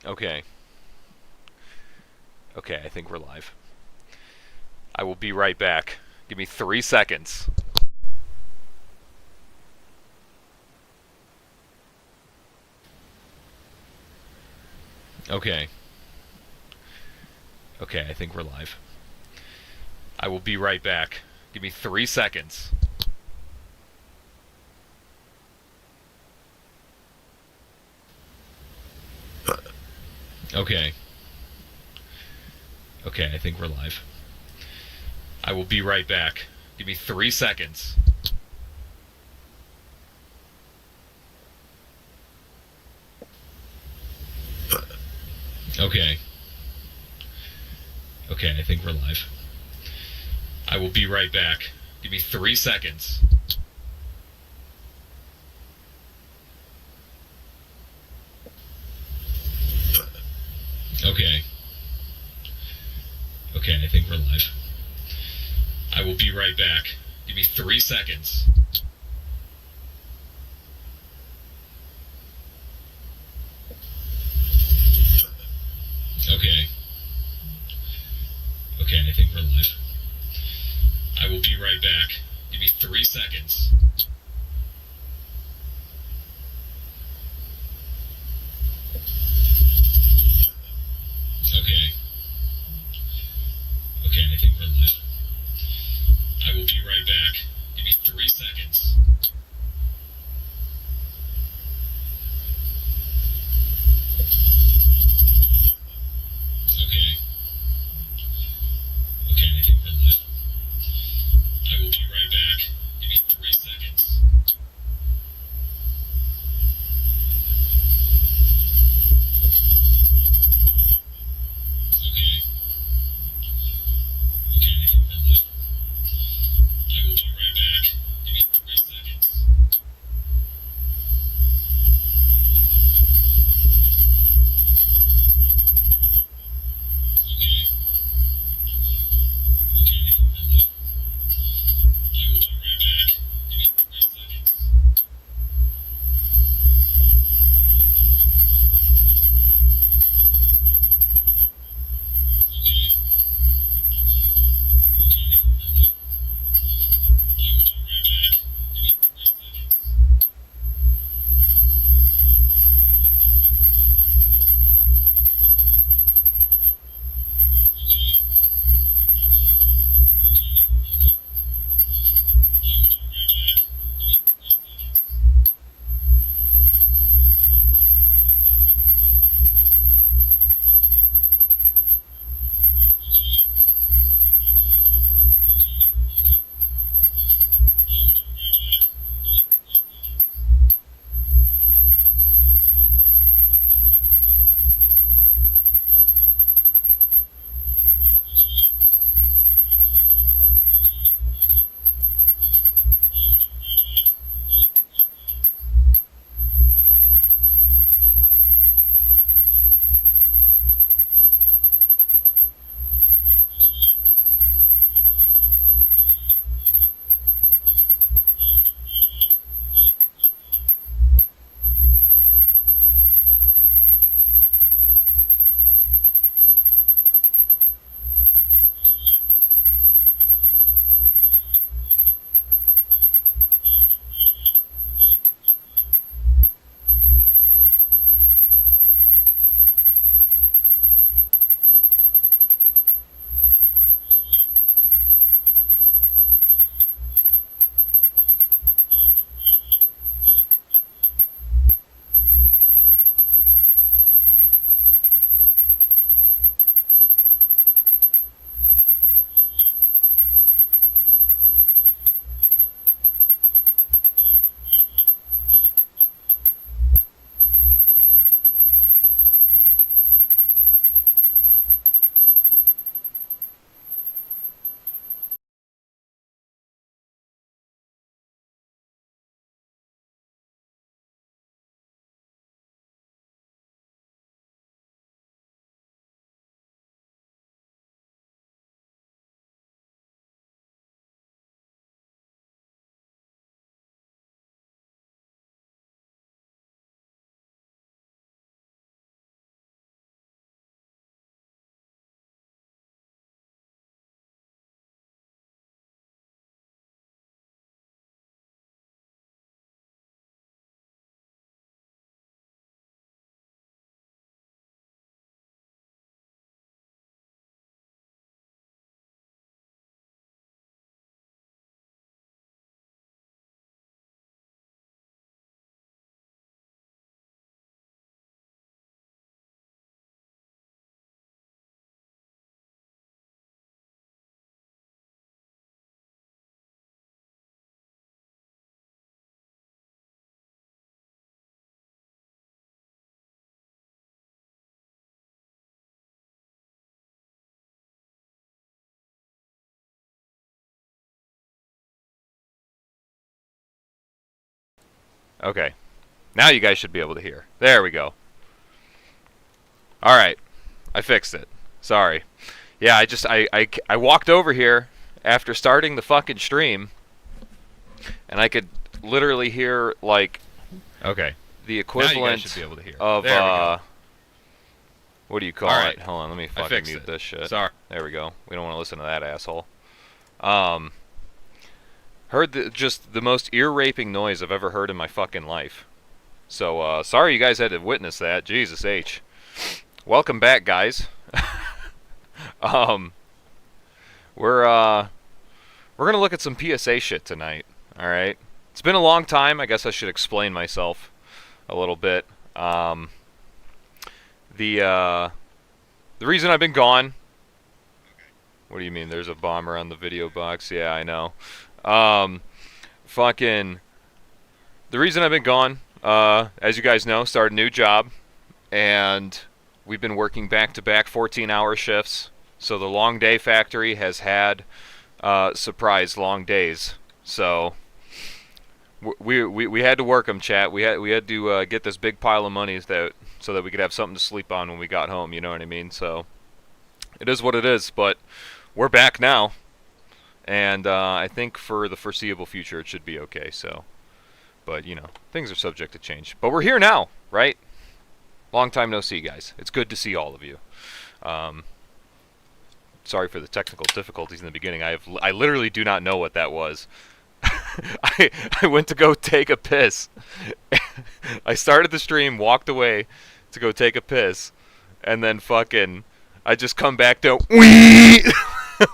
Okay. Okay, I think we're live. I will be right back. Give me 3 seconds. Okay. Okay, I think we're live. I will be right back. Give me 3 seconds. Okay. Okay, I think we're live. I will be right back. Give me 3 seconds. Okay. Okay, I think we're live. I will be right back. Give me 3 seconds. Okay. Okay, I think we're live. I will be right back. Give me 3 seconds. Okay. Okay, I think we're live. I will be right back. Give me 3 seconds. Okay. Okay, I think we're live. I will be right back. Give me 3 seconds. Okay. Now you guys should be able to hear. There we go. Alright. I fixed it. Sorry. Yeah, I walked over here after starting the fucking stream, and I could literally hear, like, okay, the equivalent should be able to hear. of, there we go. what do you call Alright. it? Hold on, let me fucking mute this shit. Sorry. There we go. We don't want to listen to that asshole. Heard just the most ear-raping noise I've ever heard in my fucking life. So, sorry you guys had to witness that. Jesus H. Welcome back, guys. We're gonna look at some PSA shit tonight. Alright? It's been a long time. I guess I should explain myself a little bit. The reason I've been gone... What do you mean? There's a bomber on the video box? Yeah, I know. Fucking... The reason I've been gone, as you guys know, started a new job. And we've been working back-to-back 14-hour shifts. So the long day factory has had surprise long days. So we had to work them, chat. We had to get this big pile of money so that we could have something to sleep on when we got home. You know what I mean? So it is what it is. But we're back now, and I think for the foreseeable future it should be okay. So, but you know, things are subject to change. But we're here now, right? Long time no see, guys. It's good to see all of you. Sorry for the technical difficulties in the beginning. I literally do not know what that was. I went to go take a piss. I started the stream, walked away to go take a piss, and then fucking I just come back to wee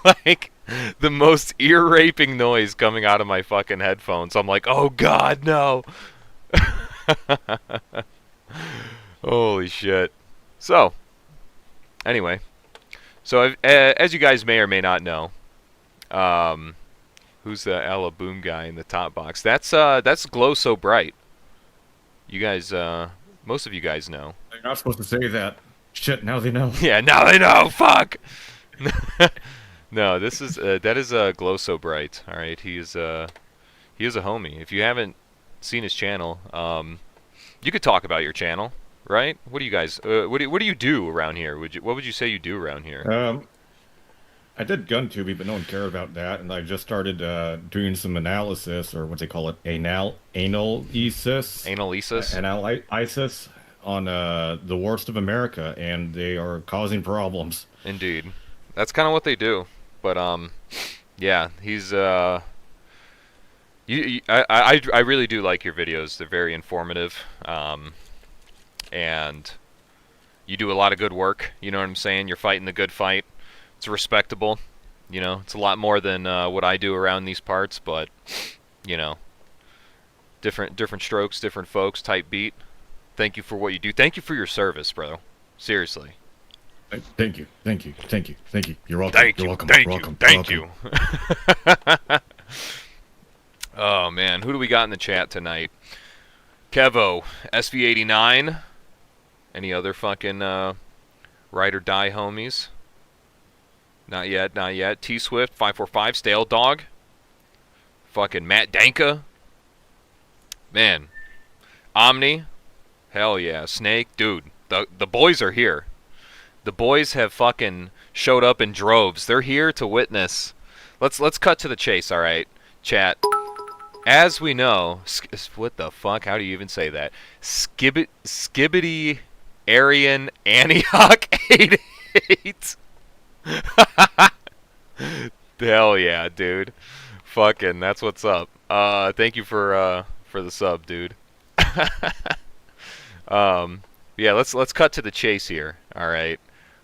like the most ear-raping noise coming out of my fucking headphones. I'm like, oh god, no. Holy shit. So, anyway. So, as you guys may or may not know, who's the Ella Boom guy in the top box? That's Glow So Bright. You guys, most of you guys know. You're not supposed to say that. Shit, now they know. Yeah, now they know. Fuck. No, this is that is Glow So Bright. All right, he is a homie. If you haven't seen his channel, you could talk about your channel, right? What do you guys? What do you do around here? What would you say you do around here? I did gun tubing, but no one cared about that, and I just started doing some analysis, or what they call it, analysis. Analysis on the worst of America, and they are causing problems. Indeed, that's kind of what they do. But yeah, he's I really do like your videos. They're very informative, and you do a lot of good work. You know what I'm saying? You're fighting the good fight. It's respectable. You know, it's a lot more than what I do around these parts, but you know, different strokes, different folks, type beat. Thank you for what you do. Thank you for your service, bro. Seriously. Thank you. You're welcome. You're welcome. Thank you. Oh man, who do we got in the chat tonight? Kevo, SV89. Any other fucking ride or die homies? Not yet. T-Swift, 545, Stale Dog. Fucking Matt Danka. Man. Omni. Hell yeah. Snake. Dude, the boys are here. The boys have fucking showed up in droves. They're here to witness. Let's cut to the chase, alright? Chat. As we know... What the fuck? How do you even say that? Skibbity Aryan Antioch 88. Hell yeah, dude. Fucking, that's what's up. Thank you for the sub, dude. Yeah, let's cut to the chase here. All right,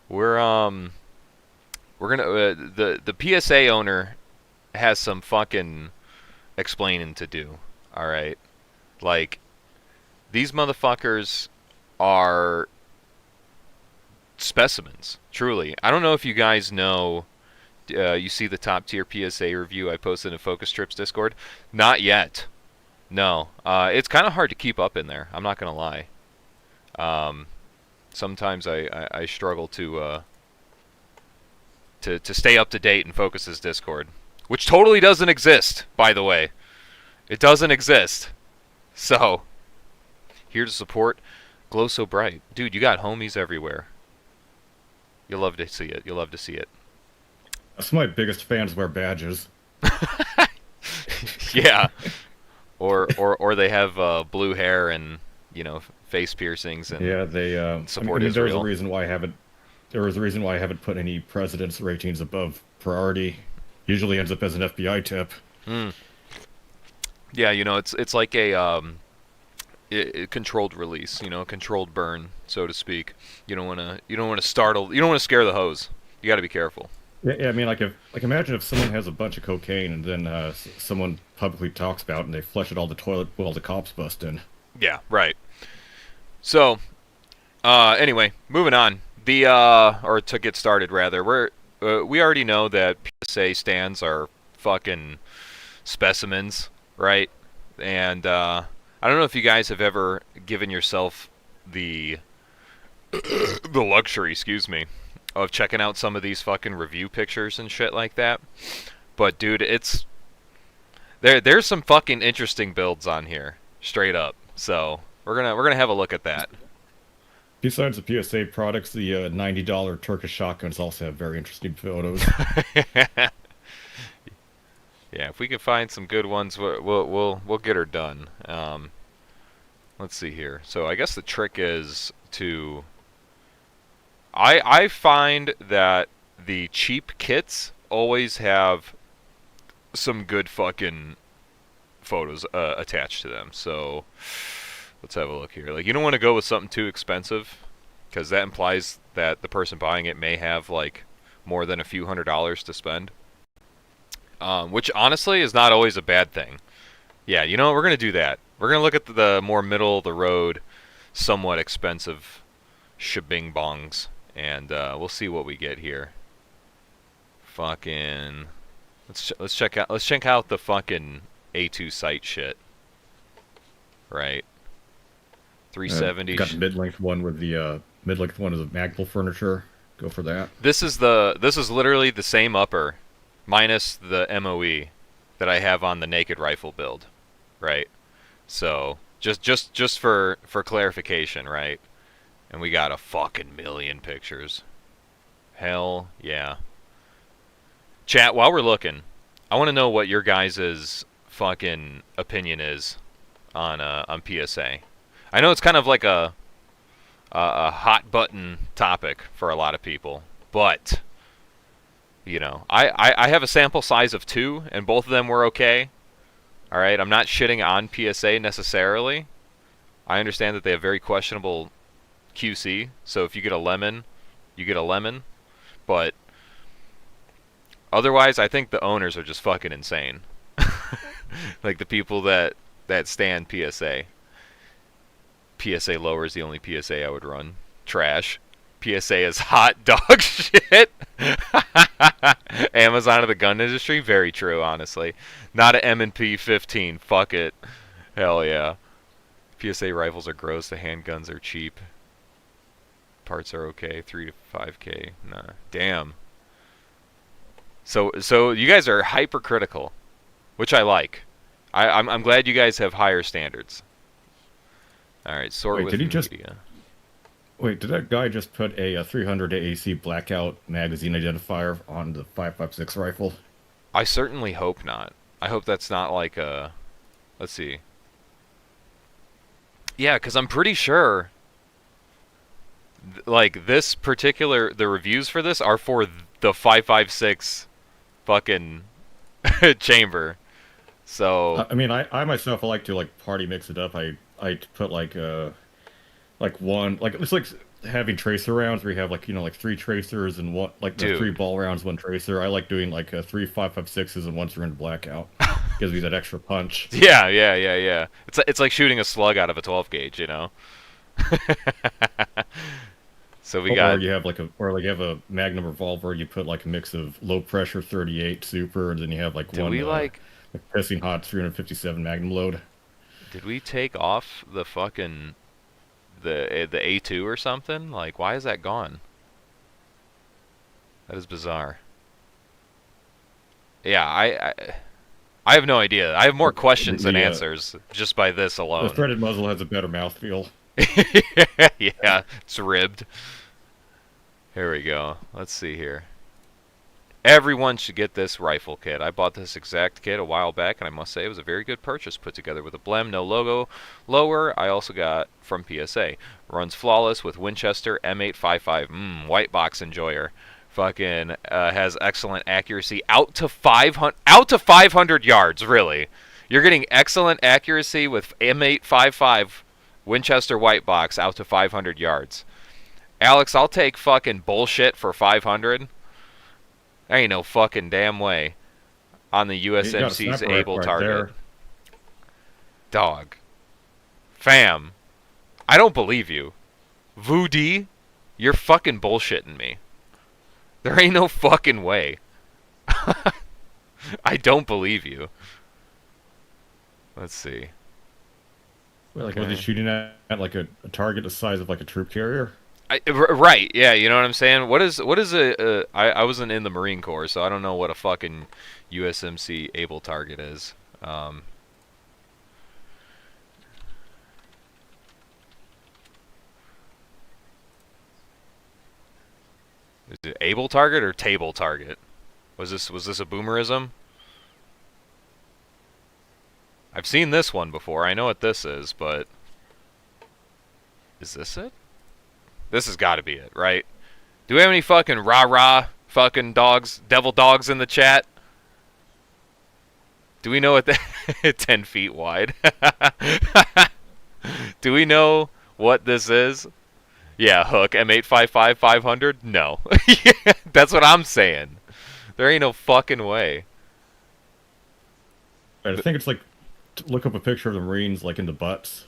we're gonna the PSA owner has some fucking explaining to do. All right, like these motherfuckers are specimens, truly. I don't know if you guys know. You see the top tier PSA review I posted in Focus Trips Discord? Not yet. No. It's kind of hard to keep up in there. I'm not gonna lie. Sometimes I struggle to stay up to date in Focus's Discord, which totally doesn't exist, by the way. It doesn't exist. So Here to support. Glow so bright. Dude, you got homies everywhere. You'll love to see it. You'll love to see it. Some of my biggest fans wear badges. Yeah. Or they have blue hair and, you know, face piercings and yeah, they support There was Israel. a reason why I haven't put any president's ratings above priority. Usually ends up as an FBI tip. Mm. Yeah, you know, it's like a controlled release, you know, controlled burn, so to speak. You don't want to startle, you don't want to scare the hose. You got to be careful. Yeah, I mean, imagine if someone has a bunch of cocaine and then someone publicly talks about it and they flush it all the toilet while the cops bust in. Yeah, right. So, anyway, moving on. Or to get started rather, we already know that PSA stands are fucking specimens, right? And I don't know if you guys have ever given yourself the the luxury, excuse me, of checking out some of these fucking review pictures and shit like that. But dude, it's there's some fucking interesting builds on here, straight up. So we're gonna have a look at that. Besides the PSA products, the $90 Turkish shotguns also have very interesting photos. Yeah, if we can find some good ones, we'll get her done. Let's see here. So I guess the trick is to. I find that the cheap kits always have some good fucking photos attached to them. So let's have a look here. Like, you don't want to go with something too expensive, because that implies that the person buying it may have like more than a few $100s to spend. Which honestly is not always a bad thing. Yeah, you know what? We're going to do that. We're going to look at the more middle of the road, somewhat expensive shebing bongs, and we'll see what we get here. Fucking let's check out the fucking A2 site shit. Right. 370. Got the mid-length one with the mid-length one is a Magpul furniture. Go for that. This is literally the same upper, minus the MOE that I have on the naked rifle build, right? So just for clarification, right? And we got a fucking million pictures. Hell yeah. Chat, while we're looking, I want to know what your guys' fucking opinion is on PSA. I know it's kind of like a hot button topic for a lot of people, but you know, I have a sample size of 2, and both of them were okay. All right, I'm not shitting on PSA necessarily. I understand that they have very questionable QC, so if you get a lemon, you get a lemon. But otherwise, I think the owners are just fucking insane. Like the people that stand PSA. PSA lower is the only PSA I would run. Trash. PSA is hot dog shit. Amazon of the gun industry? Very true, honestly. Not an M&P 15. Fuck it. Hell yeah. PSA rifles are gross. The handguns are cheap. Parts are okay. 3 to 5K. Nah. Damn. So you guys are hypercritical, which I like. I'm glad you guys have higher standards. All right, sort with media. Wait, did that guy just put a 300 AAC blackout magazine identifier on the 5.56 rifle? I certainly hope not. I hope that's not like a. Let's see. Yeah, because I'm pretty sure. Like this particular, the reviews for this are for the 5.56 fucking chamber. So I mean, I myself, I like to like party mix it up. I put like one, like it's like having tracer rounds where you have like, you know, like 3 tracers and one, like the 3 ball rounds, 1 tracer. I like doing like 3 5.56s and 1 syringe blackout. Gives me that extra punch. Yeah. It's like shooting a slug out of a 12 gauge, you know. So we got. Or you have you have a Magnum revolver. You put like a mix of low pressure 38 super, and then you have like one like pissing hot 357 Magnum load. Did we take off the fucking the A2 or something? Like, why is that gone? That is bizarre. Yeah, I have no idea. I have more questions than The answers just by this the alone. threaded muzzle has a better mouthfeel. Yeah, it's ribbed. Here we go. Let's see here. Everyone should get this rifle kit. I bought this exact kit a while back, and I must say it was a very good purchase. Put together with a blem, no logo, lower. I also got from PSA. Runs flawless with Winchester M855. White box enjoyer. Fucking has excellent accuracy out to 500 yards. Really, you're getting excellent accuracy with M855 Winchester white box out to 500 yards. Alex, I'll take fucking bullshit for 500. There ain't no fucking damn way on the USMC's able right target. there. Dog. Fam. I don't believe you. Voodoo, you're fucking bullshitting me. There ain't no fucking way. I don't believe you. Let's see. Well, like, was he shooting at like a target the size of like a troop carrier? Right, yeah, you know what I'm saying? What is I wasn't in the Marine Corps, so I don't know what a fucking USMC able target is. Is it able target or table target? Was this a boomerism? I've seen this one before. I know what this is, but is this it? This has got to be it, right? Do we have any fucking rah-rah fucking dogs, devil dogs in the chat? Do we know what the 10 feet wide? Do we know what this is? Yeah, Hook, M855 500? No. That's what I'm saying. There ain't no fucking way. I think it's like, look up a picture of the Marines like in the butts.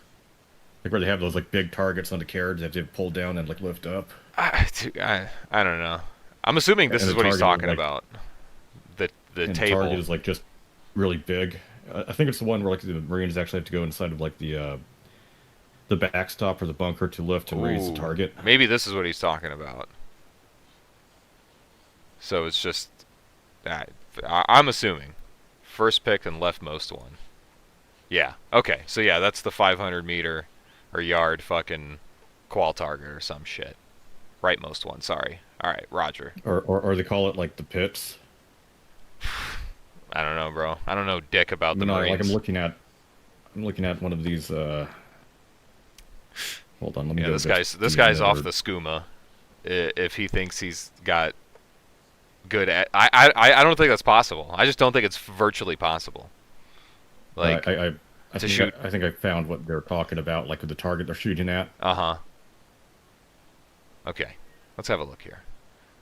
Like where they have those like big targets on the carriage that they pull down and like lift up. I don't know. I'm assuming this is what he's talking about. The table. The target is like just really big. I think it's the one where like the Marines actually have to go inside of like the backstop or the bunker to lift and raise the target. Maybe this is what he's talking about. So it's just, I'm assuming, first picked and leftmost one. Yeah. Okay. So yeah, that's the 500 meter or yard fucking qual target or some shit. Rightmost one. Sorry. All right, Roger. Or they call it like the pits. I don't know, bro. I don't know dick about the Marines. Like I'm looking at one of these. Hold on, let me. Yeah, this guy's off the skooma. If he thinks he's got good at, I don't think that's possible. I just don't think it's virtually possible. Like I think I found what they're talking about, like with the target they're shooting at. Okay, let's have a look here.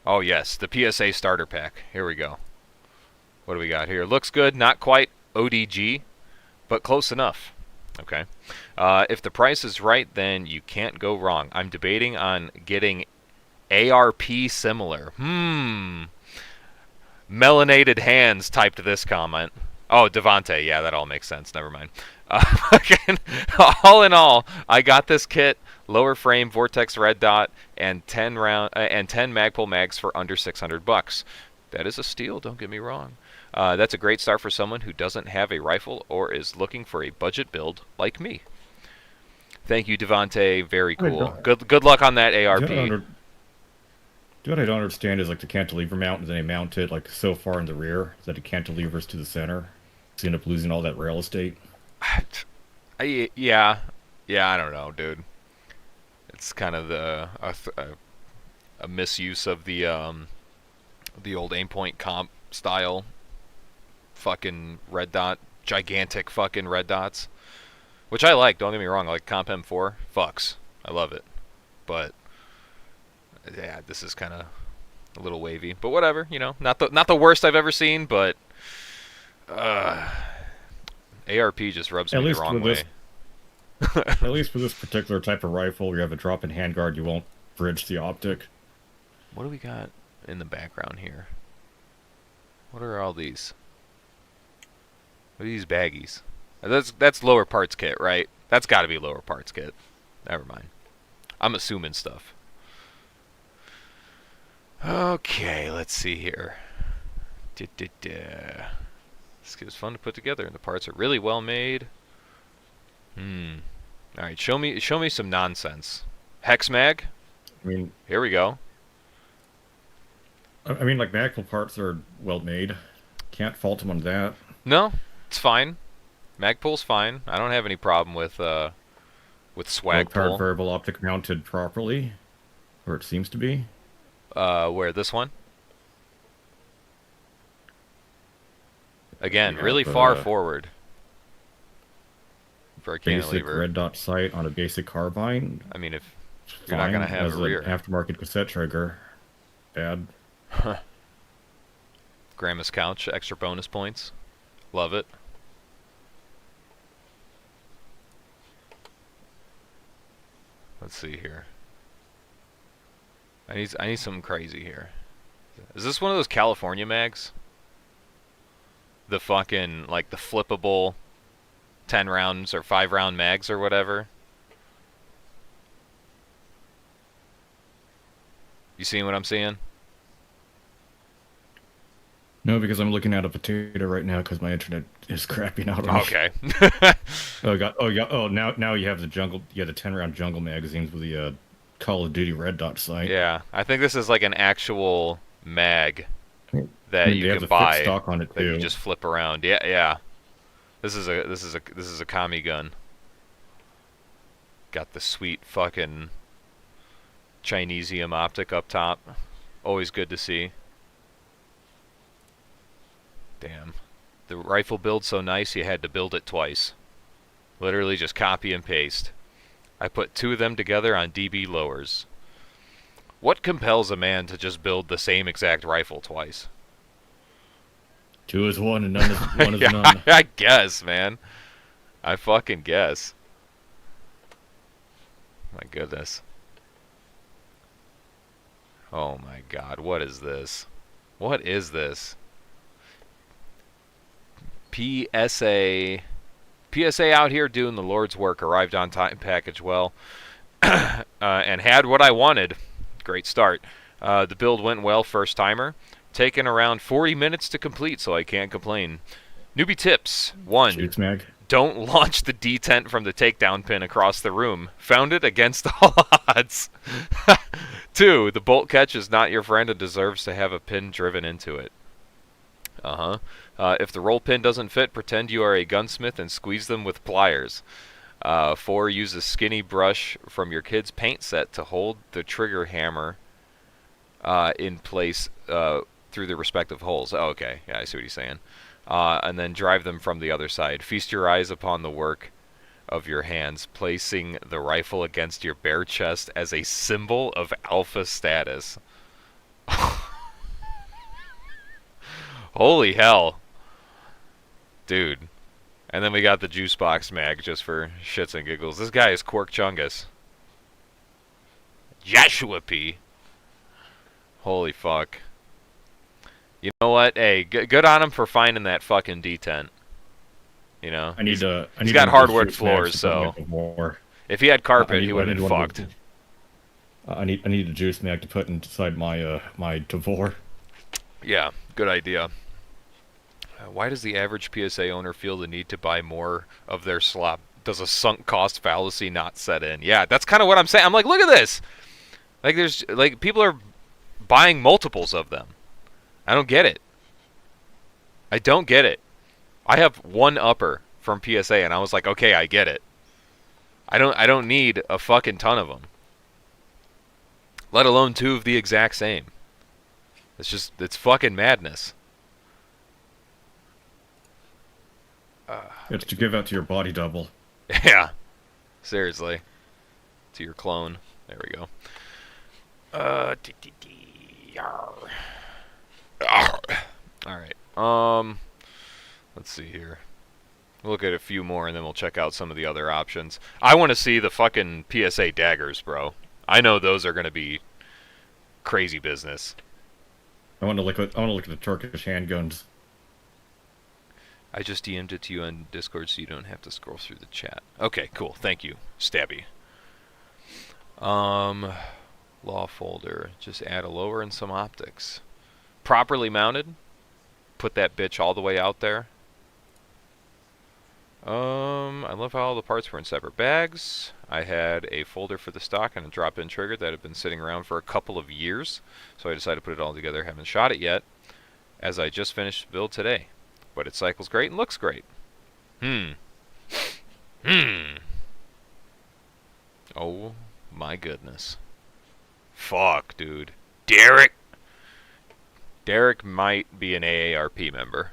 Oh yes, the PSA starter pack. Here we go. What do we got here? Looks good, not quite ODG, but close enough. Okay. If the price is right, then you can't go wrong. I'm debating on getting ARP similar. Melanated hands typed this comment. Oh, Devontae. Yeah, that all makes sense. Never mind. All in all, I got this kit, lower frame, Vortex red dot, and 10 Magpul mags for under $600. That is a steal. Don't get me wrong. That's a great start for someone who doesn't have a rifle or is looking for a budget build like me. Thank you, Devontae. Very cool. Good luck on that ARP. What I don't understand is like the cantilever mount, and then they mount it like so far in the rear that it cantilevers to the center. So you end up losing all that rail estate. Yeah, I don't know, dude. It's kind of a misuse of the old aimpoint comp style fucking red dot, gigantic fucking red dots, which I like. Don't get me wrong, I like Comp M4 fucks. I love it, but yeah, this is kind of a little wavy, but whatever, you know, not the worst I've ever seen, but ARP just rubs me the wrong way. At least for this particular type of rifle, you have a drop-in handguard, you won't bridge the optic. What do we got in the background here? What are all these? What are these baggies? That's lower parts kit, right? That's got to be lower parts kit. Never mind. I'm assuming stuff. Okay, let's see here. This kit is fun to put together, and the parts are really well made. All right, show me some nonsense. Hex mag. I mean, here we go. I mean, like, the actual parts are well made. Can't fault them on that. No, it's fine. Magpul's fine. I don't have any problem with Swagpul. Variable optic mounted properly, or it seems to be. Where, this one? Again, really far forward for a cantilever. Basic red dot sight on a basic carbine. I mean, if you're not gonna have a rear aftermarket cassette trigger, bad. Grandma's couch, extra bonus points. Love it. Let's see here. I need something crazy here. Is this one of those California mags? The fucking, like, the flippable 10 rounds or 5 round mags or whatever? You seeing what I'm seeing? No, because I'm looking at a potato right now because my internet is crapping out on me. Okay. Now you have the jungle. You have the 10-round jungle magazines with the Call of Duty red dot sight. Yeah, I think this is like an actual mag that you can buy. Stock on it too. That you just flip around. Yeah, yeah. This is a commie gun. Got the sweet fucking Chinesium optic up top. Always good to see. Damn. The rifle build's so nice you had to build it twice. Literally just copy and paste. I put 2 of them together on DB lowers. What compels a man to just build the same exact rifle twice? 2 is 1 and one is none. I guess, man. I fucking guess. My goodness. Oh my god, what is this? What is this? PSA out here doing the Lord's work. Arrived on time, package well, and had what I wanted. Great start. The build went well, first timer. Taken around 40 minutes to complete, so I can't complain. Newbie tips: 1. Shoots mag. Don't launch the detent from the takedown pin across the room. Found it against all odds. 2. The bolt catch is not your friend and deserves to have a pin driven into it. If the roll pin doesn't fit, pretend you are a gunsmith and squeeze them with pliers. 4. Use a skinny brush from your kid's paint set to hold the trigger hammer in place through the respective holes. Oh, okay, yeah, I see what he's saying. And then drive them from the other side. Feast your eyes upon the work of your hands, placing the rifle against your bare chest as a symbol of alpha status. Holy hell. Dude. And then we got the juice box mag just for shits and giggles. This guy is Quark Chungus. Joshua P. Holy fuck. You know what? Hey, good on him for finding that fucking detent. You know? He's got hardwood floors, so if he had carpet, he would have been fucked. I need a juice mag to put inside my my Devore. Yeah, good idea. Why does the average PSA owner feel the need to buy more of their slop? Does a sunk cost fallacy not set in? Yeah, that's kind of what I'm saying. I'm like, look at this. Like, there's like people are buying multiples of them. I don't get it. I don't get it. I have one upper from PSA, and I was like, okay, I get it. I don't need a fucking ton of them. Let alone 2 of the exact same. It's fucking madness. It's to give out to your body double. Yeah. Seriously. To your clone. There we go. Alright. Let's see here. We'll look at a few more and then we'll check out some of the other options. I want to see the fucking PSA daggers, bro. I know those are going to be crazy business. I want to look at the Turkish handguns. I just DM'd it to you on Discord so you don't have to scroll through the chat. Okay, cool. Thank you, Stabby. Law folder. Just add a lower and some optics. Properly mounted. Put that bitch all the way out there. I love how all the parts were in separate bags. I had a folder for the stock and a drop-in trigger that had been sitting around for a couple of years, so I decided to put it all together. Haven't shot it yet, as I just finished the build today. But it cycles great and looks great. Hmm. Oh my goodness. Fuck, dude. Derek! Derek might be an AARP member.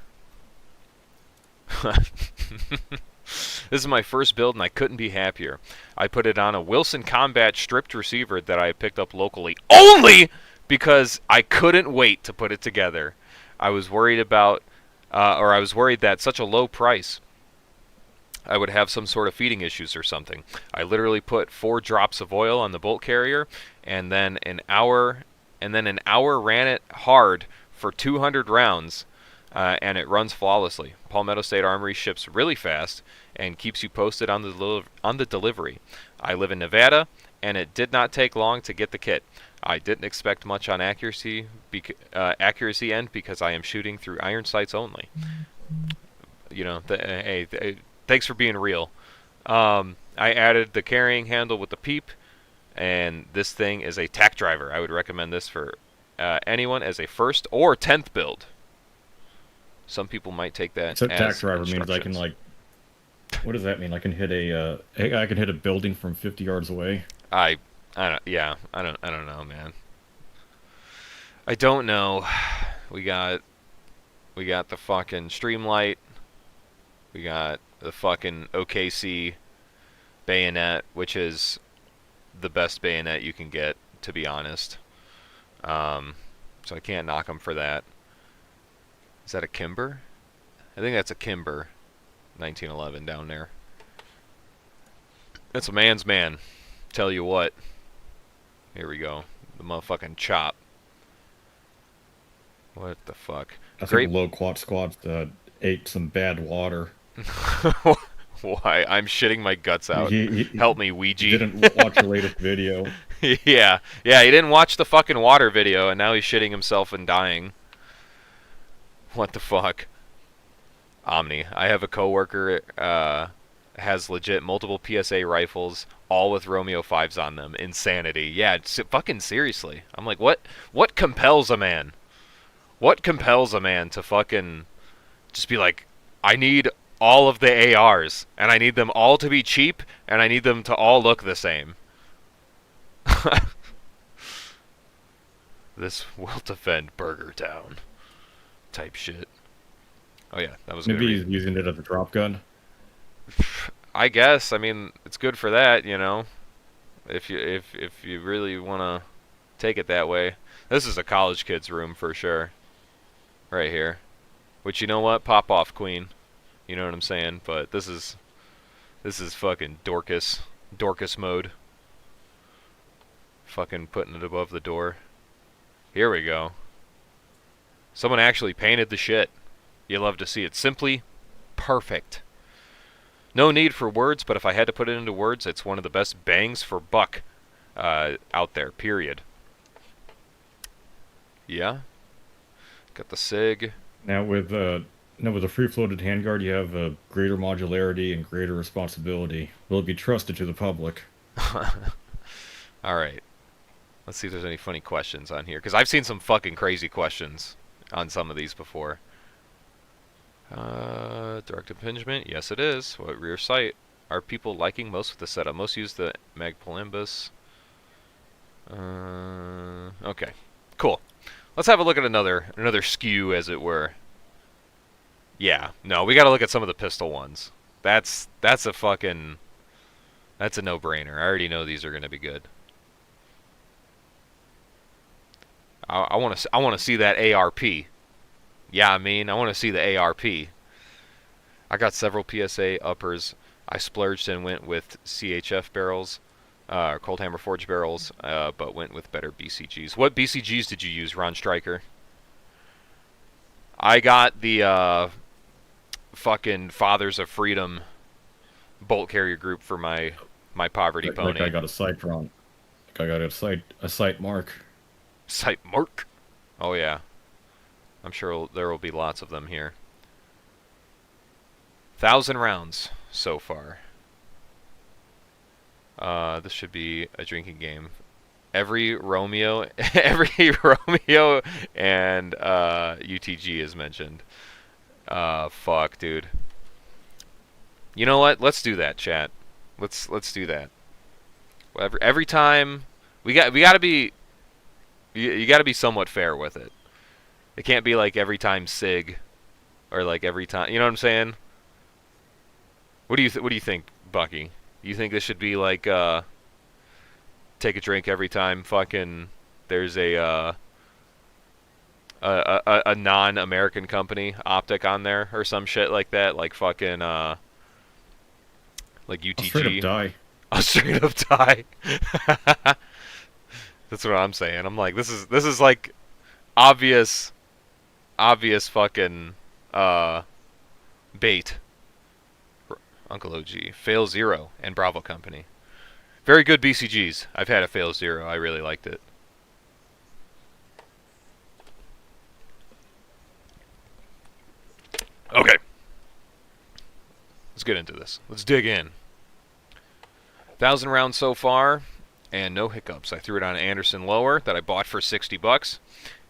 This is my first build and I couldn't be happier. I put it on a Wilson Combat stripped receiver that I picked up locally only because I couldn't wait to put it together. I was worried about, I was worried that such a low price I would have some sort of feeding issues or something. I literally put 4 drops of oil on the bolt carrier and then an hour ran it hard for 200 rounds. And it runs flawlessly. Palmetto State Armory ships really fast and keeps you posted on the delivery. I live in Nevada, and it did not take long to get the kit. I didn't expect much on accuracy end because I am shooting through iron sights only. You know, hey, thanks for being real. I added the carrying handle with the peep, and this thing is a tack driver. I would recommend this for anyone as a first or 10th build. Some people might take that so as tack driver means I can, like, what does that mean? I can hit a building from 50 yards away. I don't know, man. I don't know. We got the fucking Streamlight. We got the fucking OKC bayonet, which is the best bayonet you can get, to be honest. So I can't knock them for that. Is that a Kimber? I think that's a Kimber 1911 down there. That's a man's man. Tell you what. Here we go. The motherfucking chop. What the fuck? I think low quad squad ate some bad water. Why? I'm shitting my guts out. Help me, Ouija. He didn't watch the latest video. Yeah, he didn't watch the fucking water video, and now he's shitting himself and dying. What the fuck? Omni. I have a coworker has legit multiple PSA rifles, all with Romeo 5s on them. Insanity. Yeah, fucking seriously. I'm like, what compels a man? What compels a man to fucking just be like, I need all of the ARs, and I need them all to be cheap, and I need them to all look the same. This will defend Burger Town. Type shit. Oh yeah, that was maybe he's using it as a drop gun. I guess. I mean, it's good for that, you know. If you really want to take it that way. This is a college kid's room for sure. Right here. Which, you know what? Pop off, Queen. You know what I'm saying? But this is fucking Dorcas mode. Fucking putting it above the door. Here we go. Someone actually painted the shit. You love to see it. Simply perfect. No need for words, but if I had to put it into words, it's one of the best bangs for buck out there, period. Yeah. Got the SIG. Now with a free-floated handguard, you have a greater modularity and greater responsibility. Will it be trusted to the public? Alright. Let's see if there's any funny questions on here, because I've seen some fucking crazy questions on some of these before. Direct impingement? Yes, it is. What rear sight are people liking most with the setup? Most use the Magpul okay. Cool. Let's have a look at another SKU, as it were. Yeah. No, we gotta look at some of the pistol ones. That's a no-brainer. I already know these are gonna be good. I want to see that ARP. Yeah, I mean, I want to see the ARP. I got several PSA uppers. I splurged and went with CHF barrels, Cold Hammer Forge barrels, but went with better BCGs. What BCGs did you use, Ron Stryker? I got the fucking Fathers of Freedom bolt carrier group for my poverty pony. Like I got a sight wrong. Like I got a sight mark. Sight mark? Oh yeah. I'm sure there will be lots of them here. 1,000 rounds so far. This should be a drinking game. Every Romeo, every Romeo and UTG is mentioned. Fuck, dude. You know what? Let's do that, chat. Let's do that. Every time we gotta be you gotta be somewhat fair with it. It can't be like every time Sig or like every time. You know what I'm saying? What do you think, Bucky? You think this should be like take a drink every time fucking there's a non-American company optic on there or some shit like that, like fucking like UTG. I'll straight up die. I'll straight up die. That's what I'm saying. I'm like, this is like obvious fucking bait. Uncle OG, Fail Zero, and Bravo Company. Very good BCGs. I've had a Fail Zero. I really liked it. Okay. Let's get into this. Let's dig in. 1,000 rounds so far, and no hiccups. I threw it on an Anderson lower that I bought for $60,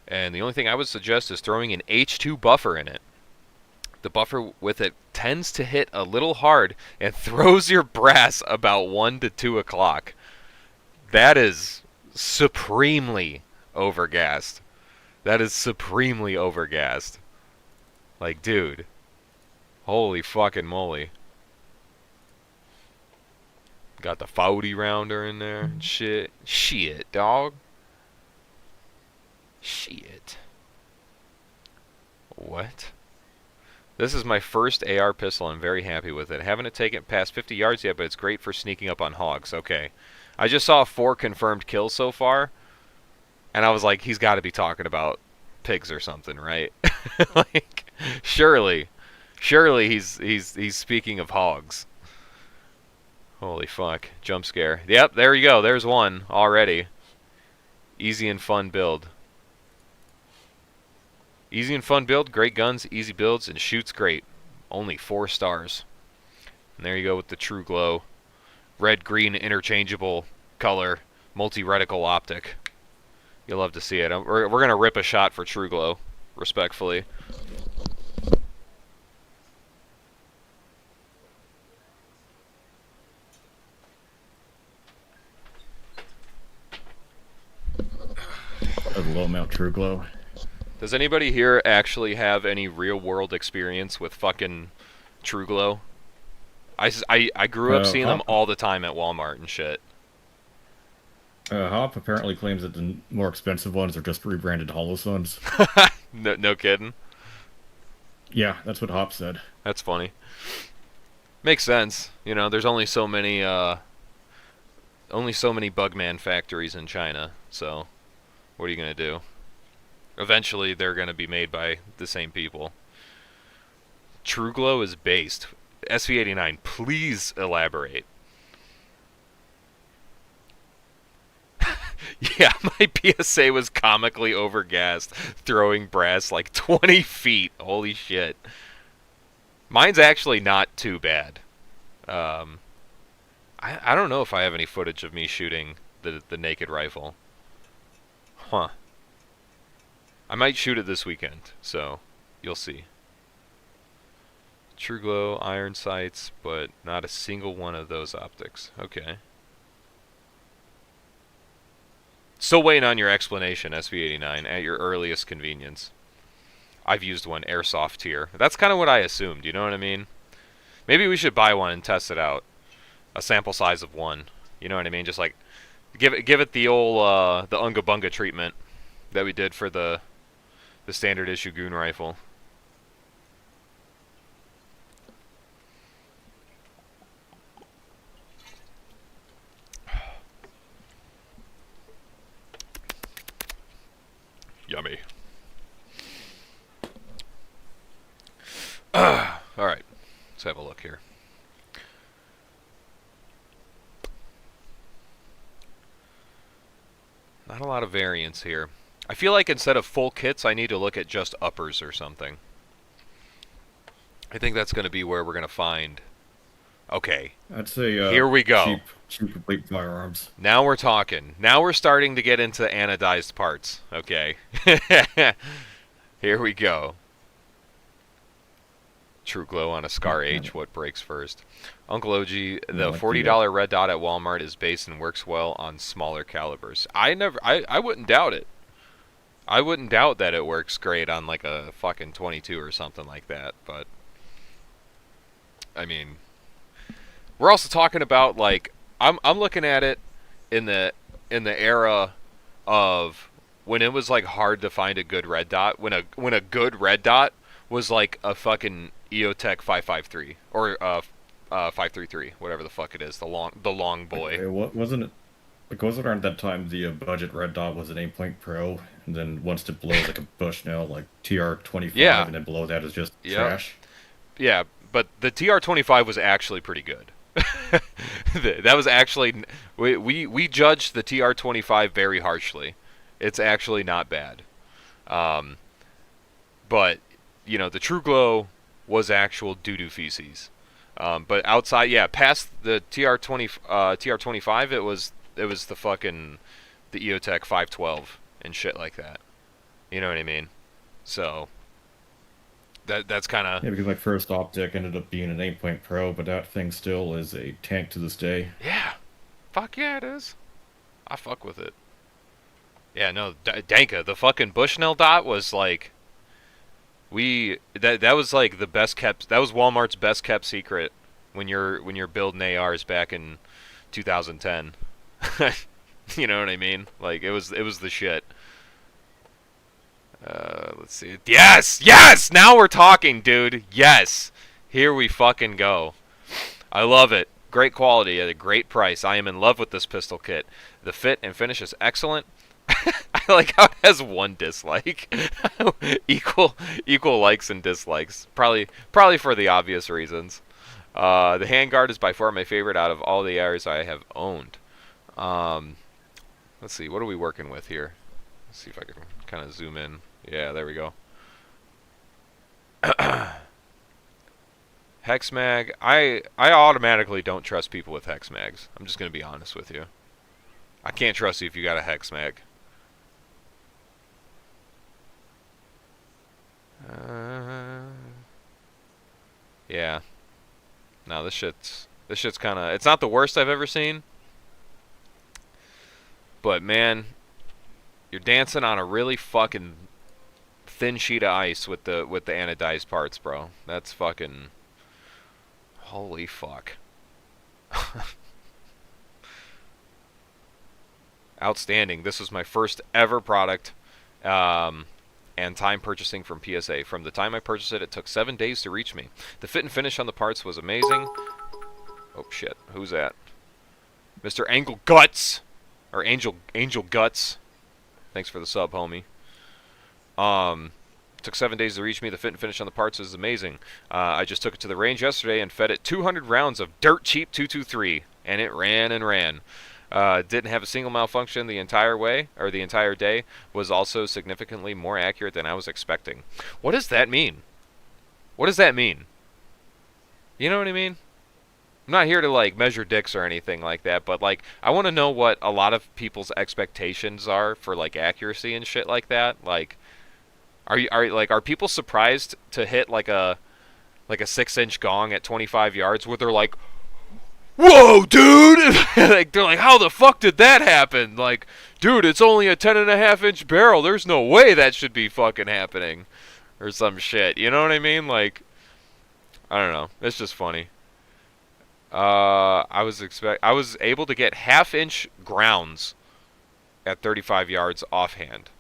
and the only thing I would suggest is throwing an H2 buffer in it. The buffer with it tends to hit a little hard and throws your brass about 1 to 2 o'clock. That is supremely overgassed. That is supremely overgassed. Like, dude. Holy fucking moly. Got the 40 rounder in there. Shit. Shit, dog. Shit. What? This is my first AR pistol. I'm very happy with it. Haven't taken it past 50 yards yet, but it's great for sneaking up on hogs. Okay. I just saw 4 confirmed kills so far, and I was like, he's got to be talking about pigs or something, right? Like, surely he's speaking of hogs. Holy fuck. Jump scare. Yep, there you go. There's one already. Easy and fun build. Easy and fun build, great guns, easy builds, and shoots great. Only 4 stars. And there you go with the True Glow. Red-green interchangeable color, multi-reticle optic. You'll love to see it. We're going to rip a shot for True Glow, respectfully. A low amount True Glow. Does anybody here actually have any real-world experience with fucking True Glow? I grew up seeing them all the time at Walmart and shit. Hop apparently claims that the more expensive ones are just rebranded Holosuns. No kidding. Yeah, that's what Hop said. That's funny. Makes sense. You know, there's only so many Bugman factories in China, so what are you gonna do? Eventually, they're gonna be made by the same people. True Glow is based. SV89, please elaborate. Yeah, my PSA was comically overgassed, throwing brass like 20 feet. Holy shit. Mine's actually not too bad. I don't know if I have any footage of me shooting the naked rifle. Huh. I might shoot it this weekend, so you'll see. True Glow, iron sights, but not a single one of those optics. Okay. Still waiting on your explanation, SV89, at your earliest convenience. I've used one, airsoft tier. That's kind of what I assumed, you know what I mean? Maybe we should buy one and test it out. A sample size of 1. You know what I mean? Just like, give it the old, the Unga Bunga treatment that we did for the standard issue Goon rifle. Yummy. Alright, let's have a look here. Not a lot of variance here. I feel like instead of full kits, I need to look at just uppers or something. I think that's going to be where we're going to find. Okay, I'd say here we go. cheap complete firearms. Now we're talking. Now we're starting to get into anodized parts. Okay. Here we go. True glow on a Scar H. What breaks first? Uncle OG, the $40 red dot at Walmart is based and works well on smaller calibers. I wouldn't doubt it. I wouldn't doubt that it works great on like a fucking 22 or something like that. But I mean, we're also talking about like I'm looking at it in the era of when it was like hard to find a good red dot. When a good red dot was like a fucking EOTech 553 or 533, whatever the fuck it is, the long boy. Wasn't it? Like, wasn't around that time the budget red dot was an 8-point pro, and then once it below like a Bushnell, like TR-25, Yeah. and then below that is just trash. Yeah, but the TR-25 was actually pretty good. That was actually we judged the TR-25 very harshly. It's actually not bad. But you know, the True Glow was actual doo-doo feces. But outside, yeah, past the TR-25, it was the fucking the EOTech 512 and shit like that. You know what I mean? So that's kind of Yeah, because my first optic ended up being an 8-point pro, but that thing still is a tank to this day. yeah, fuck yeah, it is. I fuck with it. Yeah, no, Danka, the fucking Bushnell dot was like that was like the best kept. That was Walmart's best kept secret when you're building ARs back in 2010. You know what I mean? Like it was the shit. Let's see. Yes! Now we're talking, dude. Yes! Here we fucking go. I love it. Great quality at a great price. I am in love with this pistol kit. The fit and finish is excellent. I like how it has one dislike. equal likes and dislikes. Probably for the obvious reasons. The handguard is by far my favorite out of all the ARs I have owned. Let's see. What are we working with here? Let's see if I can kind of zoom in. Yeah, there we go. Hex mag. I automatically don't trust people with hex mags. I'm just going to be honest with you. I can't trust you if you got a hex mag. Yeah. No, this shit's kind of. It's not the worst I've ever seen. But man, you're dancing on a really fucking thin sheet of ice with the anodized parts, bro. That's fucking holy fuck. Outstanding. This was my first ever product, and time purchasing from PSA. From the time I purchased it, it took 7 days to reach me. The fit and finish on the parts was amazing. Oh shit, who's that? Mr. Angle Guts, or Angel Guts. Thanks for the sub, homie. Took 7 days to reach me. The fit and finish on the parts is amazing. I just took it to the range yesterday and fed it 200 rounds of dirt cheap 223, and it ran and ran. Didn't have a single malfunction the entire way, or the entire day. Was also significantly more accurate than I was expecting. What does that mean? What does that mean? You know what I mean? I'm not here to like measure dicks or anything like that, but like I want to know what a lot of people's expectations are for like accuracy and shit like that. Like, are people surprised to hit like a 6-inch gong at 25 yards where they're like, whoa, dude! Like they're like, how the fuck did that happen? Like, dude, it's only a 10.5-inch barrel. There's no way that should be fucking happening, or some shit. You know what I mean? Like, I don't know. It's just funny. I was able to get 1/2-inch grounds at 35 yards offhand.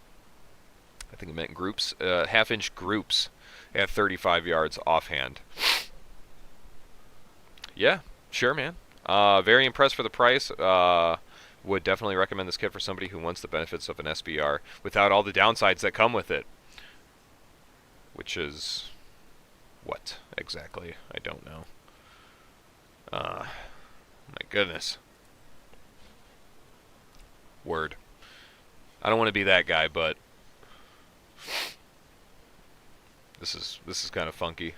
I think it meant groups. 1/2-inch groups at 35 yards offhand. Yeah, sure, man. Very impressed for the price. Would definitely recommend this kit for somebody who wants the benefits of an SBR without all the downsides that come with it. Which is what exactly? I don't know. My goodness. Word. I don't want to be that guy, but this is kind of funky.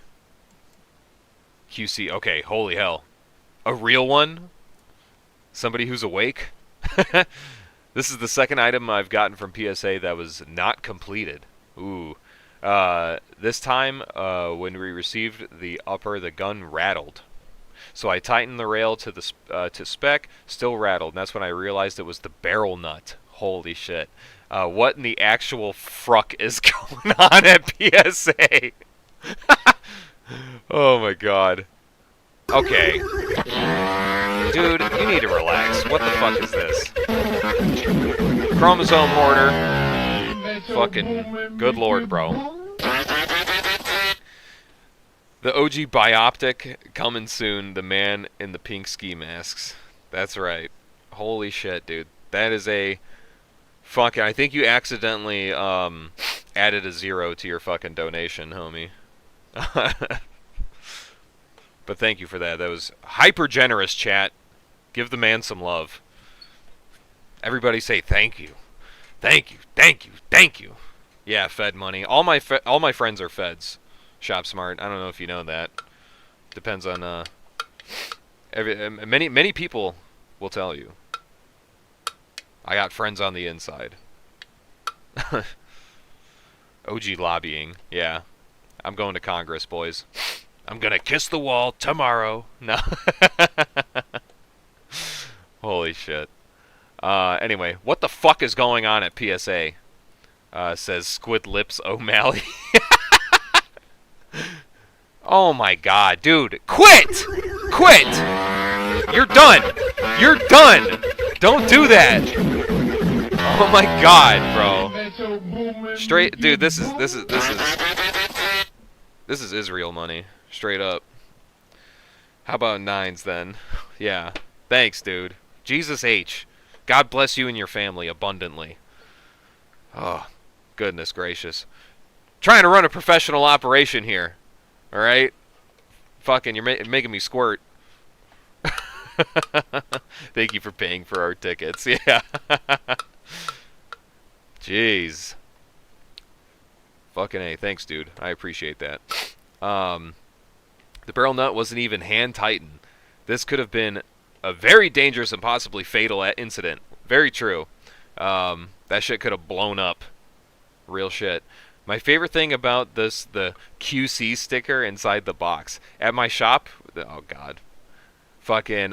QC. Okay, holy hell. A real one? Somebody who's awake? This is the second item I've gotten from PSA that was not completed. Ooh. This time, when we received the upper, the gun rattled. So I tightened the rail to the to spec, still rattled. And that's when I realized it was the barrel nut. Holy shit. What in the actual fruck is going on at PSA? Oh my god. Okay. Dude, you need to relax. What the fuck is this? Chromosome hoarder. Fucking good lord, bro. The OG Bioptic coming soon. The man in the pink ski masks. That's right. Holy shit, dude. That is a fucking... I think you accidentally added a 0 to your fucking donation, homie. But thank you for that. That was hyper generous, chat. Give the man some love. Everybody say thank you. Thank you. Thank you. Thank you. Yeah, Fed money. All my friends are Feds. Shop Smart. I don't know if you know that. Depends on many people will tell you. I got friends on the inside. OG lobbying. Yeah. I'm going to Congress, boys. I'm gonna kiss the wall tomorrow. No. Holy shit. Anyway, what the fuck is going on at PSA? Says Squid Lips O'Malley. Oh my god, dude. Quit! Quit! You're done! You're done! Don't do that! Oh my god, bro. Straight, dude, this is Israel money. Straight up. How about 9s then? Yeah. Thanks, dude. Jesus H. God bless you and your family abundantly. Oh, goodness gracious. Trying to run a professional operation here. Alright? Fucking, you're making me squirt. Thank you for paying for our tickets. Yeah. Jeez. Fucking A. Thanks, dude. I appreciate that. The barrel nut wasn't even hand tightened. This could have been a very dangerous and possibly fatal incident. Very true. That shit could have blown up. Real shit. My favorite thing about this, the QC sticker inside the box. At my shop, oh god. Fucking,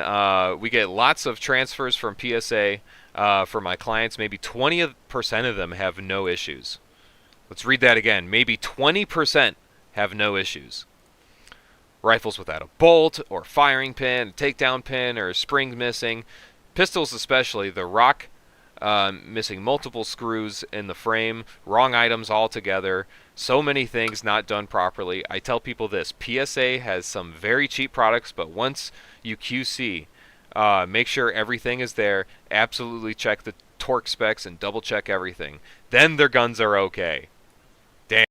we get lots of transfers from PSA for my clients. Maybe 20% of them have no issues. Let's read that again. Maybe 20% have no issues. Rifles without a bolt, or firing pin, a takedown pin, or a spring missing. Pistols especially, the rock missing multiple screws in the frame, wrong items altogether, so many things not done properly. I tell people this, PSA has some very cheap products, but once you QC, make sure everything is there, absolutely check the torque specs and double check everything. Then their guns are okay. Damn.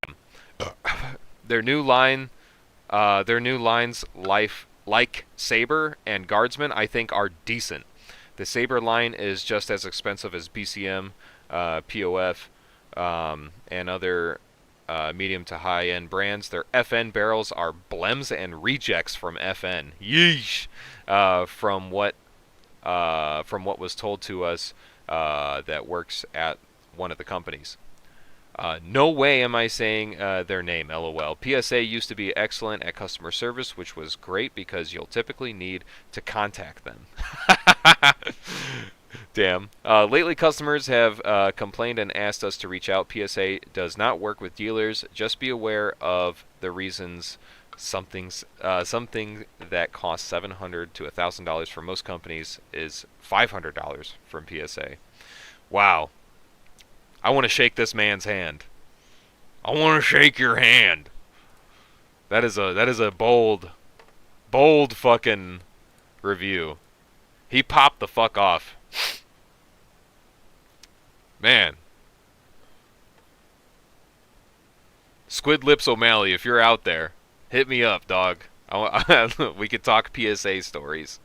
Their new lines, like Saber and Guardsman, I think are decent. The Saber line is just as expensive as BCM, POF, and other medium to high-end brands. Their FN barrels are blems and rejects from FN. Yeesh. From what was told to us that works at one of the companies. No way am I saying their name, LOL. PSA used to be excellent at customer service, which was great because you'll typically need to contact them. Damn. Lately, customers have complained and asked us to reach out. PSA does not work with dealers. Just be aware of the reasons. Something that costs $700 to $1,000 for most companies is $500 from PSA. Wow. I want to shake this man's hand. I want to shake your hand. That is a bold fucking review. He popped the fuck off. Man. Squid Lips O'Malley, if you're out there, hit me up, dog. We could talk PSA stories.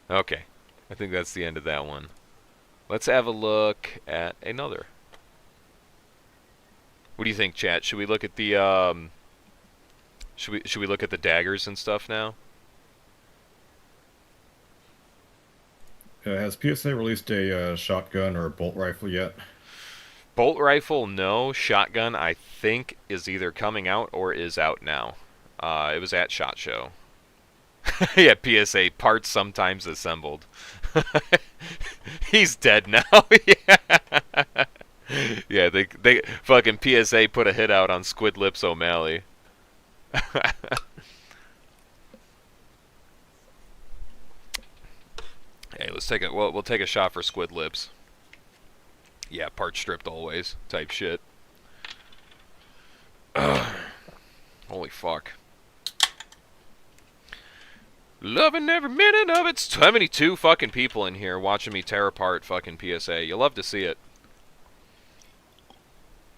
Okay. I think that's the end of that one. Let's have a look at another. What do you think, chat? Should we look at the Should we look at the daggers and stuff now? Has PSA released a shotgun or a bolt rifle yet? Bolt rifle, no. Shotgun, I think, is either coming out or is out now. It was at SHOT Show. Yeah, PSA, parts sometimes assembled. He's dead now. Yeah. Yeah, they fucking PSA put a hit out on Squid Lips O'Malley. Hey, let's take it. We'll take a shot for Squid Lips. Yeah, part stripped always type shit. Holy fuck. Loving every minute of it. 72 fucking people in here watching me tear apart fucking PSA. You love to see it.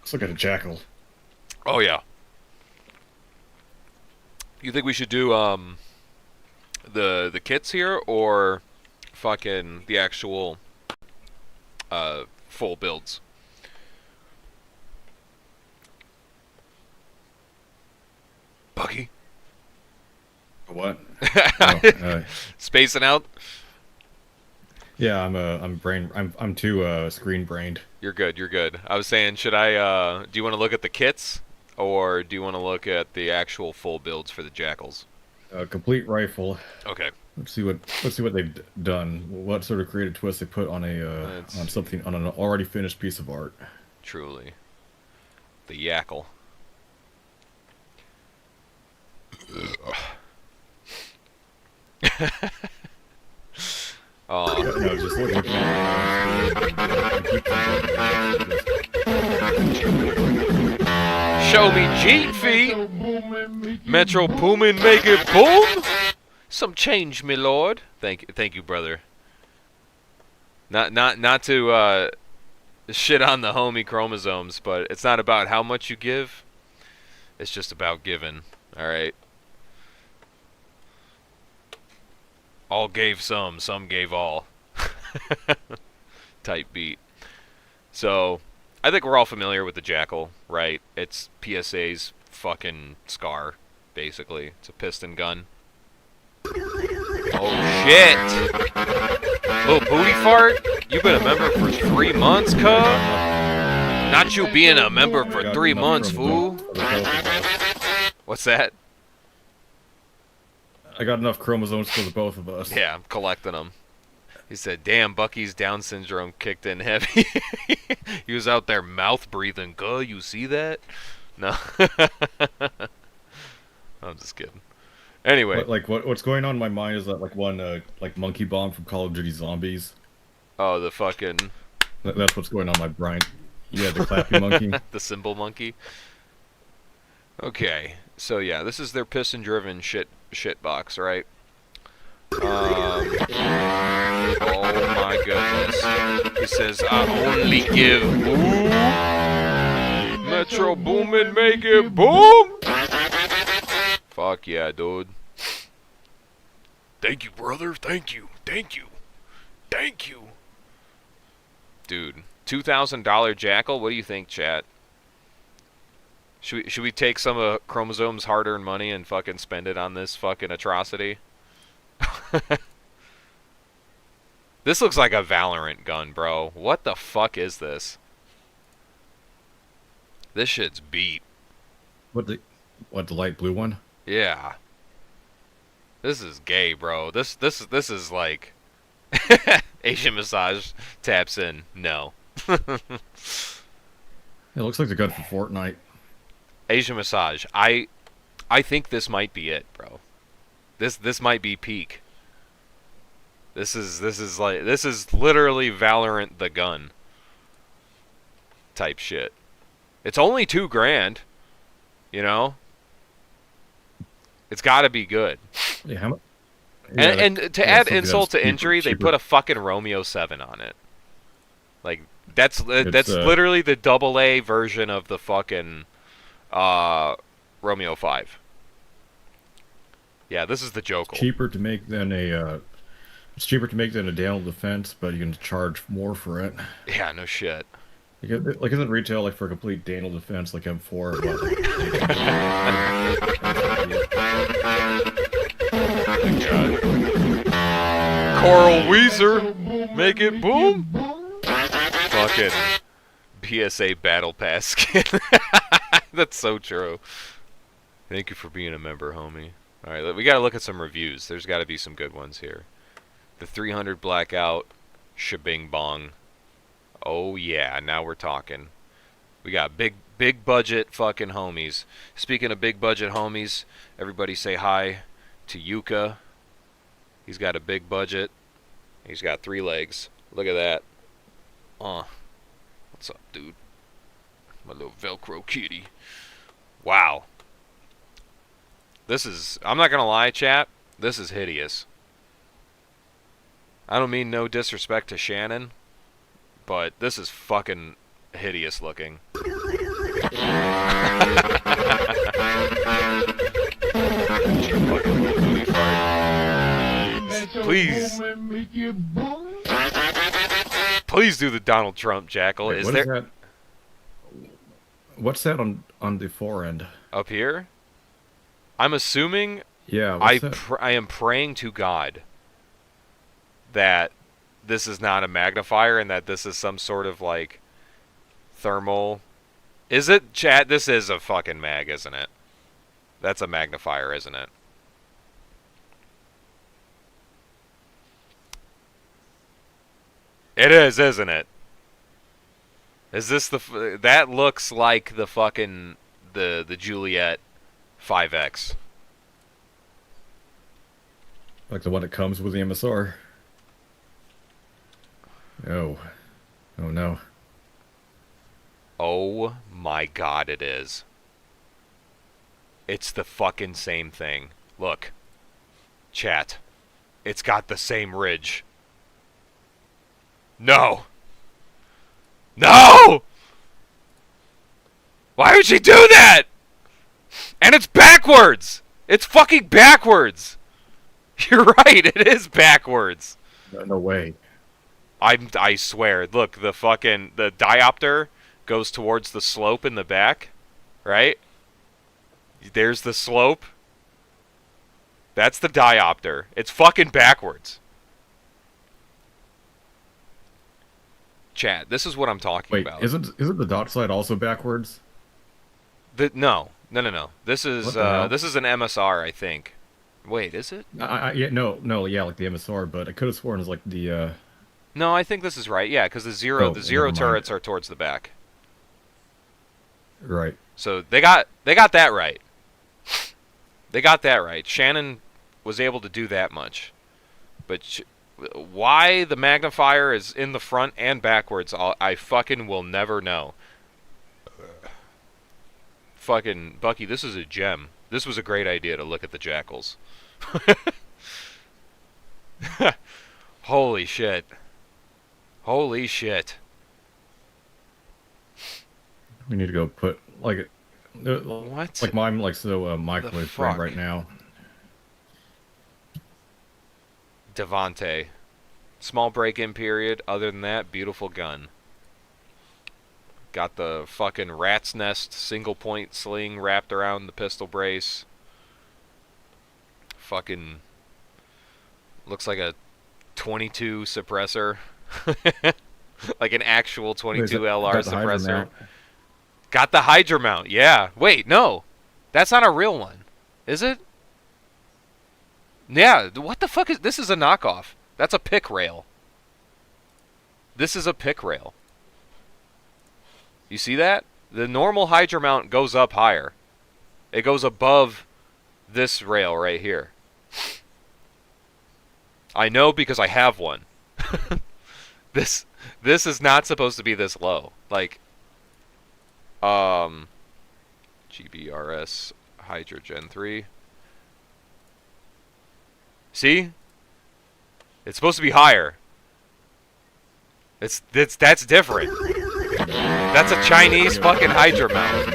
Let's look at a jackal. Oh yeah. You think we should do the kits here or fucking the actual full builds? Bucky? What? Spacing out? Yeah, I'm too screen brained. You're good, you're good. I was saying, should I do you want to look at the kits or do you want to look at the actual full builds for the jackals? Complete rifle. Okay. Let's see what they've done. What sort of creative twist they put on a on an already finished piece of art. Truly. The yackle. Oh. No, just looking Show me Jeep feet. Metro Boomin, make it boom. Some change, my lord. Thank you, brother. Not to shit on the homie chromosomes, but it's not about how much you give. It's just about giving. All right. All gave some gave all. Type beat. So, I think we're all familiar with the Jackal, right? It's PSA's fucking Scar, basically. It's a piston gun. Oh shit! Little booty fart? You've been a member for 3 months, cub? Not you being a member for 3 months, fool. What's that? I got enough chromosomes for the both of us. Yeah, I'm collecting them. He said, damn, Bucky's Down syndrome kicked in heavy. He was out there mouth breathing. Go, you see that? No. I'm just kidding. Anyway. What's going on in my mind is that like Monkey Bomb from Call of Duty Zombies. Oh, the fucking... That's what's going on in my brain. Yeah, the clappy monkey. The symbol monkey. Okay. So yeah, this is their piston-driven shit box, right? Oh my goodness. He says, I only give boom. Metro Boomin, make it boom. Fuck yeah, dude. Thank you, brother. Thank you. Thank you. Thank you. Dude, $2,000 Jackal? What do you think, chat? Should we take some of Chromosome's hard-earned money and fucking spend it on this fucking atrocity? This looks like a Valorant gun, bro. What the fuck is this? This shit's beat. What the light blue one? Yeah. This is gay, bro. This is like Asian massage taps in. No. It looks like the gun for Fortnite. Asian massage. I think this might be it, bro. This might be peak. This is literally Valorant the gun type shit. It's only $2,000, you know. It's got to be good. Yeah, how much? Yeah, and to add insult to injury, they put a fucking Romeo 7 on it. Like that's literally the AA version of the fucking Romeo 5. Yeah, this is the Joker. It's cheaper to make than a Daniel Defense, but you can charge more for it. Yeah, no shit. Like isn't retail like for a complete Daniel Defense like M4? God. Coral Weezer, make it boom. Fucking PSA Battle Pass skin. That's so true. Thank you for being a member, homie. Alright, we gotta look at some reviews. There's gotta be some good ones here. The 300 Blackout, Shabing Bong. Oh yeah, now we're talking. We got big budget fucking homies. Speaking of big budget homies, everybody say hi to Yuka. He's got a big budget. He's got 3 legs. Look at that. What's up, dude? My little Velcro kitty. Wow. This is, I'm not gonna lie, chat, this is hideous. I don't mean no disrespect to Shannon, but this is fucking hideous looking. Please. Please do the Donald Trump jackal. Wait, is there? What's that on the forend? Up here? I'm assuming. Yeah. I am praying to God that this is not a magnifier and that this is some sort of like thermal. Is it, chat? This is a fucking mag, isn't it? That's a magnifier, isn't it? It is, isn't it? Is this the... That looks like the fucking... The Juliet 5X. Like the one that comes with the MSR. Oh. Oh no. Oh my god, it is. It's the fucking same thing. Look. Chat. It's got the same ridge. No! No! Why would she do that? And it's backwards! It's fucking backwards! You're right, it is backwards. No way. I swear. Look, the diopter goes towards the slope in the back, right? There's the slope. That's the diopter. It's fucking backwards. Chat, this is what I'm talking about. Isn't the dot slide also backwards? No. This is an MSR, I think. Wait, is it? Yeah, no, like the MSR, but I could have sworn it was like the. No, I think this is right. Yeah, because the zero turrets are towards the back. Right. So they got that right. They got that right. Shannon was able to do that much, but why the magnifier is in the front and backwards, I fucking will never know. Fucking Bucky, this is a gem. This was a great idea to look at the jackals. Holy shit. Holy shit. We need to go put like what? Like mine like so microwave frame right now. Devante. Small break-in period. Other than that, beautiful gun. Got the fucking rat's nest single point sling wrapped around the pistol brace. Fucking looks like a 22 suppressor. Like an actual 22 LR suppressor. Got the Hydra mount. Yeah. Wait, no. That's not a real one. Is it? Yeah, what the fuck is... This is a knockoff. That's a pick rail. This is a pick rail. You see that? The normal Hydra mount goes up higher. It goes above this rail right here. I know because I have one. This is not supposed to be this low. Like, GBRS Hydra Gen 3. See? It's supposed to be higher. That's different. That's a Chinese fucking Hydra mount.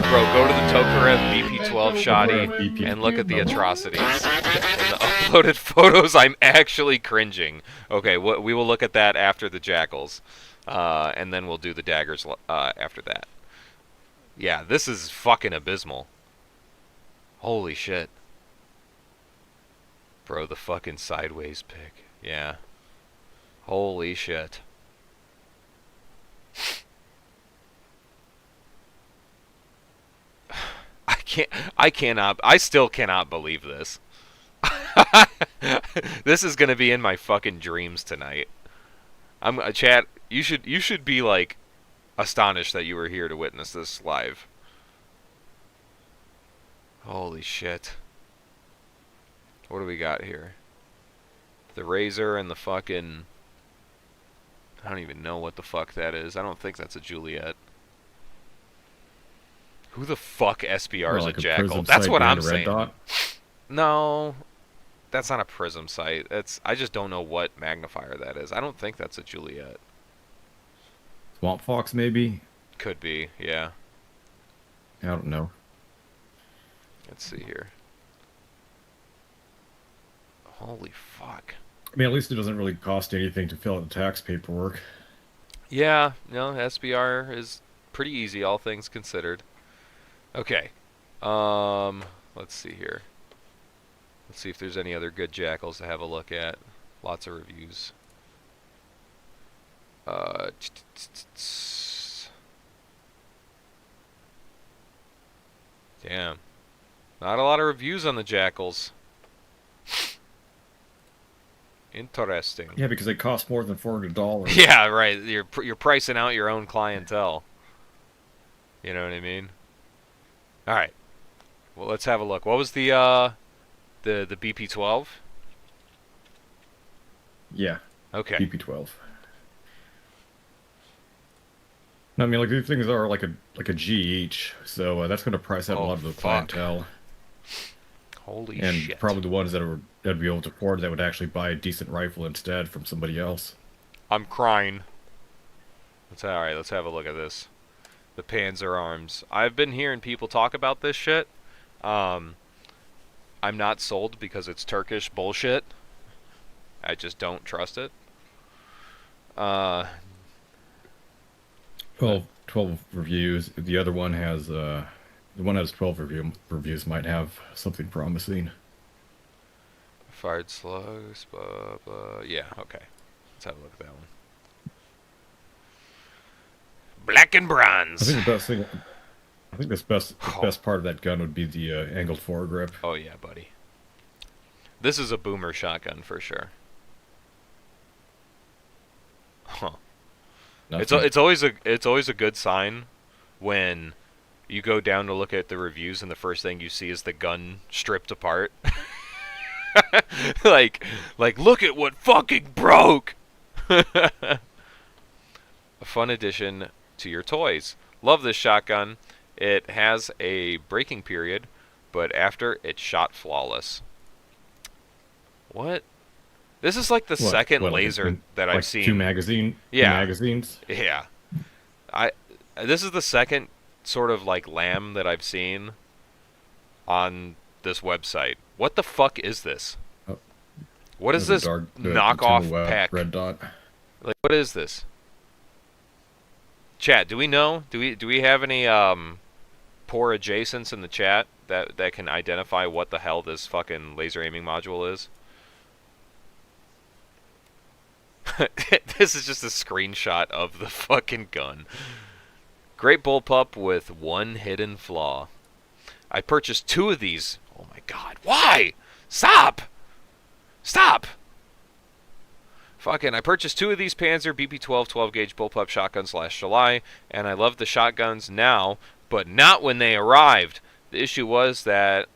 Bro, go to the Tokarev BP-12 shoddy and look at the atrocities. In the uploaded photos, I'm actually cringing. Okay, we will look at that after the jackals. And then we'll do the daggers after that. Yeah, this is fucking abysmal. Holy shit. Bro, the fucking sideways pick. Yeah. Holy shit. I still cannot believe this. This is gonna be in my fucking dreams tonight. Chat, you should be like astonished that you were here to witness this live. Holy shit. What do we got here? The Razor and the fucking... I don't even know what the fuck that is. I don't think that's a Juliet. Who the fuck SBR's like a Jackal? Prism That's sight what I'm behind a red saying. dot? No, that's not a prism sight. I just don't know what magnifier that is. I don't think that's a Juliet. Swamp Fox, maybe? Could be, yeah. I don't know. Let's see here. Holy fuck. I mean, at least it doesn't really cost anything to fill out the tax paperwork. Yeah, no, SBR is pretty easy, all things considered. Okay. Let's see here. Let's see if there's any other good Jackals to have a look at. Lots of reviews. Damn. Not a lot of reviews on the Jackals. Interesting. Yeah, because they cost more than $400. Yeah, right. You're pricing out your own clientele. You know what I mean? All right. Well, let's have a look. What was the BP-12? Yeah. Okay. BP-12. I mean, like these things are like a G each, so that's going to price out a lot of the clientele. Holy and shit! Probably the ones that'd be able to afford that would actually buy a decent rifle instead from somebody else. I'm crying. All right. Let's have a look at this. The Panzer arms. I've been hearing people talk about this shit. I'm not sold because it's Turkish bullshit. I just don't trust it. 12 reviews. The other one has the one that has 12 reviews might have something promising. Fired slugs. Yeah. Okay. Let's have a look at that one. Black and bronze. I think the best thing. I think the best part of that gun would be the angled foregrip. Oh yeah, buddy. This is a boomer shotgun for sure. Huh. It's always a good sign when you go down to look at the reviews and the first thing you see is the gun stripped apart. like look at what fucking broke. A fun addition to your toys. Love this shotgun. It has a breaking period, but after it's shot flawless. What? This is like the second laser that I've seen. Two magazines. Yeah. This is the second sort of like lamb that I've seen on this website. What the fuck is this? Oh. What is this knockoff pack? Red dot. Like, what is this? Chat, do we know? Do we have any poor adjacents in the chat that can identify what the hell this fucking laser aiming module is? This is just a screenshot of the fucking gun. Great bullpup with one hidden flaw. I purchased 2 of these. Oh my god. Why? Stop! Stop! Fucking, I purchased 2 of these Panzer BP-12 12-gauge bullpup shotguns last July, and I love the shotguns now, but not when they arrived. The issue was that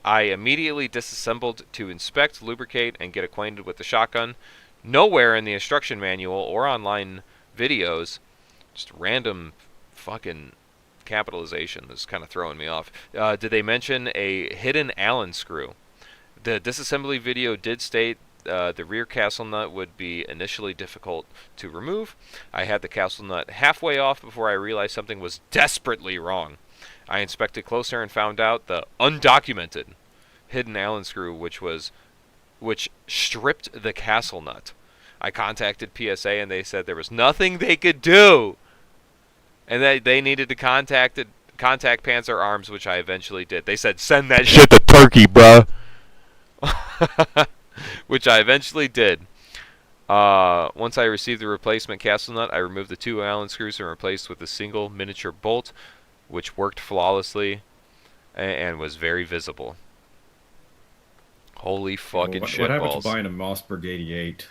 I immediately disassembled to inspect, lubricate, and get acquainted with the shotgun. Nowhere in the instruction manual or online videos, just random fucking capitalization that's kind of throwing me off. Did they mention a hidden Allen screw? The disassembly video did state the rear castle nut would be initially difficult to remove. I had the castle nut halfway off before I realized something was desperately wrong. I inspected closer and found out the undocumented hidden Allen screw, which stripped the castle nut. I contacted PSA and they said there was nothing they could do, and that they needed to contact contact Panzer arms, which I eventually did. They said, send that shit to Turkey, bruh. Which I eventually did. Once I received the replacement castle nut, I removed the 2 Allen screws and replaced with a single miniature bolt, which worked flawlessly and was very visible. Holy fucking shit What happened balls. to buying a Mossberg 88?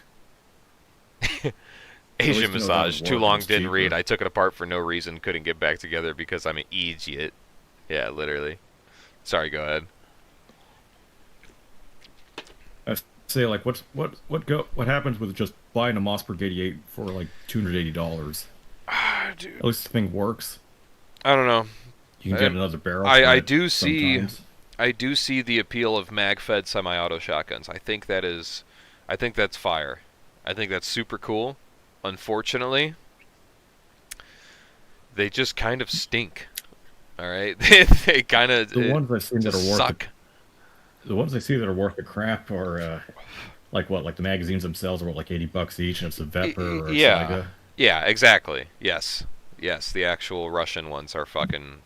Asian massage. Too long, didn't read. I took it apart for no reason. Couldn't get back together because I'm an idiot. Yeah, literally. Sorry, go ahead. I say, like, what happens with just buying a Mossberg 88 for like $280? Dude. At least the thing works. I don't know. You can get another barrel. I do see the appeal of mag-fed semi-auto shotguns. I think that's fire. I think that's super cool. Unfortunately, they just kind of stink. All right, they kind of the ones I've seen that are suck. The ones I see that are worth the crap are like the magazines themselves are like $80 each, and it's a Vepr or a Saiga. Yeah, exactly. Yes, the actual Russian ones are fucking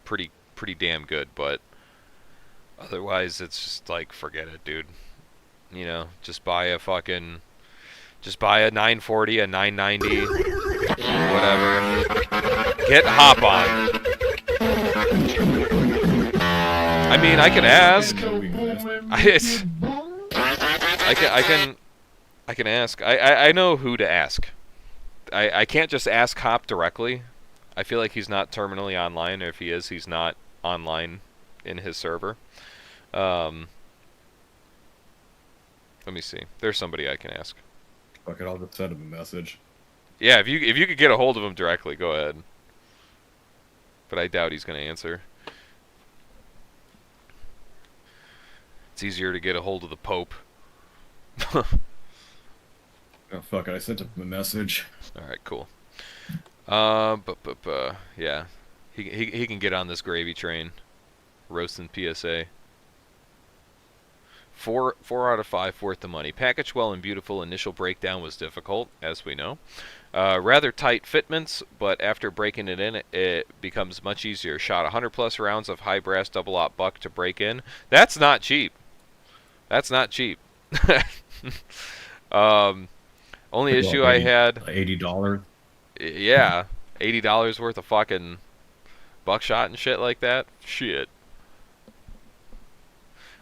pretty damn good, but otherwise it's just like, forget it, dude. You know, just buy a 940, a 990, whatever. Get hop on. I mean, I can ask. I can ask. I know who to ask. I can't just ask Hop directly. I feel like he's not terminally online, or if he is, he's not online in his server. Let me see. There's somebody I can ask. Fuck it, I'll just send him a message. Yeah, if you could get a hold of him directly, go ahead. But I doubt he's going to answer. It's easier to get a hold of the Pope. Oh, fuck it, I sent him a message. Alright, cool. Yeah. He can get on this gravy train. Roasting PSA. 4 out of 5 worth the money. Packaged well and beautiful. Initial breakdown was difficult, as we know. Rather tight fitments, but after breaking it in, it becomes much easier. Shot 100 plus rounds of high brass double-aught buck to break in. That's not cheap. That's not cheap. Only issue I had... $80? Yeah. $80 worth of fucking buckshot and shit like that? Shit.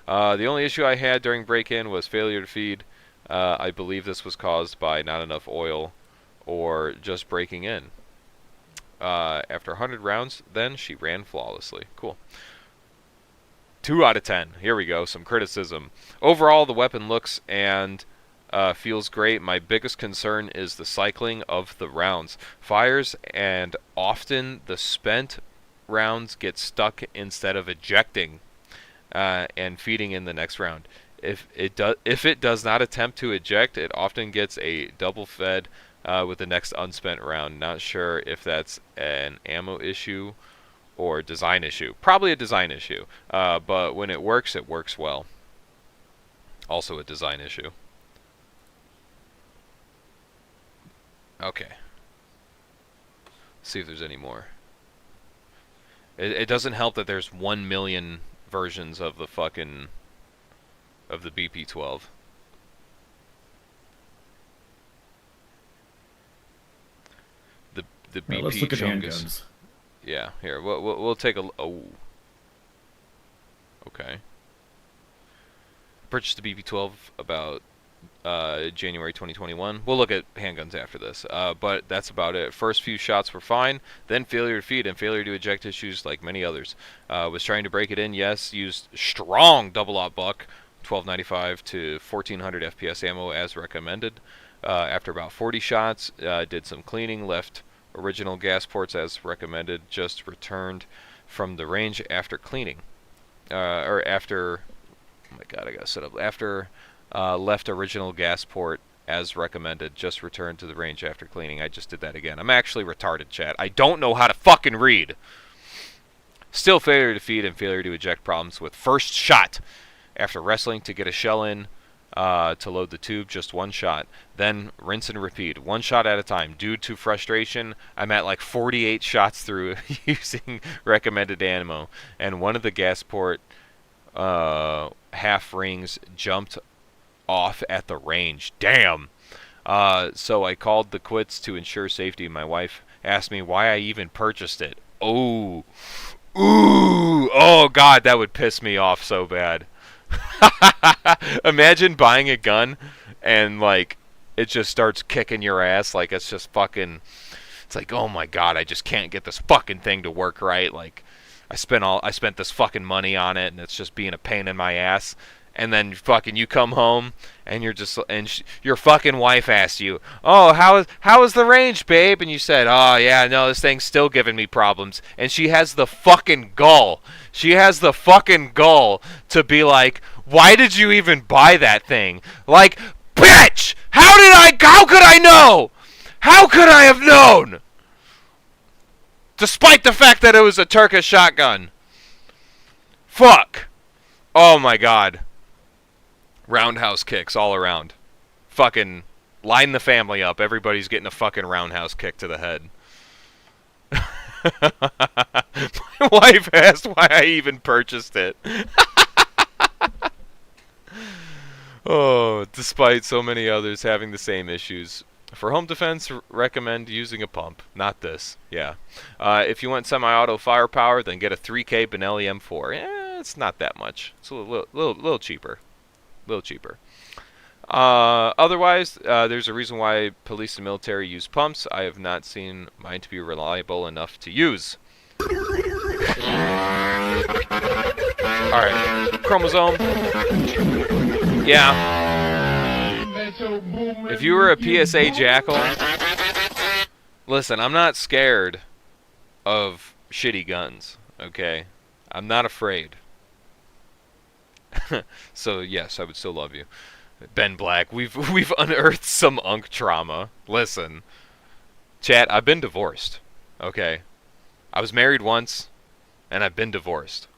The only issue I had during break-in was failure to feed. I believe this was caused by not enough oil or just breaking in. After 100 rounds, then she ran flawlessly. Cool. 2 out of 10. Here we go. Some criticism. Overall, the weapon looks and feels great. My biggest concern is the cycling of the rounds. Fires, and often the spent rounds get stuck instead of ejecting and feeding in the next round. If it does not attempt to eject, it often gets a double fed with the next unspent round. Not sure if that's an ammo issue or design issue. Probably a design issue. But when it works well. Also a design issue. Okay. Let's see if there's any more. It doesn't help that there's 1 million versions of the fucking of the BP-12. The BP. Let's look at handguns. Yeah, here we'll take a. Oh. Okay. Purchased the BP-12 about January 2021. We'll look at handguns after this, but that's about it. First few shots were fine, then failure to feed and failure to eject issues like many others. Was trying to break it in, yes, used strong double-aught buck, 1295 to 1400 FPS ammo as recommended. After about 40 shots, did some cleaning, left original gas ports as recommended, just returned from the range after cleaning. Oh my god, I gotta set up. After left original gas port as recommended, just returned to the range after cleaning. I just did that again. I'm actually retarded, chat. I don't know how to fucking read. Still failure to feed and failure to eject problems with first shot. After wrestling to get a shell in, to load the tube, just one shot. Then rinse and repeat, one shot at a time. Due to frustration, I'm at like 48 shots through using recommended ammo. And one of the gas port half rings jumped off at the range. Damn! So I called the quits to ensure safety. My wife asked me why I even purchased it. Oh. Ooh! Oh god, that would piss me off so bad. Imagine buying a gun and like it just starts kicking your ass, like it's just fucking, it's like, oh my god, I just can't get this fucking thing to work right. Like I spent this fucking money on it and it's just being a pain in my ass. And then fucking you come home and you're just, and your fucking wife asks you, "Oh, how is the range, babe?" And you said, "Oh yeah, no, this thing's still giving me problems." And she has the fucking gall. She has the fucking gall to be like, "Why did you even buy that thing?" Like, bitch! How could I know? How could I have known? Despite the fact that it was a Turkish shotgun. Fuck. Oh my god. Roundhouse kicks all around. Fucking line the family up. Everybody's getting a fucking roundhouse kick to the head. My wife asked why I even purchased it. Oh, despite so many others having the same issues. For home defense, recommend using a pump. Not this. Yeah. If you want semi-auto firepower, then get a 3K Benelli M4. It's not that much. It's a little cheaper. Little cheaper. Otherwise, there's a reason why police and military use pumps. I have not seen mine to be reliable enough to use. Alright, chromosome. Yeah. If you were a PSA jackal, listen, I'm not scared of shitty guns, okay? I'm not afraid. So yes, I would still love you. Ben Black, we've unearthed some unk trauma. Listen, chat, I've been divorced. Okay, I was married once, and I've been divorced.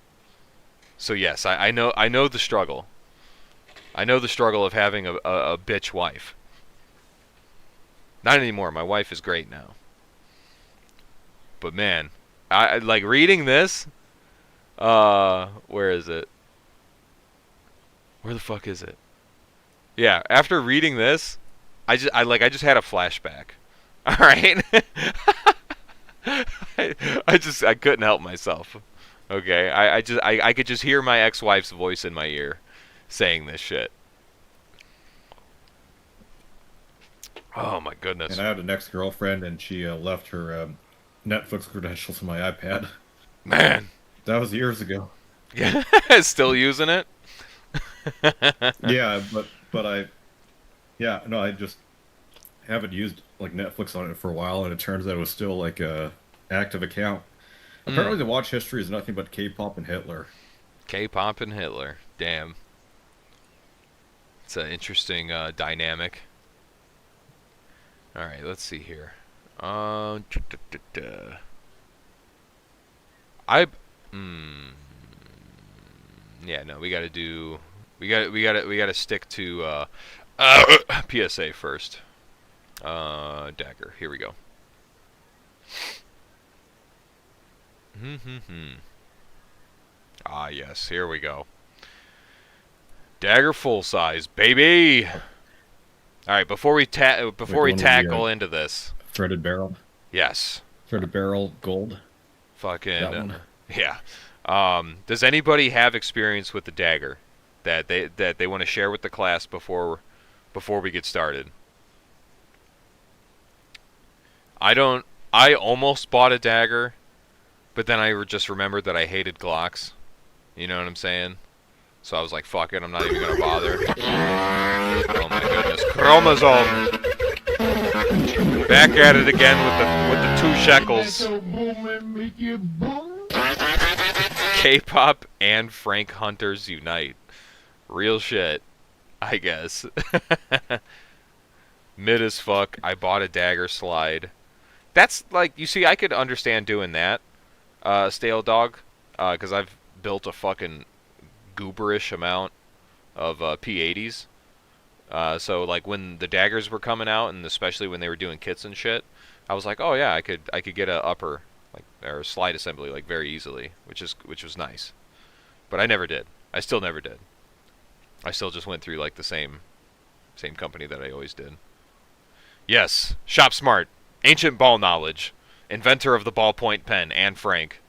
So yes, I know the struggle. I know the struggle of having a bitch wife. Not anymore. My wife is great now. But man, I like reading this. Where is it? Where the fuck is it? Yeah, after reading this, I just had a flashback. All right. I couldn't help myself. Okay, I could just hear my ex-wife's voice in my ear saying this shit. Oh my goodness. And I had an ex-girlfriend, and she left her Netflix credentials on my iPad. Man, that was years ago. Yeah, still using it. Yeah, but I just haven't used like Netflix on it for a while, and it turns out it was still like a active account. Apparently, the watch history is nothing but K-pop and Hitler. K-pop and Hitler, damn. It's an interesting dynamic. All right, let's see here. Yeah, no, we gotta do. We gotta stick to PSA first. Dagger. Here we go. Ah, yes. Here we go. Dagger full size, baby. All right. Before we tackle into this, threaded barrel. Yes. Threaded barrel gold. Fucking yeah. Does anybody have experience with the dagger that they want to share with the class before we get started? I don't. I almost bought a dagger, but then I just remembered that I hated Glocks. You know what I'm saying? So I was like, fuck it, I'm not even gonna bother. Oh my goodness, chromosome! Back at it again with the 2 shekels. K-pop and Frank Hunters unite. Real shit, I guess. Mid as fuck. I bought a dagger slide. That's like, you see, I could understand doing that, Stale Dog, because I've built a fucking gooberish amount of P80s. So like when the daggers were coming out, and especially when they were doing kits and shit, I was like, oh yeah, I could get a upper like or a slide assembly like very easily, which was nice. But I never did. I still never did. I still just went through like the same company that I always did. Yes, Shop Smart, ancient ball knowledge, inventor of the ballpoint pen, Anne Frank.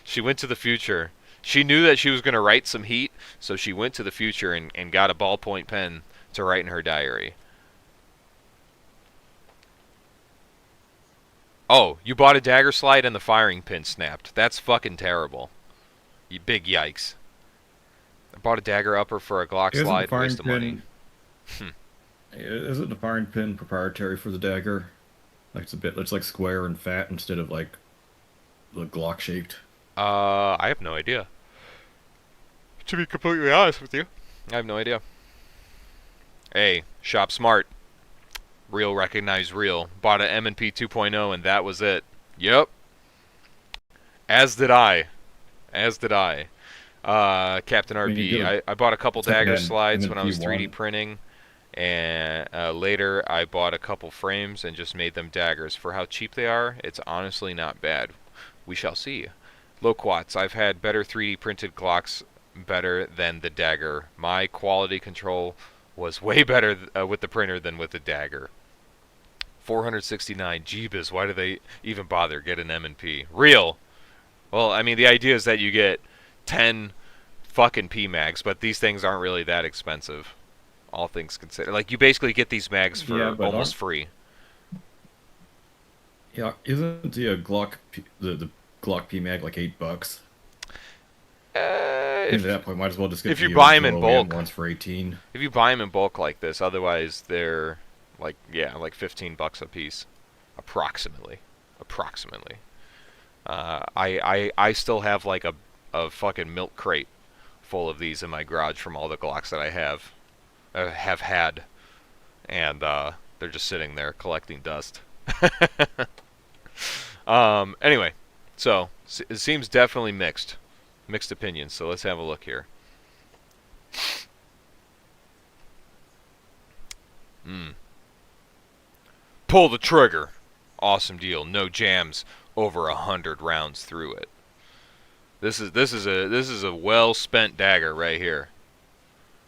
She went to the future. She knew that she was going to write some heat, so she went to the future and got a ballpoint pen to write in her diary. Oh, you bought a dagger slide and the firing pin snapped. That's fucking terrible. You big yikes. I bought a dagger upper for a Glock Isn't the slide, firing waste of money. pin? Isn't the firing pin proprietary for the dagger? Like it's like square and fat instead of like the Glock shaped. I have no idea. To be completely honest with you, I have no idea. Hey, Shop Smart. Real recognize real. Bought a M&P 2.0 and that was it. Yep. As did I. As did I. Captain RB. I bought a couple dagger slides when I was 3D printing. And later I bought a couple frames and just made them daggers. For how cheap they are, it's honestly not bad. We shall see. Loquats. I've had better 3D printed Glocks better than the dagger. My quality control was way better with the printer than with the dagger. 469. Jeebus, why do they even bother? Get an M&P. Real. Well, I mean, the idea is that you get 10 fucking P-mags, but these things aren't really that expensive. All things considered. Like, you basically get these mags for almost free. Yeah, isn't the the Glock P-mag like $8? At that point, might as well just get if you buy them in bulk. Ones for 18. If you buy them in bulk like this, otherwise they're like like $15 a piece, approximately. I still have like a fucking milk crate full of these in my garage from all the Glocks that I have had, and they're just sitting there collecting dust. Anyway, so it seems definitely mixed opinions. So let's have a look here. Pull the trigger. Awesome deal. No jams. Over 100 rounds through it. This is a well spent dagger right here.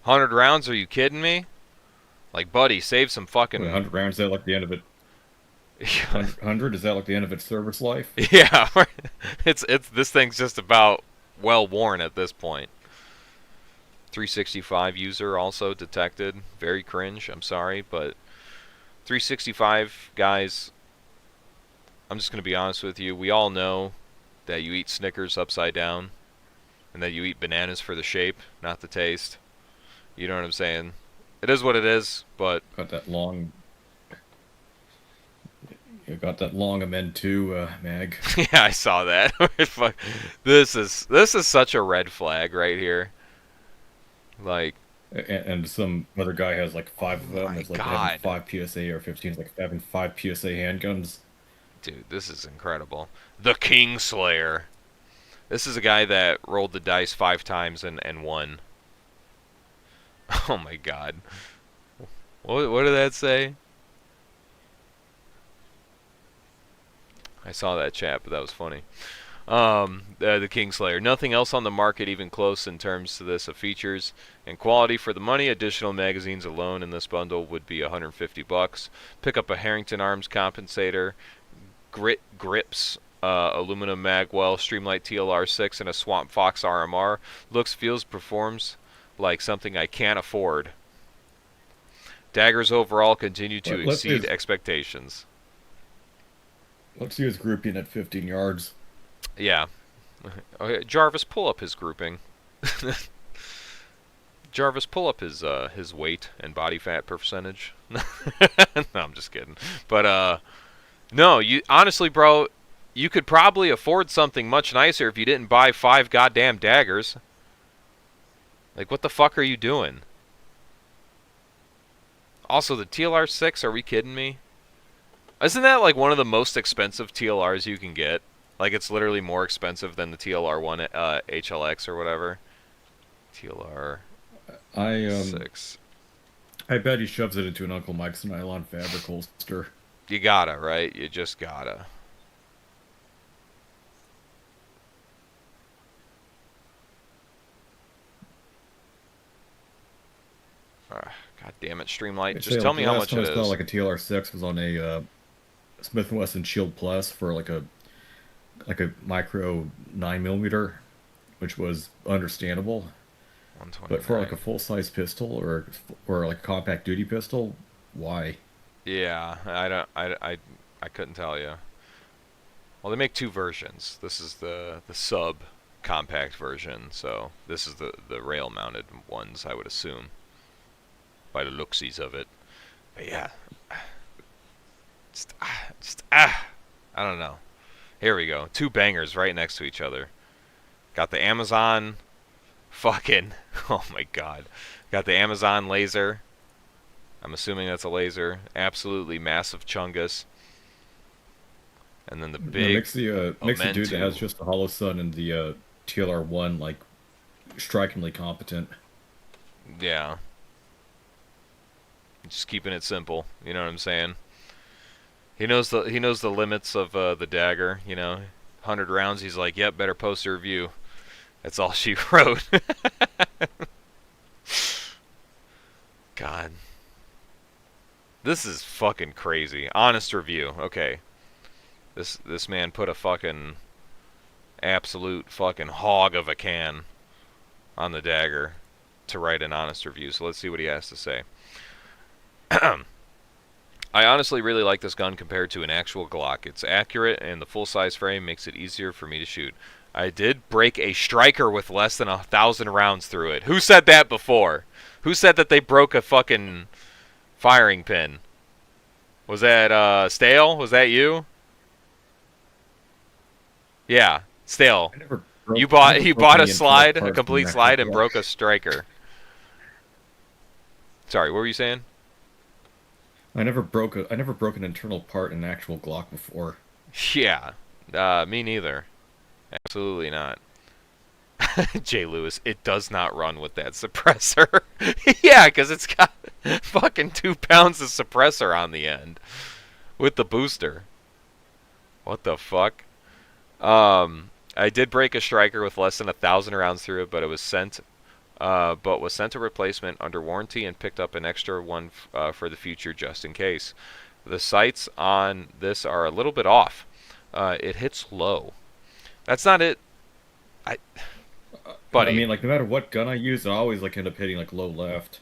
100 rounds? Are you kidding me? Like, buddy, save some fucking. 100 rounds. Is that like the end of it? 100? Is that like the end of its service life? Yeah, it's this thing's just about well worn at this point. 365 user also detected. Very cringe. I'm sorry, but 365 guys. I'm just gonna be honest with you. We all know that you eat Snickers upside down, and that you eat bananas for the shape, not the taste. You know what I'm saying? It is what it is, but got that long. You got that long Amend 2 mag. Yeah, I saw that. This is such a red flag right here. Like, and some other guy has like 5 of them. It's like having 5 PSA or 15. It's like having 5 PSA handguns. Dude, this is incredible. The Kingslayer. This is a guy that rolled the dice 5 times and won. Oh my god. What did that say? I saw that chat, but that was funny. The Kingslayer. Nothing else on the market even close in terms to this of features and quality for the money. Additional magazines alone in this bundle would be $150. Pick up a Harrington Arms compensator, grips, aluminum magwell, Streamlight TLR6, and a Swamp Fox RMR. Looks, feels, performs like something I can't afford. Daggers overall continue to exceed expectations. Let's see his grouping at 15 yards. Yeah. Okay, Jarvis, pull up his grouping. Jarvis, pull up his weight and body fat percentage. No, I'm just kidding. But no, you honestly, bro, you could probably afford something much nicer if you didn't buy 5 goddamn daggers. Like, what the fuck are you doing? Also, the TLR6, are we kidding me? Isn't that like one of the most expensive TLRs you can get? Like, it's literally more expensive than the TLR1 HLX or whatever. TLR. I 6. I bet he shoves it into an Uncle Mike's nylon fabric holster. You gotta, right? You just gotta. God damn it, Streamlight. Just tell me how much it is. The last time I saw like a TLR6 was on a Smith & Wesson Shield Plus for like a micro 9mm, which was understandable. But for like a full size pistol or like a compact duty pistol, why? Yeah, I couldn't tell you. Well, they make 2 versions. This is the sub compact version, so this is the rail mounted ones, I would assume, by the looksies of it. But yeah, I don't know. Here we go. 2 bangers right next to each other. Got the Amazon fucking, oh my god. Got the Amazon laser. I'm assuming that's a laser. Absolutely massive chungus. And then the big makes the dude that has just the Hollow Sun and the TLR1 like strikingly competent. Yeah. Just keeping it simple, you know what I'm saying? He knows the limits of the dagger, you know. 100 rounds, he's like, "Yep, better post a review." That's all she wrote. God. This is fucking crazy. Honest review. Okay. This man put a fucking absolute fucking hog of a can on the dagger to write an honest review. So let's see what he has to say. I honestly really like this gun compared to an actual Glock. It's accurate and the full-size frame makes it easier for me to shoot. I did break a striker with less than 1,000 rounds through it. Who said that before? Who said that they broke a fucking firing pin? Was that Stale? Was that you? Yeah, Stale. You bought a slide, a complete slide, and broke a striker. Sorry, what were you saying? I never broke an internal part in an actual Glock before. Yeah, me neither. Absolutely not. Jay Lewis, it does not run with that suppressor. Yeah, because it's got fucking 2 pounds of suppressor on the end with the booster. What the fuck? I did break a striker with less than 1,000 rounds through it, but was sent a replacement under warranty and picked up an extra one for the future just in case. The sights on this are a little bit off. It hits low. That's not it. Buddy. I mean, like, no matter what gun I use, I always like end up hitting like low left.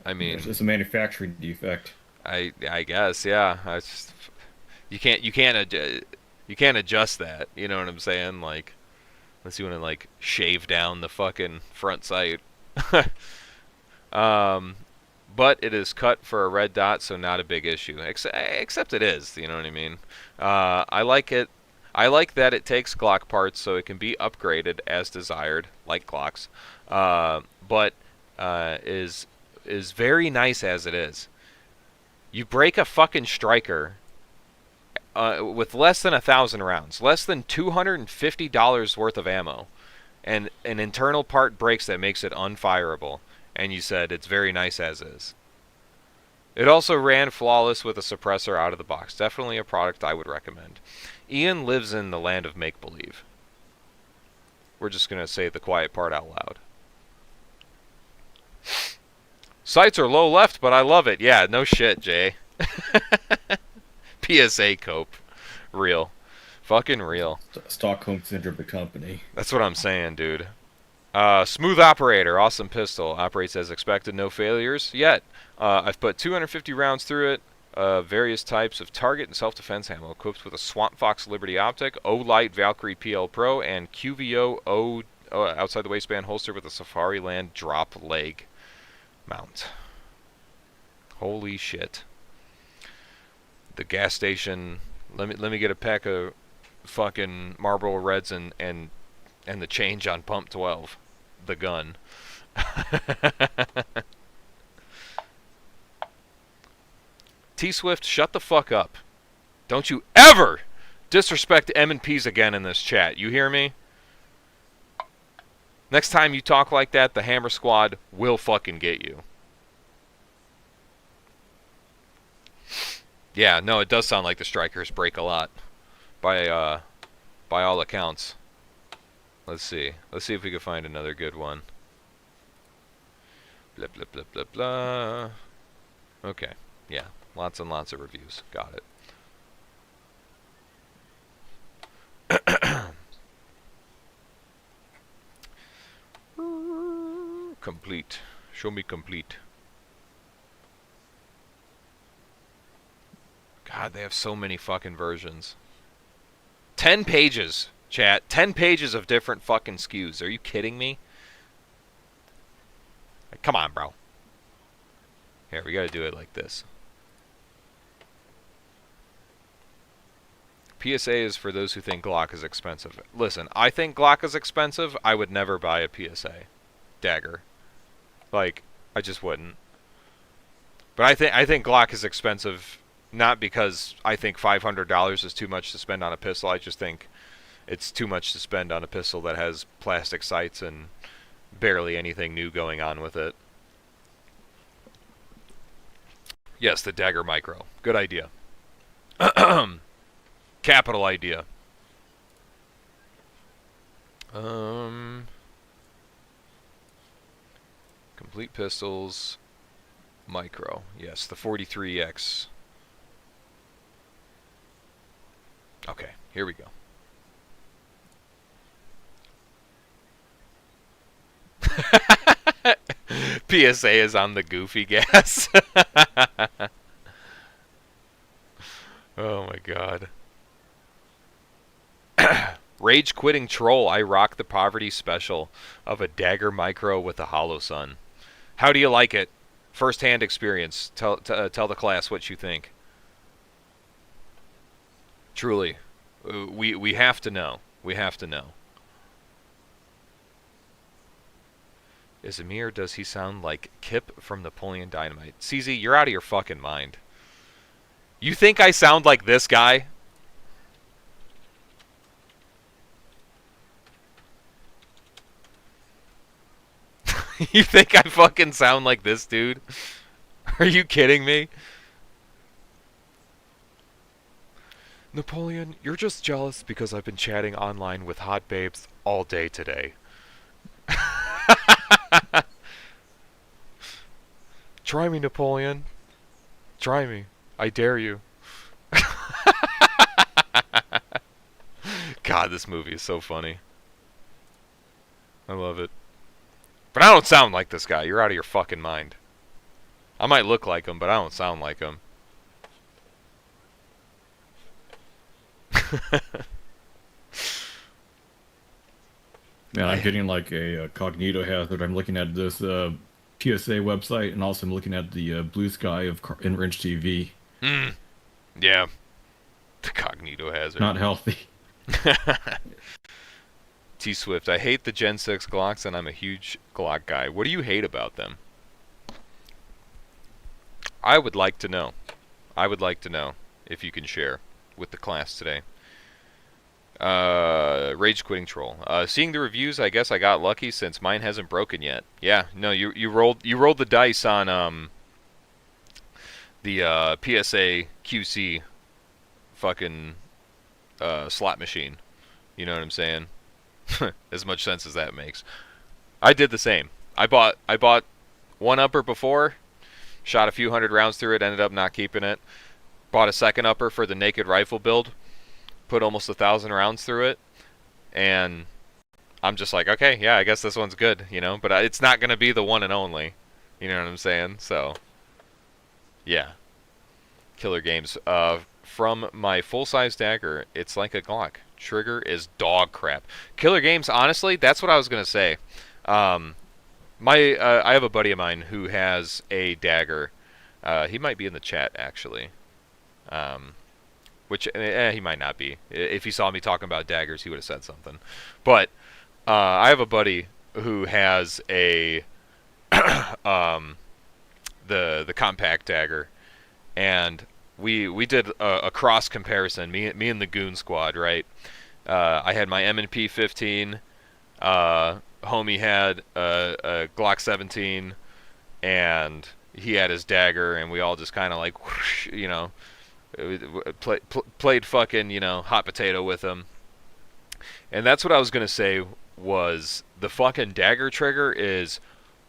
I mean, it's a manufacturing defect. I guess, yeah. You can't adjust that. You know what I'm saying? Like, unless you want to like shave down the fucking front sight. But it is cut for a red dot, so not a big issue. Except it is. You know what I mean? I like it. I like that it takes Glock parts so it can be upgraded as desired, like Glocks, but is very nice as it is. You break a fucking striker with less than 1,000 rounds, less than $250 worth of ammo, and an internal part breaks that makes it unfireable, and you said it's very nice as is. It also ran flawless with a suppressor out of the box. Definitely a product I would recommend. Ian lives in the land of make-believe. We're just going to say the quiet part out loud. Sights are low left, but I love it. Yeah, no shit, Jay. PSA cope. Real. Fucking real. Stockholm Syndrome, the company. That's what I'm saying, dude. Smooth operator. Awesome pistol. Operates as expected. No failures yet. I've put 250 rounds through it. Various types of target and self-defense ammo, equipped with a Swamp Fox Liberty optic, O-Light Valkyrie PL Pro, and QVO outside the waistband holster with a Safari Land drop leg mount. Holy shit! The gas station. Let me get a pack of fucking Marlboro Reds and the change on pump 12. The gun. T-Swift, shut the fuck up. Don't you ever disrespect M&Ps again in this chat. You hear me? Next time you talk like that, the Hammer Squad will fucking get you. Yeah, no, it does sound like the strikers break a lot. By all accounts. Let's see. Let's see if we can find another good one. Blah, blah, blah, blah, blah. Okay. Yeah. Lots and lots of reviews. Got it. Complete. Show me complete. God, they have so many fucking versions. 10 pages, chat. 10 pages of different fucking SKUs. Are you kidding me? Like, come on, bro. Here, we gotta do it like this. PSA is for those who think Glock is expensive. Listen, I think Glock is expensive. I would never buy a PSA dagger. Like, I just wouldn't. But I think Glock is expensive, not because I think $500 is too much to spend on a pistol. I just think it's too much to spend on a pistol that has plastic sights and barely anything new going on with it. Yes, the Dagger Micro. Good idea. Capital idea. Complete pistols. Micro. Yes, the 43X. Okay, here we go. PSA is on the goofy gas. Oh my god. Rage quitting troll. I rock the poverty special of a Dagger Micro with a Hollow Sun. How do you like it? First-hand experience. Tell the class what you think. Truly, we have to know. We have to know. Is Amir? Does he sound like Kip from Napoleon Dynamite? CZ, you're out of your fucking mind. You think I sound like this guy? You think I fucking sound like this dude? Are you kidding me? Napoleon, you're just jealous because I've been chatting online with hot babes all day today. Try me, Napoleon. Try me. I dare you. God, this movie is so funny. I love it. But I don't sound like this guy. You're out of your fucking mind. I might look like him, but I don't sound like him. Man, I'm getting like a cognito hazard. I'm looking at this PSA website, and also I'm looking at the blue sky of InRange TV. Yeah. The cognito hazard. Not healthy. T-Swift, I hate the Gen 6 Glocks, and I'm a huge Glock guy. What do you hate about them? I would like to know. I would like to know if you can share with the class today. Rage quitting troll. Seeing the reviews, I guess I got lucky since mine hasn't broken yet. Yeah, no, you rolled the dice on the PSA QC fucking slot machine. You know what I'm saying? As much sense as that makes. I did the same. I bought one upper before, shot a few hundred rounds through it, ended up not keeping it. Bought a second upper for the naked rifle build, put almost 1,000 rounds through it, and I'm just like, okay, yeah, I guess this one's good, you know, but it's not going to be the one and only, you know what I'm saying? So, yeah. Killer Games. From my full-size dagger, it's like a Glock. Trigger is dog crap. Killer Games, honestly, that's what I was going to say. I have a buddy of mine who has a dagger. He might be in the chat, actually. Which, he might not be. If he saw me talking about daggers, he would have said something. But I have a buddy who has a the compact dagger, and we did a cross comparison. Me and the Goon Squad, right? I had my M&P 15 homie had a Glock 17, and he had his dagger, and we all just kind of like, whoosh, you know, played fucking, you know, hot potato with him. And that's what I was gonna say was the fucking dagger trigger is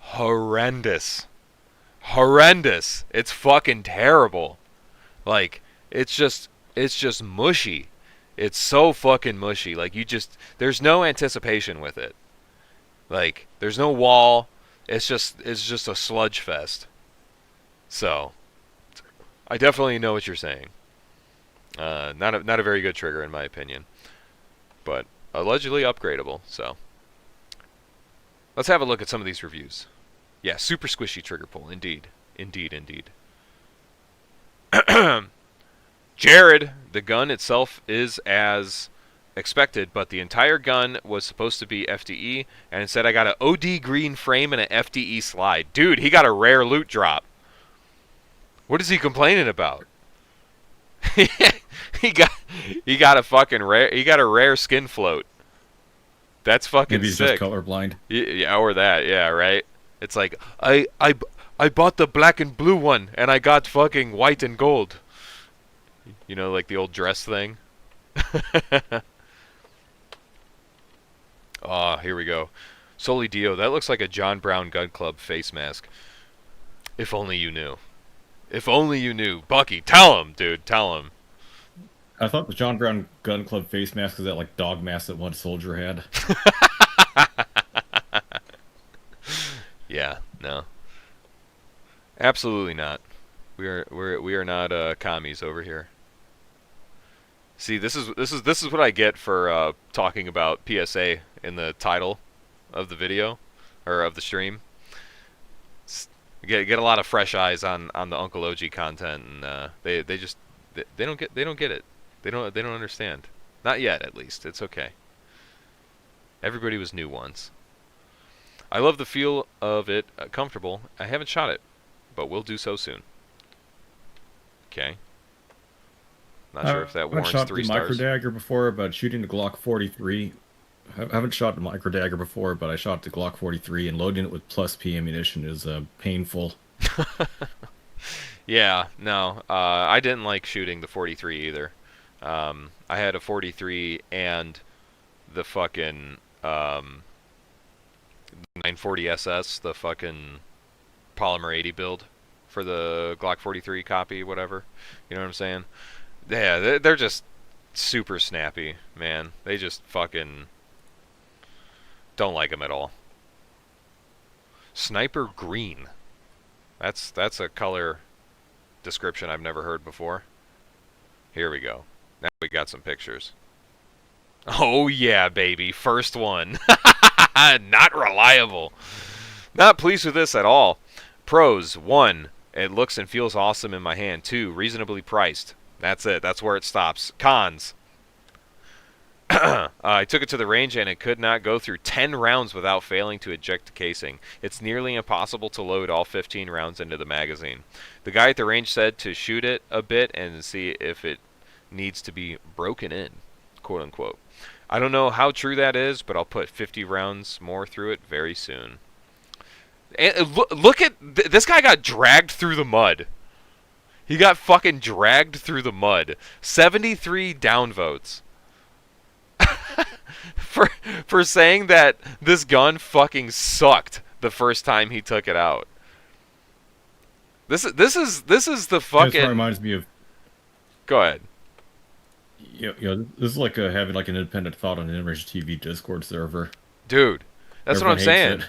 horrendous. Horrendous. It's fucking terrible. Like, it's just mushy. It's so fucking mushy. Like, there's no anticipation with it. Like, there's no wall. It's just a sludge fest. So, I definitely know what you're saying. Not a very good trigger in my opinion, but allegedly upgradable. So, let's have a look at some of these reviews. Yeah, super squishy trigger pull, indeed, indeed. Jared, the gun itself is as expected, but the entire gun was supposed to be FDE, and instead I got an OD green frame and an FDE slide. Dude, he got a rare loot drop. What is he complaining about? he got a fucking rare. He got a rare skin float. That's fucking Maybe he's sick. just colorblind. Yeah, or that. Yeah, right. It's like I bought the black and blue one, and I got fucking white and gold. You know, like the old dress thing. Ah, here we go. Soli Dio, that looks like a John Brown Gun Club face mask. If only you knew. If only you knew. Bucky, tell him, dude. Tell him. I thought the John Brown Gun Club face mask was that like dog mask that one soldier had. Yeah, no. Absolutely not. We are not commies over here. See, this is what I get for talking about PSA in the title of the video or of the stream. Get a lot of fresh eyes on the Uncle OG content, and they don't get it. They don't understand. Not yet, at least. It's okay. Everybody was new once. I love the feel of it. Comfortable. I haven't shot it, but will do so soon. Okay. Not sure if that warrants 3 stars. I've shot the micro dagger before, but shooting the Glock 43. I haven't shot the micro dagger before, but I shot the Glock 43, and loading it with plus P ammunition is painful. Yeah, no, I didn't like shooting the 43 either. I had a 43 and the fucking 940 SS, the fucking polymer 80 build for the Glock 43 copy, whatever. You know what I'm saying? Yeah, they're just super snappy, man. They just fucking don't like them at all. Sniper green. That's a color description I've never heard before. Here we go. Now we got some pictures. Oh yeah, baby. First one. Not reliable. Not pleased with this at all. Pros. 1. It looks and feels awesome in my hand. 2. Reasonably priced. That's it. That's where it stops. Cons. I took it to the range and it could not go through 10 rounds without failing to eject the casing. It's nearly impossible to load all 15 rounds into the magazine. The guy at the range said to shoot it a bit and see if it needs to be broken in, quote unquote. I don't know how true that is, but I'll put 50 rounds more through it very soon. And look at this guy got dragged through the mud. He got fucking dragged through the mud. 73 downvotes. for saying that this gun fucking sucked the first time he took it out. This is the fucking. This reminds me of. Go ahead. You know, this is like having like an independent thought on an Image TV Discord server. Dude, that's Everyone what I'm saying.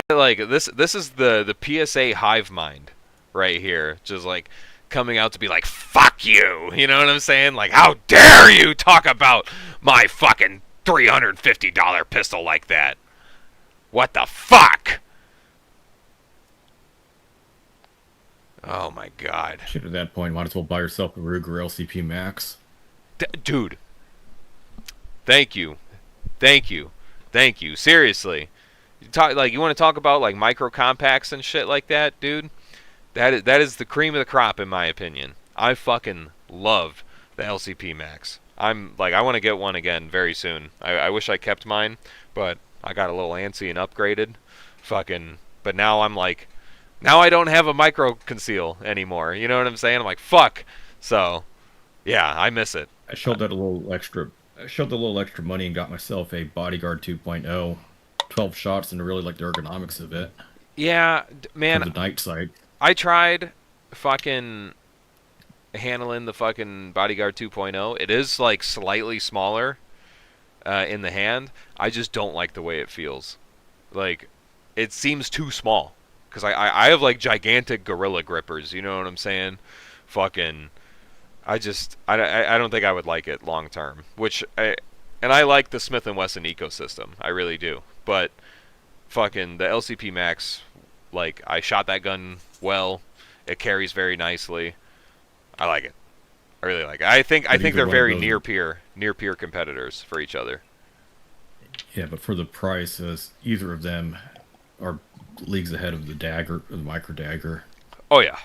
Like this is the PSA hive mind right here, just like coming out to be like, fuck you, you know what I'm saying? Like, how dare you talk about my fucking $350 pistol like that? What the fuck? Oh my god. Shit, at that point, might as well buy yourself a Ruger LCP Max. Dude. Thank you. Seriously. You want to talk about like micro compacts and shit like that, dude? That is the cream of the crop in my opinion. I fucking love the LCP Max. I'm like, I want to get one again very soon. I wish I kept mine, but I got a little antsy and upgraded. Fucking, but now I'm like, now I don't have a micro conceal anymore. You know what I'm saying? I'm like, fuck. So, yeah, I miss it. I shelled out a little extra. I shelled a little extra money and got myself a Bodyguard 2.0, 12 shots, and I really like the ergonomics of it. Yeah, For man. the night sight. I tried fucking handling the fucking Bodyguard 2.0. It is like slightly smaller in the hand. I just don't like the way it feels. Like, it seems too small. Because I have like gigantic gorilla grippers, you know what I'm saying? Fucking, I don't think I would like it long term. And I like the Smith & Wesson ecosystem. I really do. But fucking the LCP Max, like, I shot that gun well. It carries very nicely. I like it. I really like it. I think they're very near peer competitors for each other. Yeah, but for the prices, either of them are leagues ahead of the Dagger, the Micro Dagger. Oh yeah.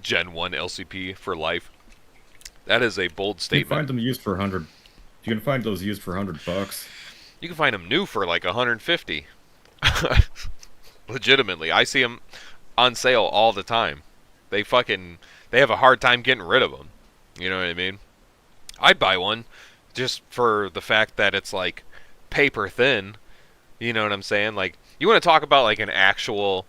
Gen 1 LCP for life. That is a bold statement. You can find them used for 100. You can find those used for $100. You can find them new for like 150. Legitimately, I see them on sale all the time. They have a hard time getting rid of them. You know what I mean? I'd buy one just for the fact that it's like paper thin. You know what I'm saying? Like, you want to talk about like an actual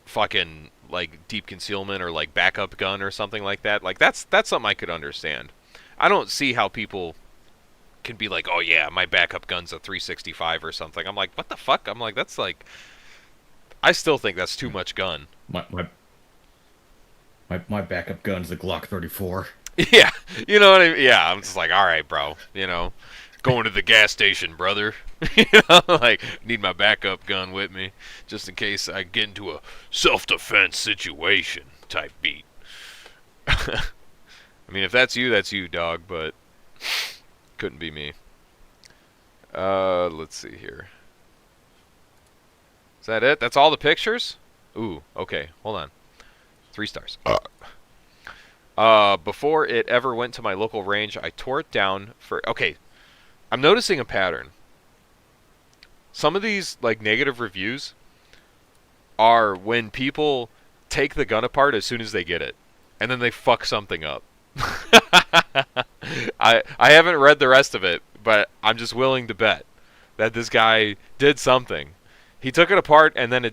fucking like deep concealment or like backup gun or something like that. Like, that's something I could understand. I don't see how people can be like, oh yeah, my backup gun's a 365 or something. I'm like, what the fuck? I'm like, that's like, I still think that's too much gun. My backup gun's the Glock 34. Yeah, you know what I mean? Yeah, I'm just like, all right, bro. You know, going to the gas station, brother. You know, like, need my backup gun with me just in case I get into a self-defense situation type beat. I mean, if that's you, dog, but couldn't be me. Let's see here. Is that it? That's all the pictures? Ooh, okay. Hold on. 3 stars. Before it ever went to my local range, I tore it down for... Okay, I'm noticing a pattern. Some of these, like, negative reviews are when people take the gun apart as soon as they get it. And then they fuck something up. I haven't read the rest of it, but I'm just willing to bet that this guy did something. He took it apart, and then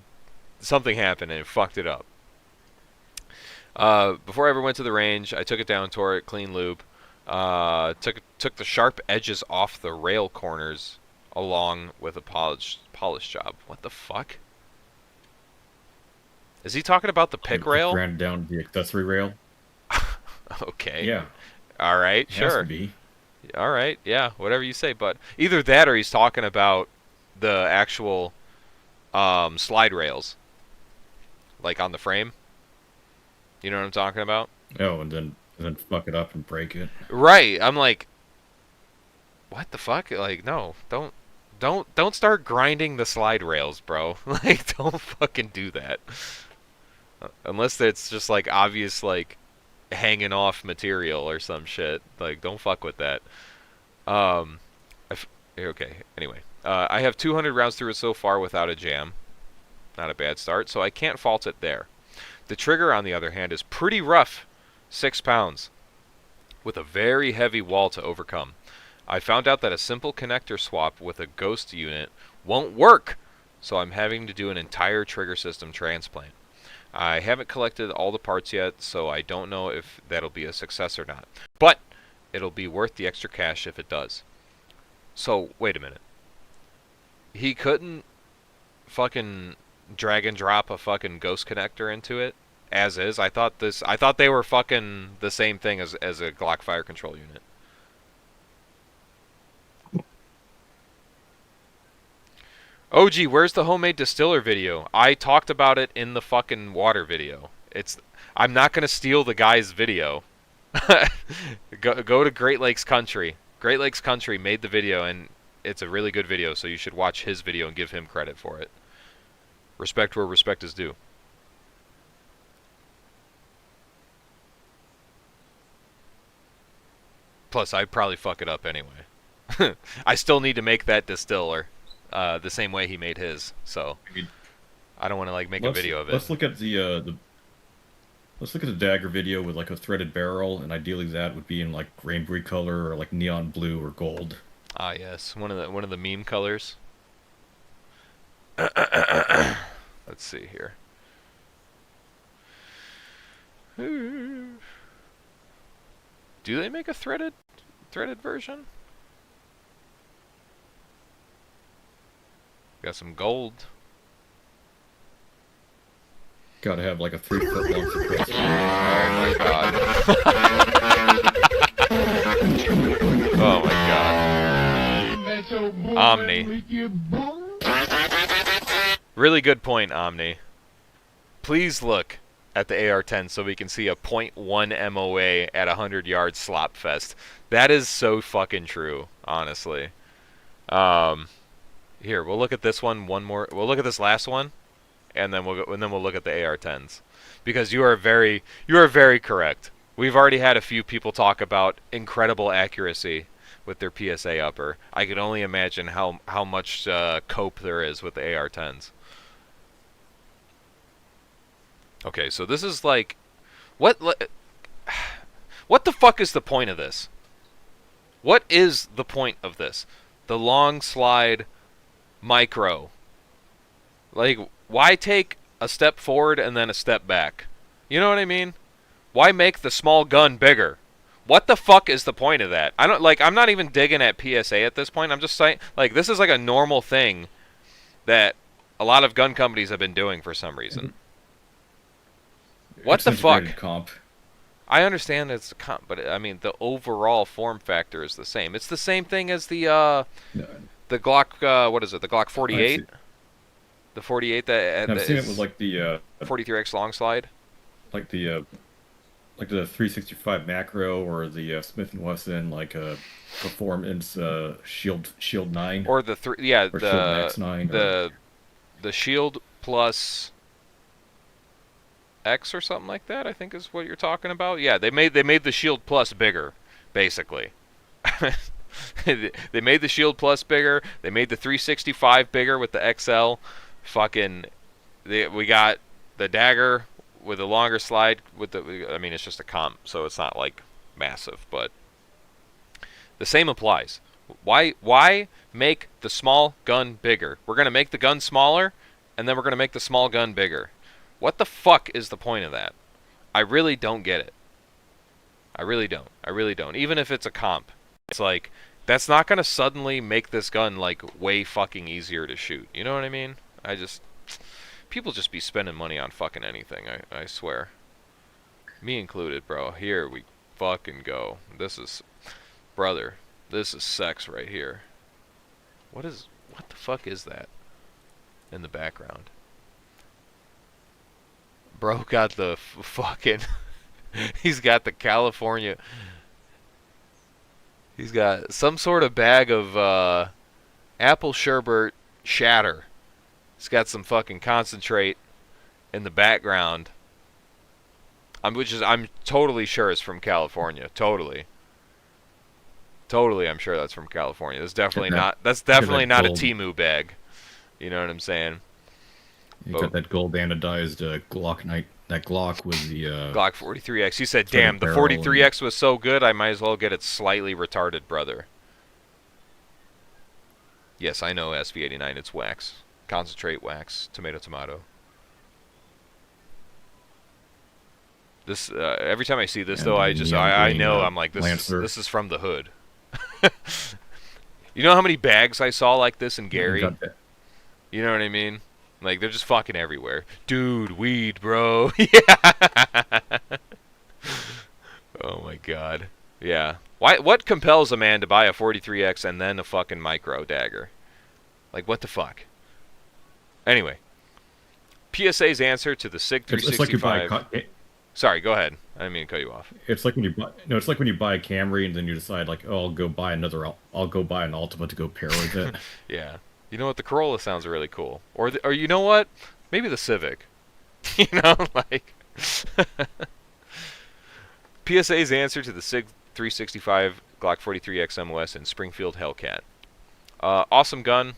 something happened, and it fucked it up. Before I ever went to the range, I took it down, tore it, clean loop. Took the sharp edges off the rail corners along with a polish job. What the fuck? Is he talking about the pick rail? Ran down the accessory rail. Okay. Yeah. All right. It sure. has to be. All right. Yeah. Whatever you say. But either that or he's talking about the actual slide rails, like on the frame. You know what I'm talking about? Oh, and then fuck it up and break it. Right. I'm like, what the fuck? Like, no, don't start grinding the slide rails, bro. Like, don't fucking do that. Unless it's just like obvious, like hanging off material or some shit. Like, don't fuck with that. Okay. Anyway, I have 200 rounds through it so far without a jam. Not a bad start, so I can't fault it there. The trigger, on the other hand, is pretty rough, 6 pounds, with a very heavy wall to overcome. I found out that a simple connector swap with a Ghost unit won't work, so I'm having to do an entire trigger system transplant. I haven't collected all the parts yet, so I don't know if that'll be a success or not. But it'll be worth the extra cash if it does. So, wait a minute. He couldn't fucking drag and drop a fucking Ghost connector into it as is. I thought they were fucking the same thing as a Glock fire control unit. OG, where's the homemade distiller video? I talked about it in the fucking water video. I'm not gonna steal the guy's video. Go to Great Lakes Country. Great Lakes Country made the video, and it's a really good video, so you should watch his video and give him credit for it. Respect where respect is due. Plus, I'd probably fuck it up anyway. I still need to make that distiller the same way he made his. So I don't want to like make a video of it. Let's look at let's look at the dagger video with like a threaded barrel, and ideally that would be in like rainbow color or like neon blue or gold. Ah, yes, one of the meme colors. Let's see here. Do they make a threaded version? Got some gold. Gotta have like a 3-foot long suppressor. Oh my god. Oh my god. Omni. Really good point, Omni. Please look at the AR-10 so we can see a .1 MOA at 100 yards slop fest. That is so fucking true, honestly. Here, we'll look at this one more. We'll look at this last one, and then we'll look at the AR-10s, because you are very correct. We've already had a few people talk about incredible accuracy with their PSA upper. I could only imagine how much cope there is with the AR-10s. Okay, so this is like, what the fuck is the point of this? What is the point of this? The long slide micro. Like, why take a step forward and then a step back? You know what I mean? Why make the small gun bigger? What the fuck is the point of that? I'm not even digging at PSA at this point. I'm just saying, like, this is like a normal thing that a lot of gun companies have been doing for some reason. What the fuck? Comp. I understand it's a comp, but I mean the overall form factor is the same. It's the same thing as the Glock. What is it? The Glock 48. The 48 that. I've seen it with like the 43X long slide. Like the 365 macro or the Smith & Wesson performance Shield 9 or the Shield Max 9 the Shield Plus X or something like that, I think is what you're talking about. Yeah, they made the Shield Plus bigger, basically. They made the Shield Plus bigger. They made the 365 bigger with the XL. We got the dagger with a longer slide. I mean, it's just a comp, so it's not like massive, but the same applies. Why make the small gun bigger? We're gonna make the gun smaller, and then we're gonna make the small gun bigger. What the fuck is the point of that? I really don't get it. I really don't. Even if it's a comp, it's like, that's not gonna suddenly make this gun like way fucking easier to shoot. You know what I mean? People just be spending money on fucking anything, I swear. Me included, bro. Here we fucking go. Brother, this is sex right here. What the fuck is that in the background? Bro got the fucking... He's got the California... He's got some sort of bag of apple sherbet shatter. He's got some fucking concentrate in the background. I'm totally sure it's from California. Totally, I'm sure that's from California. That's definitely not a Temu bag. You know what I'm saying? You got that gold anodized Glock night. That Glock with the Glock 43X. He said, "Damn, the 43X was so good, I might as well get it slightly retarded, brother." Yes, I know SV89. It's wax, concentrate wax, tomato. This every time I see this though, I know I'm like, this is from the hood. You know how many bags I saw like this in Gary? You know what I mean? Like, they're just fucking everywhere. Dude, weed, bro. Yeah. Oh my god. Yeah. What compels a man to buy a 43X and then a fucking micro dagger? Like, what the fuck? Anyway. PSA's answer to the SIG 365. Sorry, go ahead. I didn't mean to cut you off. It's like when you buy a Camry and then you decide like, oh, I'll go buy an Altima to go pair with it. Yeah. You know what? The Corolla sounds really cool. Or you know what? Maybe the Civic. You know, like... PSA's answer to the SIG 365 Glock 43 XMOS, and Springfield Hellcat. Awesome gun.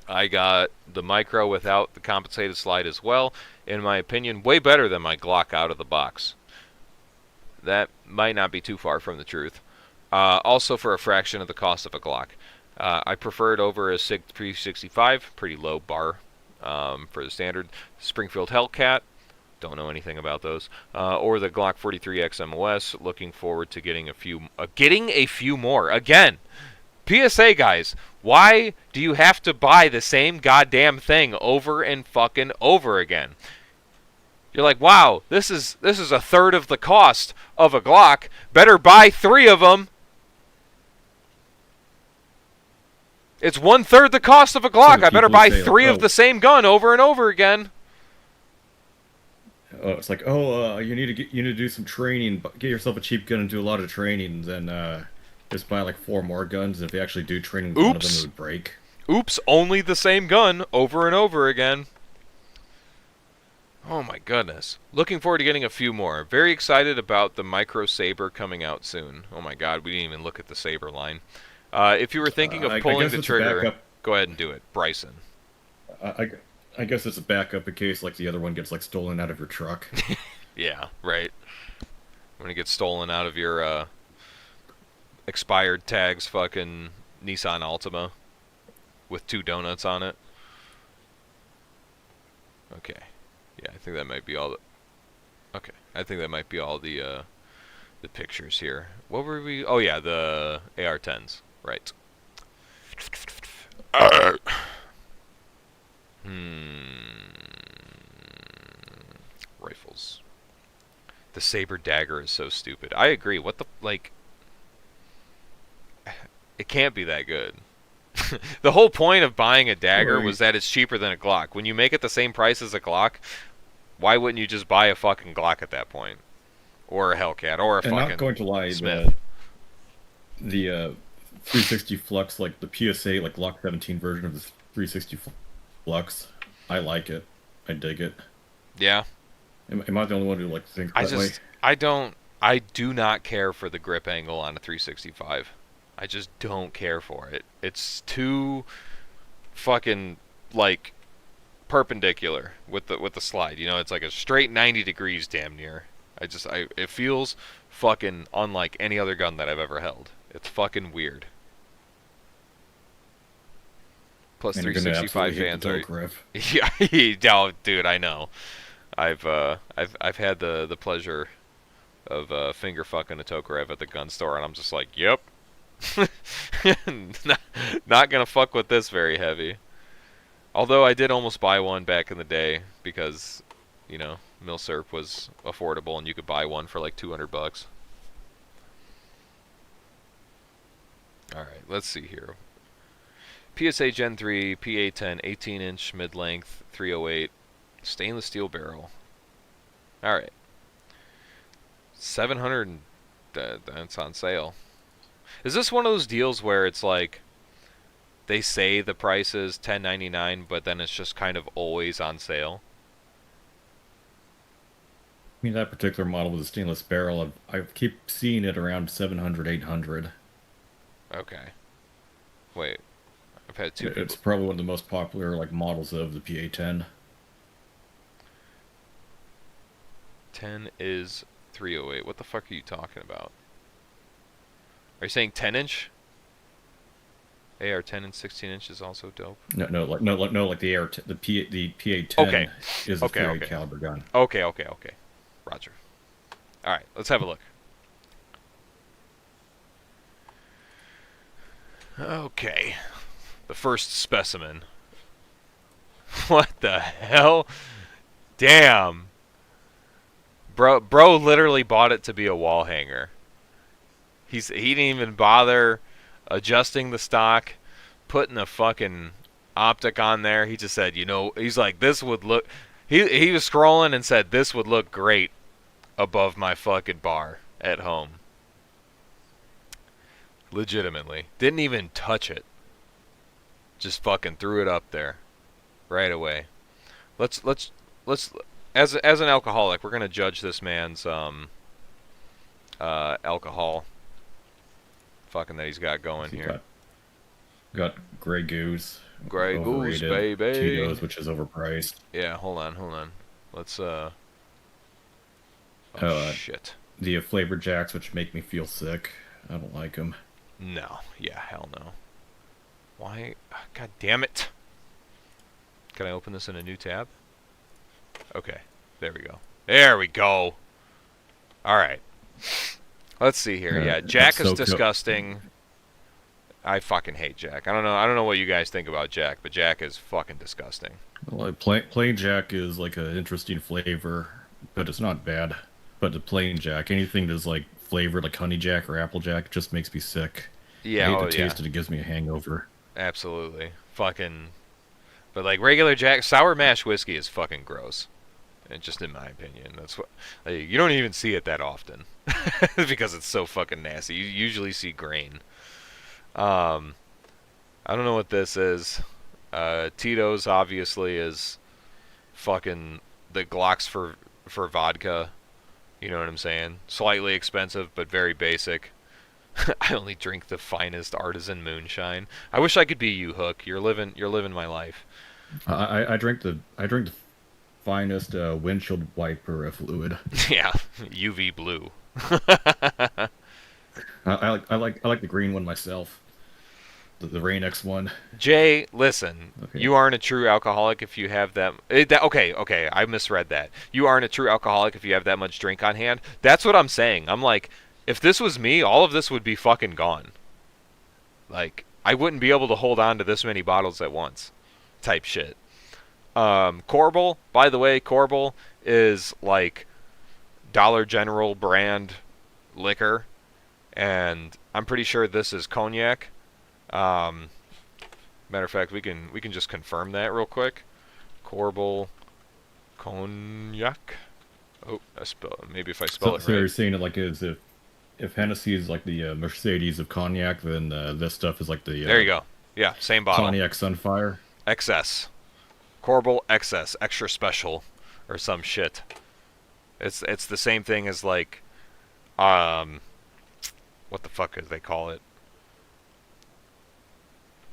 I got the micro without the compensated slide as well. In my opinion, way better than my Glock out of the box. That might not be too far from the truth. Also for a fraction of the cost of a Glock. I prefer it over a SIG 365, pretty low bar for the standard. Springfield Hellcat, don't know anything about those. Or the Glock 43 XMOS, looking forward to getting a few more. Again, PSA guys, why do you have to buy the same goddamn thing over and fucking over again? You're like, wow, this is a third of the cost of a Glock. Better buy 3 of them. It's 1/3 the cost of a Glock. I better buy 3 of the same gun over and over again. It's like, you need to do some training. Get yourself a cheap gun and do a lot of training, then just buy like 4 more guns. And if you actually do training with one of them, it would break. Oops, only the same gun over and over again. Oh my goodness. Looking forward to getting a few more. Very excited about the Micro Saber coming out soon. Oh my god, we didn't even look at the Saber line. If you were thinking of pulling the trigger, go ahead and do it. Bryson. I guess it's a backup in case like the other one gets like stolen out of your truck. Yeah, right. When it gets stolen out of your expired tags fucking Nissan Altima with 2 donuts on it. Okay. Yeah, I think that might be all the... Okay, I think that might be all the pictures here. What were we... Oh yeah, the AR-10s. Right. Rifles. The Saber Dagger is so stupid. I agree. What the... Like... It can't be that good. The whole point of buying a dagger was that it's cheaper than a Glock. When you make it the same price as a Glock, why wouldn't you just buy a fucking Glock at that point? Or a Hellcat, or a fucking not going to lie, Smith. The 360 Flux, like the PSA, like Glock 17 version of the 360 Flux, I like it. I dig it. Yeah. Am I the only one who like thinks that way? I do not care for the grip angle on a 365. I just don't care for it. It's too fucking like perpendicular with the slide. You know, it's like a straight 90 degrees damn near. It feels fucking unlike any other gun that I've ever held. It's fucking weird. Plus 365 fans are yeah, oh, dude, I know. I've had the pleasure of finger fucking a Tokarev at the gun store, and I'm just like, yep. not gonna fuck with this very heavy. Although I did almost buy one back in the day because, you know, Milsurp was affordable and you could buy one for like $200. Alright, let's see here. PSA Gen 3, PA10, 18-inch mid-length, 308, stainless steel barrel. Alright. 700, that's on sale. Is this one of those deals where it's like they say the price is $10.99, but then it's just kind of always on sale? I mean, that particular model with the stainless barrel, I keep seeing it around 700, 800. Okay. Wait. I've had 2 people. It's probably one of the most popular like models of the PA10. 10 is 308. What the fuck are you talking about? Are you saying 10-inch? AR 10 and 16-inch is also dope. No, like the AR, the PA10 is a .30 caliber gun. Okay. Roger. All right, let's have a look. Okay, the first specimen. What the hell? Damn. Bro literally bought it to be a wall hanger. He didn't even bother adjusting the stock, putting a fucking optic on there. He just said, you know, he's like, this would look... He was scrolling and said, this would look great above my fucking bar at home. Legitimately. Didn't even touch it. Just fucking threw it up there. Right away. Let's as an alcoholic, we're going to judge this man's alcohol fucking that he's got going here. Got Grey Goose. Grey Goose, baby. Tito's, which is overpriced. Yeah, hold on. Let's shit. The flavored jacks, which make me feel sick. I don't like them. No. Yeah, hell no. Why? God damn it. Can I open this in a new tab? Okay. There we go. There we go. Alright. Let's see here. Yeah, Jack is disgusting. I fucking hate Jack. I don't know what you guys think about Jack, but Jack is fucking disgusting. Well, plain Jack is like an interesting flavor, but it's not bad. But the plain Jack, anything that's like flavored like honey Jack or apple Jack, just makes me sick. Yeah, I hate the taste it gives me a hangover. Absolutely. Fucking. But like regular Jack, sour mash whiskey is fucking gross. And just in my opinion, that's what you don't even see it that often because it's so fucking nasty. You usually see grain. I don't know what this is. Tito's obviously is fucking the Glocks for vodka. You know what I'm saying? Slightly expensive, but very basic. I only drink the finest artisan moonshine. I wish I could be you, Hook. You're living my life. I drink the finest windshield wiper fluid. Yeah, UV blue. I like the green one myself. The Rain X one. Jay, listen. Okay. You aren't a true alcoholic if you have that. Okay, I misread that. You aren't a true alcoholic if you have that much drink on hand. That's what I'm saying. I'm like, if this was me, all of this would be fucking gone. Like, I wouldn't be able to hold on to this many bottles at once. Type shit. Corbel, by the way, Corbel is like Dollar General brand liquor, and I'm pretty sure this is cognac. Matter of fact, we can just confirm that real quick. Corbel cognac. Oh, maybe if I spell it right. So you're saying it like as if Hennessy is like the Mercedes of cognac, then this stuff is like the there you go. Yeah, same bottle. Cognac Sunfire. XS. Corbel XS, extra special, or some shit. It's the same thing as like, what the fuck do they call it?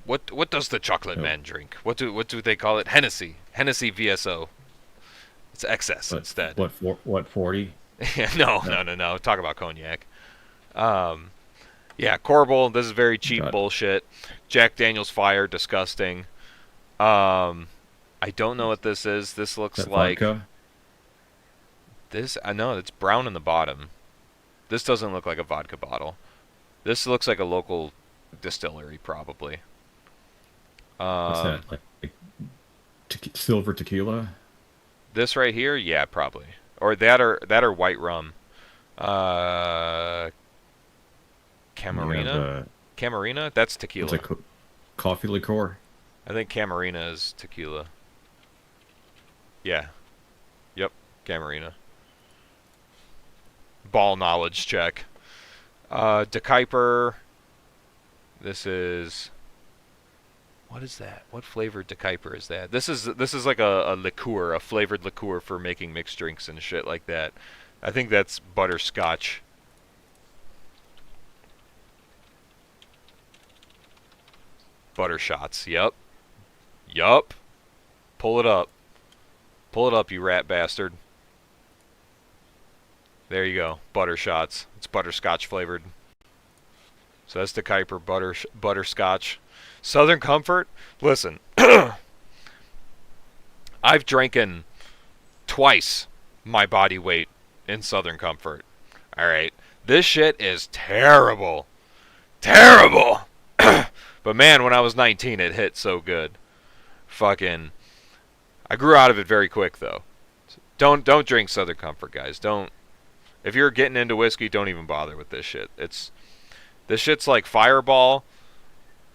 What does the chocolate man drink? What do they call it? Hennessy VSO. It's XS instead. What 40? No. Talk about cognac. Yeah, Corbel. This is very cheap bullshit. Jack Daniel's Fire, disgusting. I don't know what this is. This looks like vodka? This. I know it's brown in the bottom. This doesn't look like a vodka bottle. This looks like a local distillery, probably. What's that? Like silver tequila? This right here, yeah, probably. Or that or white rum. Camarina? Camarina? That's tequila. It's like coffee liqueur? I think Camarina is tequila. Yeah. Yep, Camarina. Ball knowledge check. De Kuyper. This is... What is that? What flavored De Kuyper is that? This is like a liqueur, a flavored liqueur for making mixed drinks and shit like that. I think that's butterscotch. Butter shots. Yep. Pull it up. Pull it up, you rat bastard. There you go. Butter shots. It's butterscotch flavored. So that's De Kuyper butterscotch. Southern Comfort. Listen. I've drinking twice my body weight in Southern Comfort. Alright. This shit is terrible. Terrible! But man, when I was 19, it hit so good. Fucking... I grew out of it very quick, though. Don't drink Southern Comfort, guys. Don't... If you're getting into whiskey, don't even bother with this shit. This shit's like Fireball,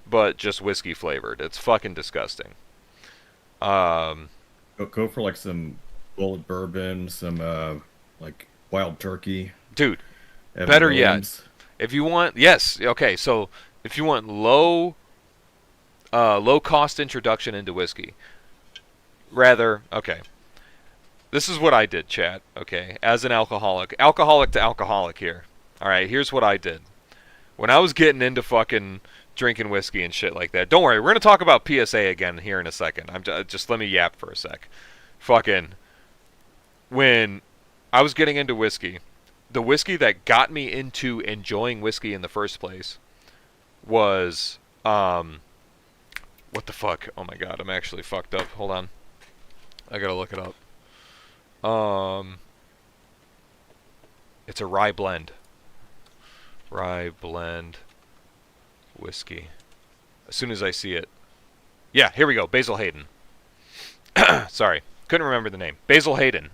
but just whiskey flavored. It's fucking disgusting. Go for like some bullet bourbon, some like wild turkey. Dude, better yet, if you want, yes, okay. So if you want low cost introduction into whiskey, okay. This is what I did, chat. Okay, as an alcoholic to alcoholic here. All right, here's what I did. when I was getting into fucking drinking whiskey and shit like that. Don't worry, we're gonna talk about PSA again here in a second. Just let me yap for a sec. Fucking when I was getting into whiskey, the whiskey that got me into enjoying whiskey in the first place was what the fuck? Oh my god, I'm actually fucked up. Hold on, I gotta look it up. It's a rye blend. Rye blend whiskey. As soon as I see it. Yeah, here we go. Basil Hayden. Sorry. Couldn't remember the name. Basil Hayden.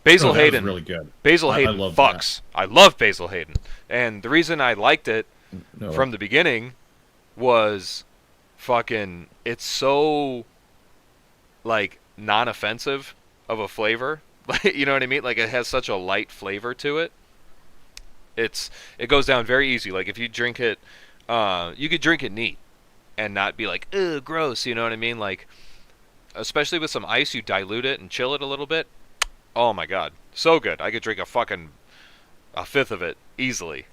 Basil Hayden. Really good. Basil Hayden fucks. That. I love Basil Hayden. And the reason I liked it from the beginning was fucking, it's so like non-offensive of a flavor. You know what I mean? Like it has such a light flavor to it. It goes down very easy. Like if you drink it, you could drink it neat and not be like, ugh, gross. You know what I mean? Like, especially with some ice, you dilute it and chill it a little bit. Oh my god, so good. I could drink a fifth of it easily.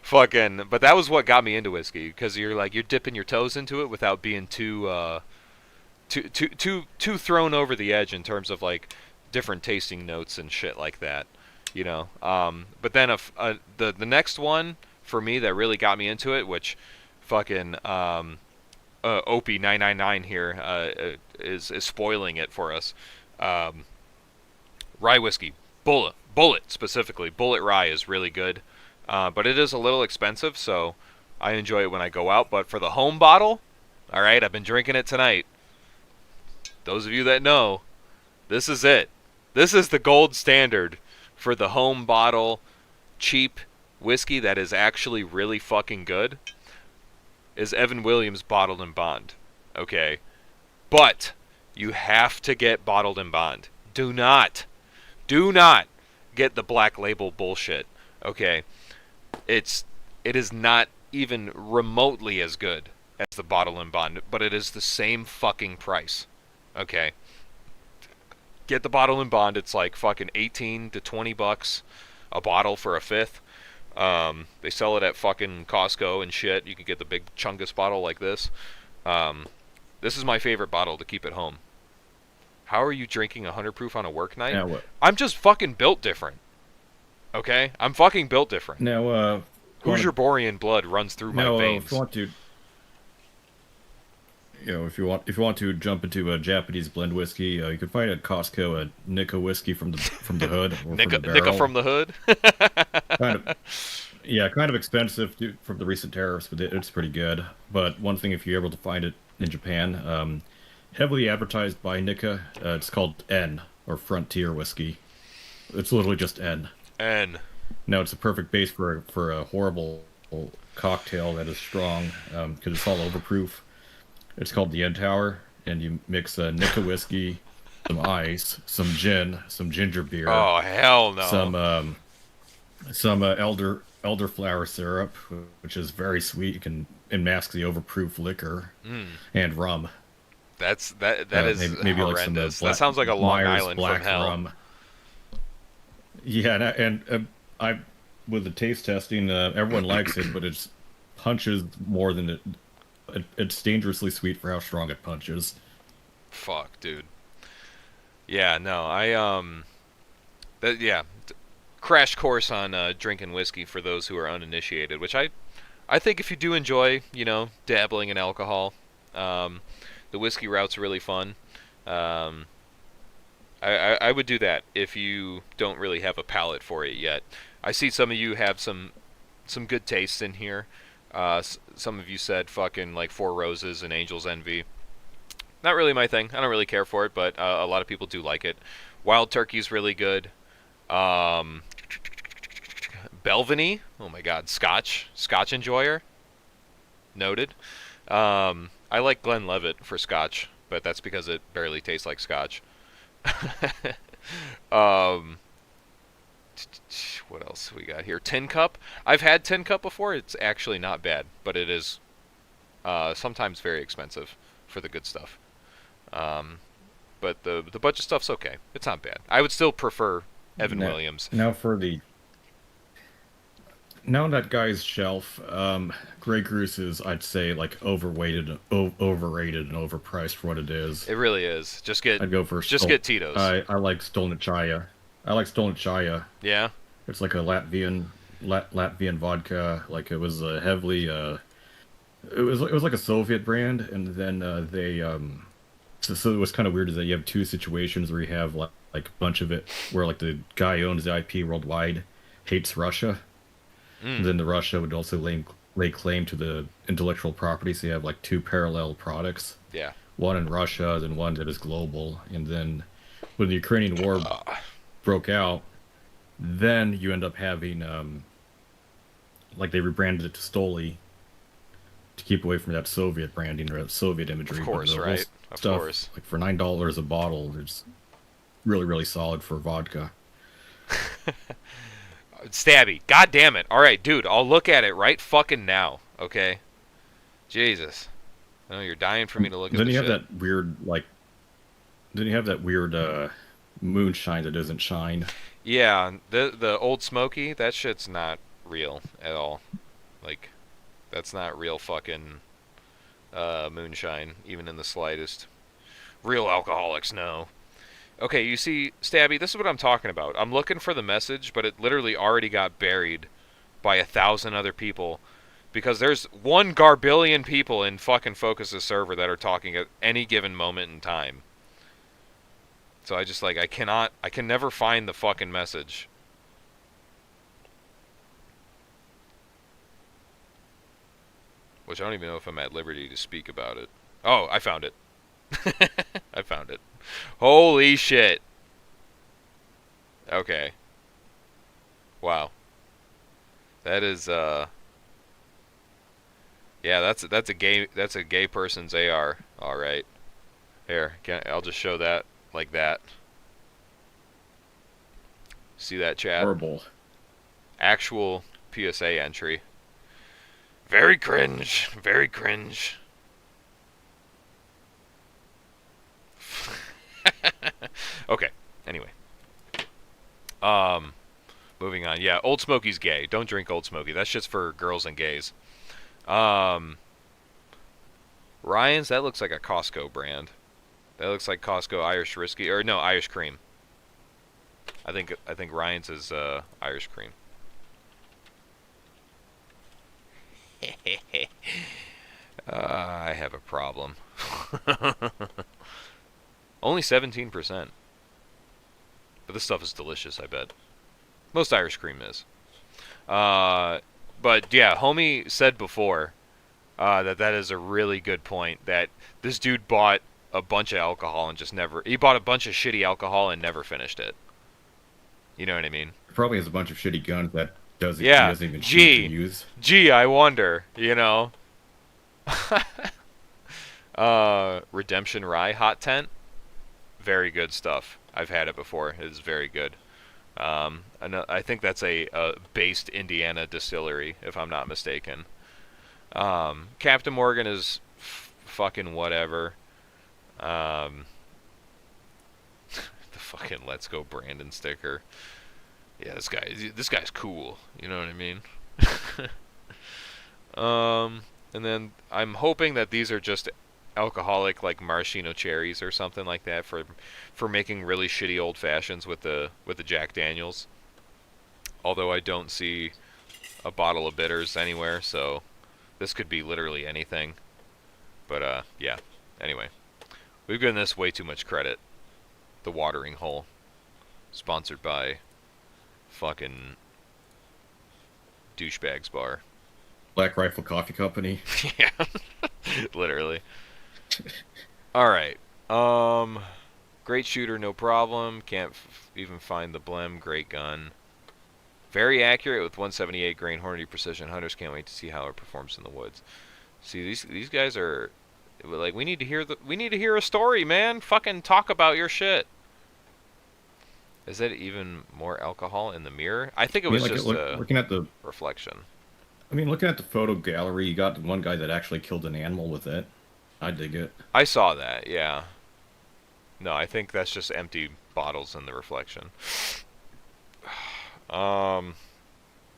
Fucking, but that was what got me into whiskey, because you're dipping your toes into it without being too thrown over the edge in terms of like different tasting notes and shit like that. You know, but then the next one for me that really got me into it, which fucking Opie 999 here is spoiling it for us. Rye whiskey, Bullet specifically. Bullet rye is really good, but it is a little expensive, so I enjoy it when I go out. But for the home bottle, all right, I've been drinking it tonight. Those of you that know, this is it. This is the gold standard for the home bottle cheap whiskey that is actually really fucking good, is Evan Williams Bottled in Bond. Okay? But you have to get Bottled in Bond. Do not get the black label bullshit. Okay? It is not even remotely as good as the Bottled in Bond, but it is the same fucking price. Okay? Get the Bottle in Bond. It's like fucking 18 to 20 bucks a bottle for a fifth. They sell it at fucking Costco and shit. You can get the big Chungus bottle like this. This is my favorite bottle to keep at home. How are you drinking 100 proof on a work night? Now what? I'm just fucking built different. Okay? I'm fucking built different. Now, Hoosier Borean blood runs through my veins. If you want to, if you want to jump into a Japanese blend whiskey, you can find at Costco a Nika whiskey from the hood or Nika, from the barrel. Nika from the hood. kind of expensive from the recent tariffs, but it's pretty good. But one thing, if you're able to find it in Japan, heavily advertised by Nika, it's called N, or Frontier whiskey. It's literally just N. N. Now it's a perfect base for a horrible cocktail that is strong, because it's all overproof. It's called the N Tower, and you mix Nika whiskey, some ice, some gin, some ginger beer. Oh hell no! Some elderflower syrup, which is very sweet. You can mask the overproof liquor, and rum. That is maybe horrendous. Like that sounds like a Long Myers Island black from hell. Rum. Yeah, and I with the taste testing, everyone likes it, but it punches more than it. It's dangerously sweet for how strong it punches. Fuck, dude. Yeah, no, crash course on drinking whiskey for those who are uninitiated, which I think if you do enjoy, dabbling in alcohol, the whiskey route's really fun. I would do that if you don't really have a palate for it yet. I see some of you have some good tastes in here. Some of you said fucking like Four Roses and Angel's Envy. Not really my thing. I don't really care for it, but a lot of people do like it. Wild Turkey's really good. Belvany. Oh my god. Scotch enjoyer. Noted. I like Glenlivet for Scotch, but that's because it barely tastes like Scotch. What else we got here? Tin Cup. I've had Tin Cup before. It's actually not bad, but it is sometimes very expensive for the good stuff. But the budget stuff's okay. It's not bad. I would still prefer Evan Williams. Now for the now on that guy's shelf, Grey Goose is, I'd say, like overrated and overpriced for what it is. It really is. I'd go for Just get Tito's. I like Stolnichaya. I like Stolnichaya. Yeah. It's like a Latvian vodka. Like it was heavily it was like a Soviet brand, and then so it was kind of weird is that you have two situations where you have like a bunch of it where like the guy who owns the IP worldwide hates Russia, and Mm. then the Russia would also lay claim to the intellectual property. So you have like two parallel products, Yeah. one in Russia, then one that is global. And then when the Ukrainian war broke out, then you end up having like they rebranded it to Stoli to keep away from that Soviet branding or that Soviet imagery. Of But course, the whole right? Of stuff, course. like for $9 a bottle, it's really solid for vodka. Stabby. God damn it. All right, dude. I'll look at it right fucking now. Okay. Jesus. Oh, you're dying for me to look at Then the you have shit. that weird like. Then you have that weird moonshine that doesn't shine. Yeah, the Old Smoky, that shit's not real at all. Like, that's not real fucking moonshine, even in the slightest. Real alcoholics know. Okay, you see, Stabby, this is what I'm talking about. I'm looking for the message, but it literally already got buried by 1,000 other people. Because there's 1 garbillion people in fucking Focus's server that are talking at any given moment in time. So I just like, I can never find the fucking message. Which I don't even know if I'm at liberty to speak about it. Oh, I found it. I found it. Holy shit. Okay. Wow. That is yeah, that's a gay person's AR. All right. Here, I'll just show that like that. See that, chat? Horrible. Actual PSA entry. Very cringe. Very cringe. Okay. Anyway. Moving on. Yeah, Old Smoky's gay. Don't drink Old Smoky. That shit's for girls and gays. Ryan's, that looks like a Costco brand. That looks like Costco Irish whiskey, or no, Irish cream. I think Ryan's is Irish cream. I have a problem. Only 17%. But this stuff is delicious, I bet. Most Irish cream is. But yeah, homie said before that is a really good point. That this dude bought a bunch of alcohol and just never. He bought a bunch of shitty alcohol and never finished it. You know what I mean? Probably has a bunch of shitty guns that he Yeah. doesn't even shoot to use. Gee, I wonder. You know. Redemption Rye Hot Tent. Very good stuff. I've had it before. It is very good. I think that's a based Indiana distillery, if I'm not mistaken. Captain Morgan is fucking whatever. The fucking Let's Go Brandon sticker. Yeah, this guy's cool. You know what I mean? And then I'm hoping that these are just alcoholic like maraschino cherries or something like that for making really shitty old fashions with the Jack Daniels. Although I don't see a bottle of bitters anywhere, so this could be literally anything. But yeah. Anyway, we've given this way too much credit. The Watering Hole, sponsored by fucking douchebags bar. Black Rifle Coffee Company. Yeah, literally. All right. Great shooter, no problem. Can't even find the blem. Great gun. Very accurate with 178 grain Hornady precision. Hunters can't wait to see how it performs in the woods. See, these guys are like, we need to hear a story, man. Fucking talk about your shit. Is that even more alcohol in the mirror? I think it was just looking at the reflection. I mean, looking at the photo gallery, you got one guy that actually killed an animal with it. I dig it. I saw that, yeah. No, I think that's just empty bottles in the reflection.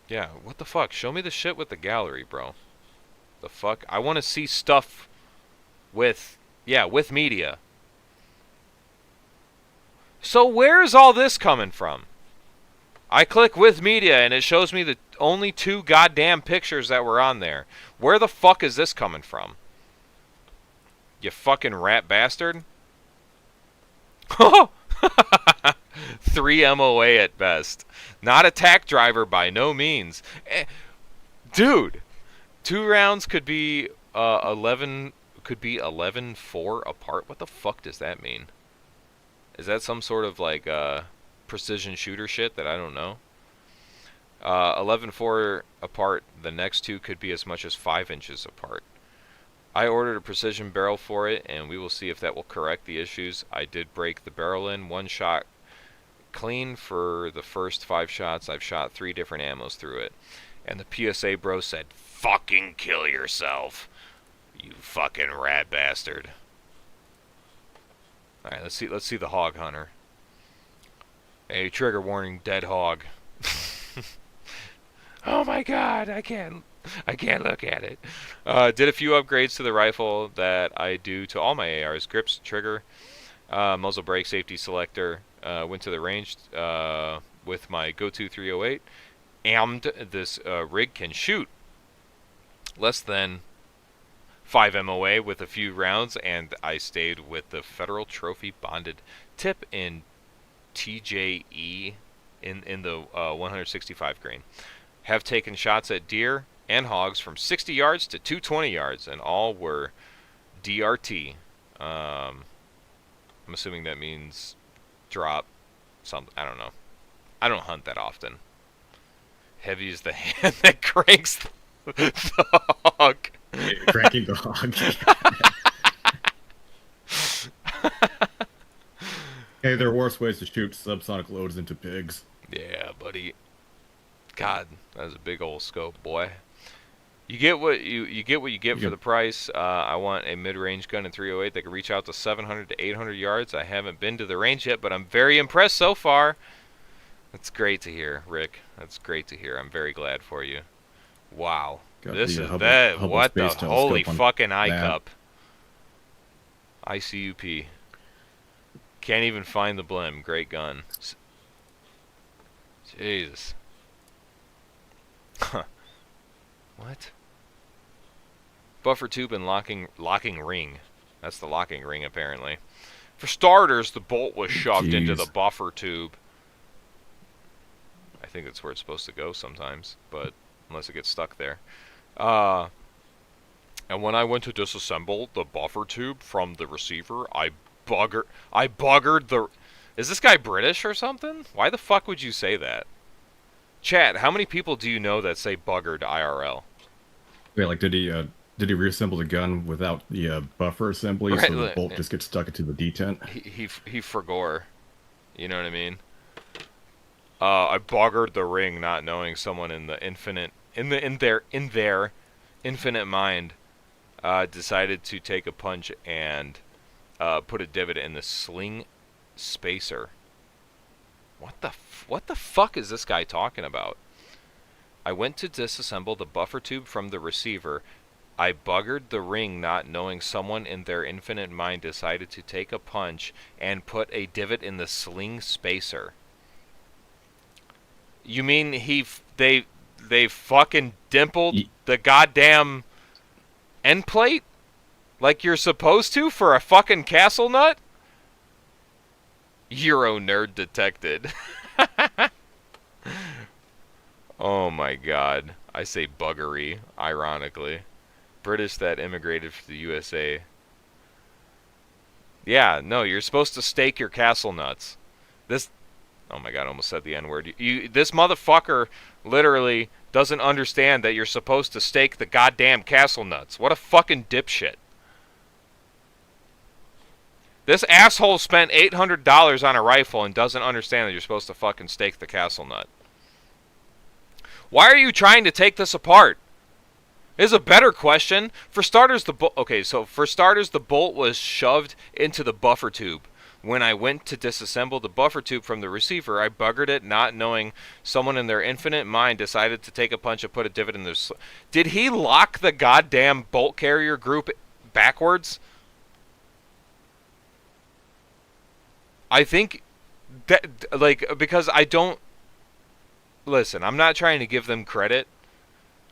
Yeah, what the fuck? Show me the shit with the gallery, bro. The fuck? I want to see stuff with, yeah, with media. So where's all this coming from? I click with media and it shows me the only 2 goddamn pictures that were on there. Where the fuck is this coming from? You fucking rat bastard. 3 MOA at best. Not a tack driver by no means. Dude, 2 rounds could be 11-4 apart. What the fuck does that mean? Is that some sort of like precision shooter shit that I don't know? 11-4 apart. The next 2 could be as much as 5 inches apart. I ordered a precision barrel for it, and we will see if that will correct the issues. I did break the barrel in 1 shot clean for the first 5 shots. I've shot 3 different ammos through it. And the PSA bro said, "Fucking kill yourself, you fucking rat bastard." Alright, let's see the hog hunter. Hey, trigger warning, dead hog. Oh my god, I can't look at it. Did a few upgrades to the rifle that I do to all my ARs. Grips, trigger, muzzle brake, safety selector. Went to the range with my go-to 308. And this rig can shoot less than 5 MOA with a few rounds, and I stayed with the Federal Trophy bonded tip in TJE in the 165 grain. Have taken shots at deer and hogs from 60 yards to 220 yards, and all were DRT. I'm assuming that means drop something. I don't know. I don't hunt that often. Heavy is the hand that cranks the hog. Yeah, cranking the hog. Hey, there are worse ways to shoot subsonic loads into pigs. Yeah, buddy. God, that was a big old scope, boy. You get what you get for the price. I want a mid-range gun in 308 that can reach out to 700 to 800 yards. I haven't been to the range yet, but I'm very impressed so far. That's great to hear, Rick. That's great to hear. I'm very glad for you. Wow. Got This the, is Hubble, that. Hubble What the Space holy Telescope on fucking that. ICUP. ICUP. Can't even find the blim. Great gun. Jesus. Huh. What? Buffer tube and locking ring. That's the locking ring, apparently. For starters, the bolt was shoved into the buffer tube. I think that's where it's supposed to go sometimes, but unless it gets stuck there. And when I went to disassemble the buffer tube from the receiver, I buggered the... Is this guy British or something? Why the fuck would you say that? Chat, how many people do you know that say buggered IRL? Wait, like, did he reassemble the gun without the buffer assembly, right, so the bolt just gets stuck into the detent? He forgore. You know what I mean? I buggered the ring, not knowing someone in the infinite, in their infinite mind, decided to take a punch and put a divot in the sling spacer. What the fuck is this guy talking about? I went to disassemble the buffer tube from the receiver. I buggered the ring, not knowing someone in their infinite mind decided to take a punch and put a divot in the sling spacer. You mean they fucking dimpled the goddamn end plate like you're supposed to for a fucking castle nut? Euro nerd detected. Oh my god. I say buggery, ironically. British that immigrated to the USA. Yeah, no, you're supposed to stake your castle nuts. This... Oh my god, I almost said the N-word. This motherfucker literally doesn't understand that you're supposed to stake the goddamn castle nuts. What a fucking dipshit. This asshole spent $800 on a rifle and doesn't understand that you're supposed to fucking stake the castle nut. Why are you trying to take this apart? Is a better question. For starters, the bolt... Okay, so for starters, the bolt was shoved into the buffer tube. When I went to disassemble the buffer tube from the receiver, I buggered it, not knowing someone in their infinite mind decided to take a punch and put a divot in their... Did he lock the goddamn bolt carrier group backwards? I think that, like, because I don't... Listen, I'm not trying to give them credit.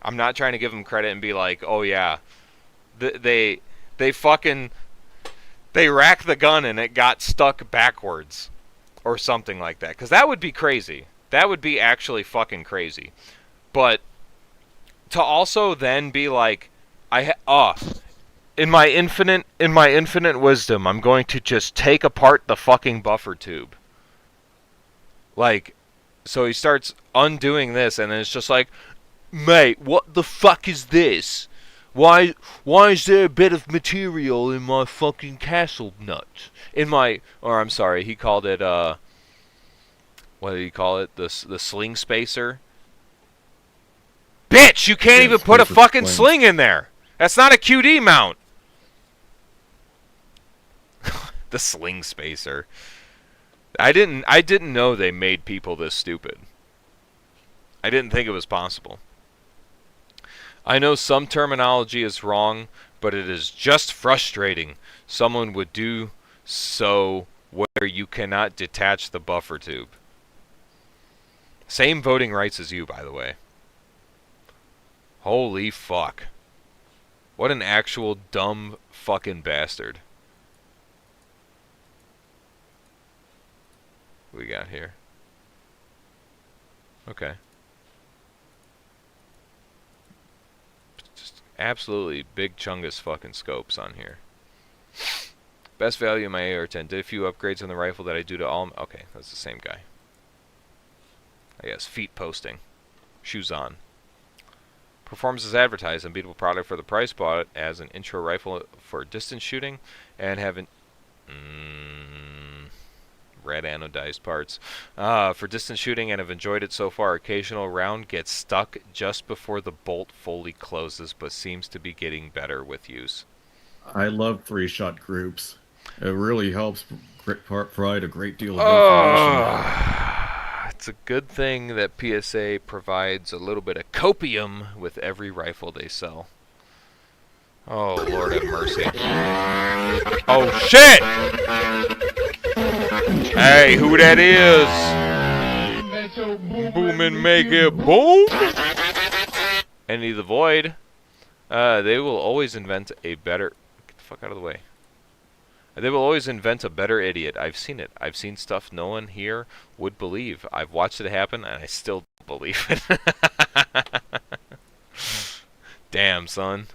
I'm not trying to give them credit and be like, oh yeah, they fucking... They racked the gun and it got stuck backwards. Or something like that. Because that would be crazy. That would be actually fucking crazy. But to also then be like, in my infinite wisdom, I'm going to just take apart the fucking buffer tube. Like, so he starts undoing this, and then it's just like, mate, what the fuck is this? Why is there a bit of material in my fucking castle nut? Or I'm sorry, he called it, what did he call it? The sling spacer? Bitch, you can't even put a fucking sling in there! That's not a QD mount! The sling spacer. I didn't know they made people this stupid. I didn't think it was possible. I know some terminology is wrong, but it is just frustrating. Someone would do so where you cannot detach the buffer tube. Same voting rights as you, by the way. Holy fuck. What an actual dumb fucking bastard. What we got here? Okay. Absolutely big chungus fucking scopes on here. Best value in my AR-10. Did a few upgrades on the rifle that I do to all... Okay, that's the same guy. I guess feet posting. Shoes on. Performs as advertised. Unbeatable product for the price. Bought it as an intro rifle for distance shooting. And haven't... red anodized parts. For distance shooting and have enjoyed it so far. Occasional round gets stuck just before the bolt fully closes, but seems to be getting better with use. I love 3-shot groups. It really helps provide a great deal of information. It's a good thing that PSA provides a little bit of copium with every rifle they sell. Oh, Lord have mercy. Oh, shit! Hey, who that is? Boom and make it boom! Any the void. They will always invent a better... Get the fuck out of the way. They will always invent a better idiot. I've seen it. I've seen stuff no one here would believe. I've watched it happen, and I still don't believe it. Damn, son.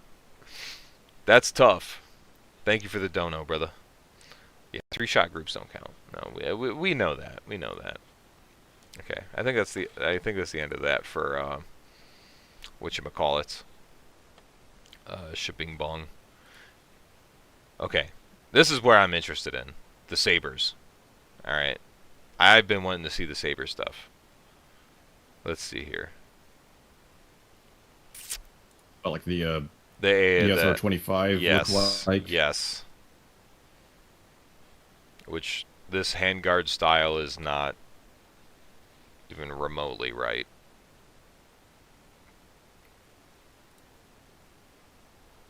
That's tough. Thank you for the dono, brother. Yeah, 3-shot groups don't count. No, we know that. We know that. Okay, I think that's the end of that for whatchamacallit. Shipping bong. Okay. This is where I'm interested in. The sabers. Alright. I've been wanting to see the saber stuff. Let's see here. Oh, like the SR-25 yes, look like? Yes. Which, this handguard style is not even remotely right.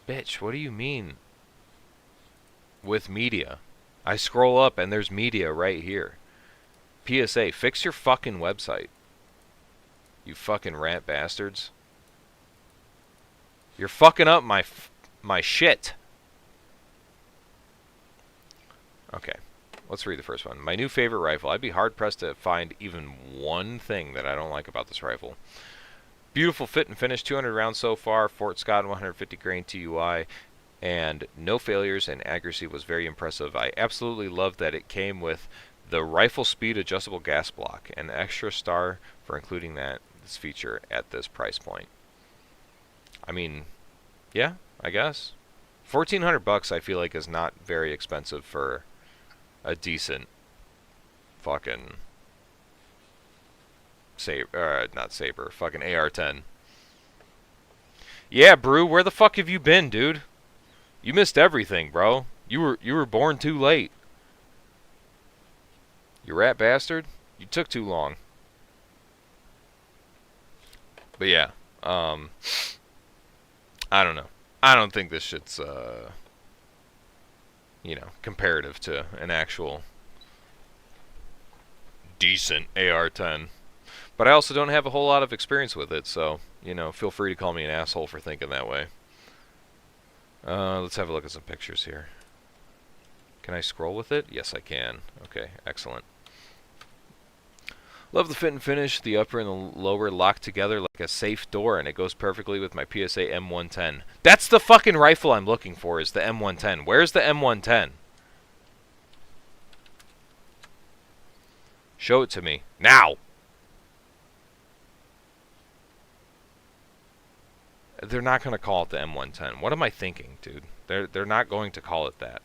Bitch, what do you mean? With media. I scroll up and there's media right here. PSA, fix your fucking website. You fucking rat bastards. You're fucking up my shit. Okay. Let's read the first one. My new favorite rifle. I'd be hard-pressed to find even one thing that I don't like about this rifle. Beautiful fit and finish. 200 rounds so far. Fort Scott 150 grain TUI. And no failures, and accuracy was very impressive. I absolutely loved that it came with the rifle speed adjustable gas block. An extra star for including this feature at this price point. I mean, yeah, I guess. $1,400 I feel like is not very expensive for a decent fucking not saber, fucking AR-10. Yeah, Brew, where the fuck have you been, dude? You missed everything, bro. You were born too late. You rat bastard. You took too long. But yeah, I don't know. I don't think this shit's, comparative to an actual decent AR-10. But I also don't have a whole lot of experience with it, so, feel free to call me an asshole for thinking that way. Let's have a look at some pictures here. Can I scroll with it? Yes, I can. Okay, excellent. Love the fit and finish. The upper and the lower lock together like a safe door, and it goes perfectly with my PSA M110. That's the fucking rifle I'm looking for, is the M110. Where's the M110? Show it to me. Now! They're not going to call it the M110. What am I thinking, dude? They're not going to call it that.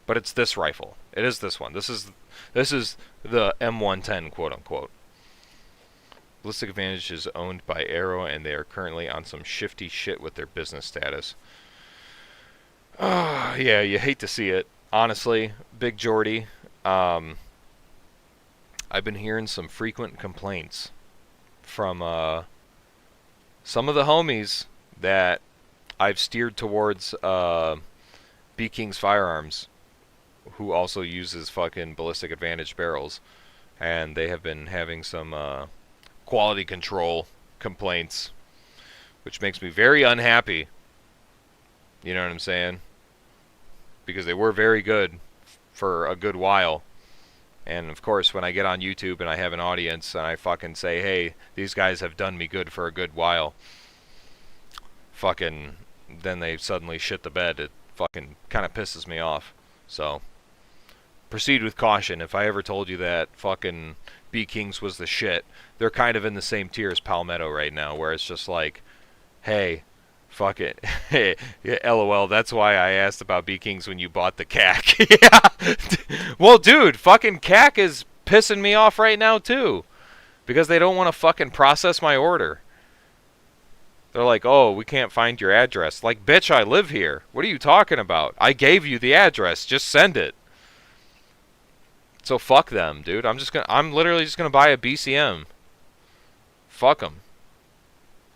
But it's this rifle. It is this one. This is the M110, quote unquote. Ballistic Advantage is owned by Arrow, and they are currently on some shifty shit with their business status. Oh, yeah, you hate to see it. Honestly, Big Jordy, I've been hearing some frequent complaints from some of the homies that I've steered towards B King's Firearms, who also uses fucking Ballistic Advantage barrels, and they have been having some quality control complaints, which makes me very unhappy. You know what I'm saying? Because they were very good for a good while. And of course, when I get on YouTube and I have an audience and I fucking say, hey, these guys have done me good for a good while, fucking, then they suddenly shit the bed. It fucking kind of pisses me off. So, proceed with caution. If I ever told you that fucking B Kings was the shit, they're kind of in the same tier as Palmetto right now, where it's just like, hey, fuck it. Hey, yeah, LOL, that's why I asked about B Kings when you bought the CAC. Yeah. Well, dude, fucking CAC is pissing me off right now, too. Because they don't want to fucking process my order. They're like, oh, we can't find your address. Like, bitch, I live here. What are you talking about? I gave you the address. Just send it. So fuck them, dude. I'm literally just gonna buy a BCM. Fuck them.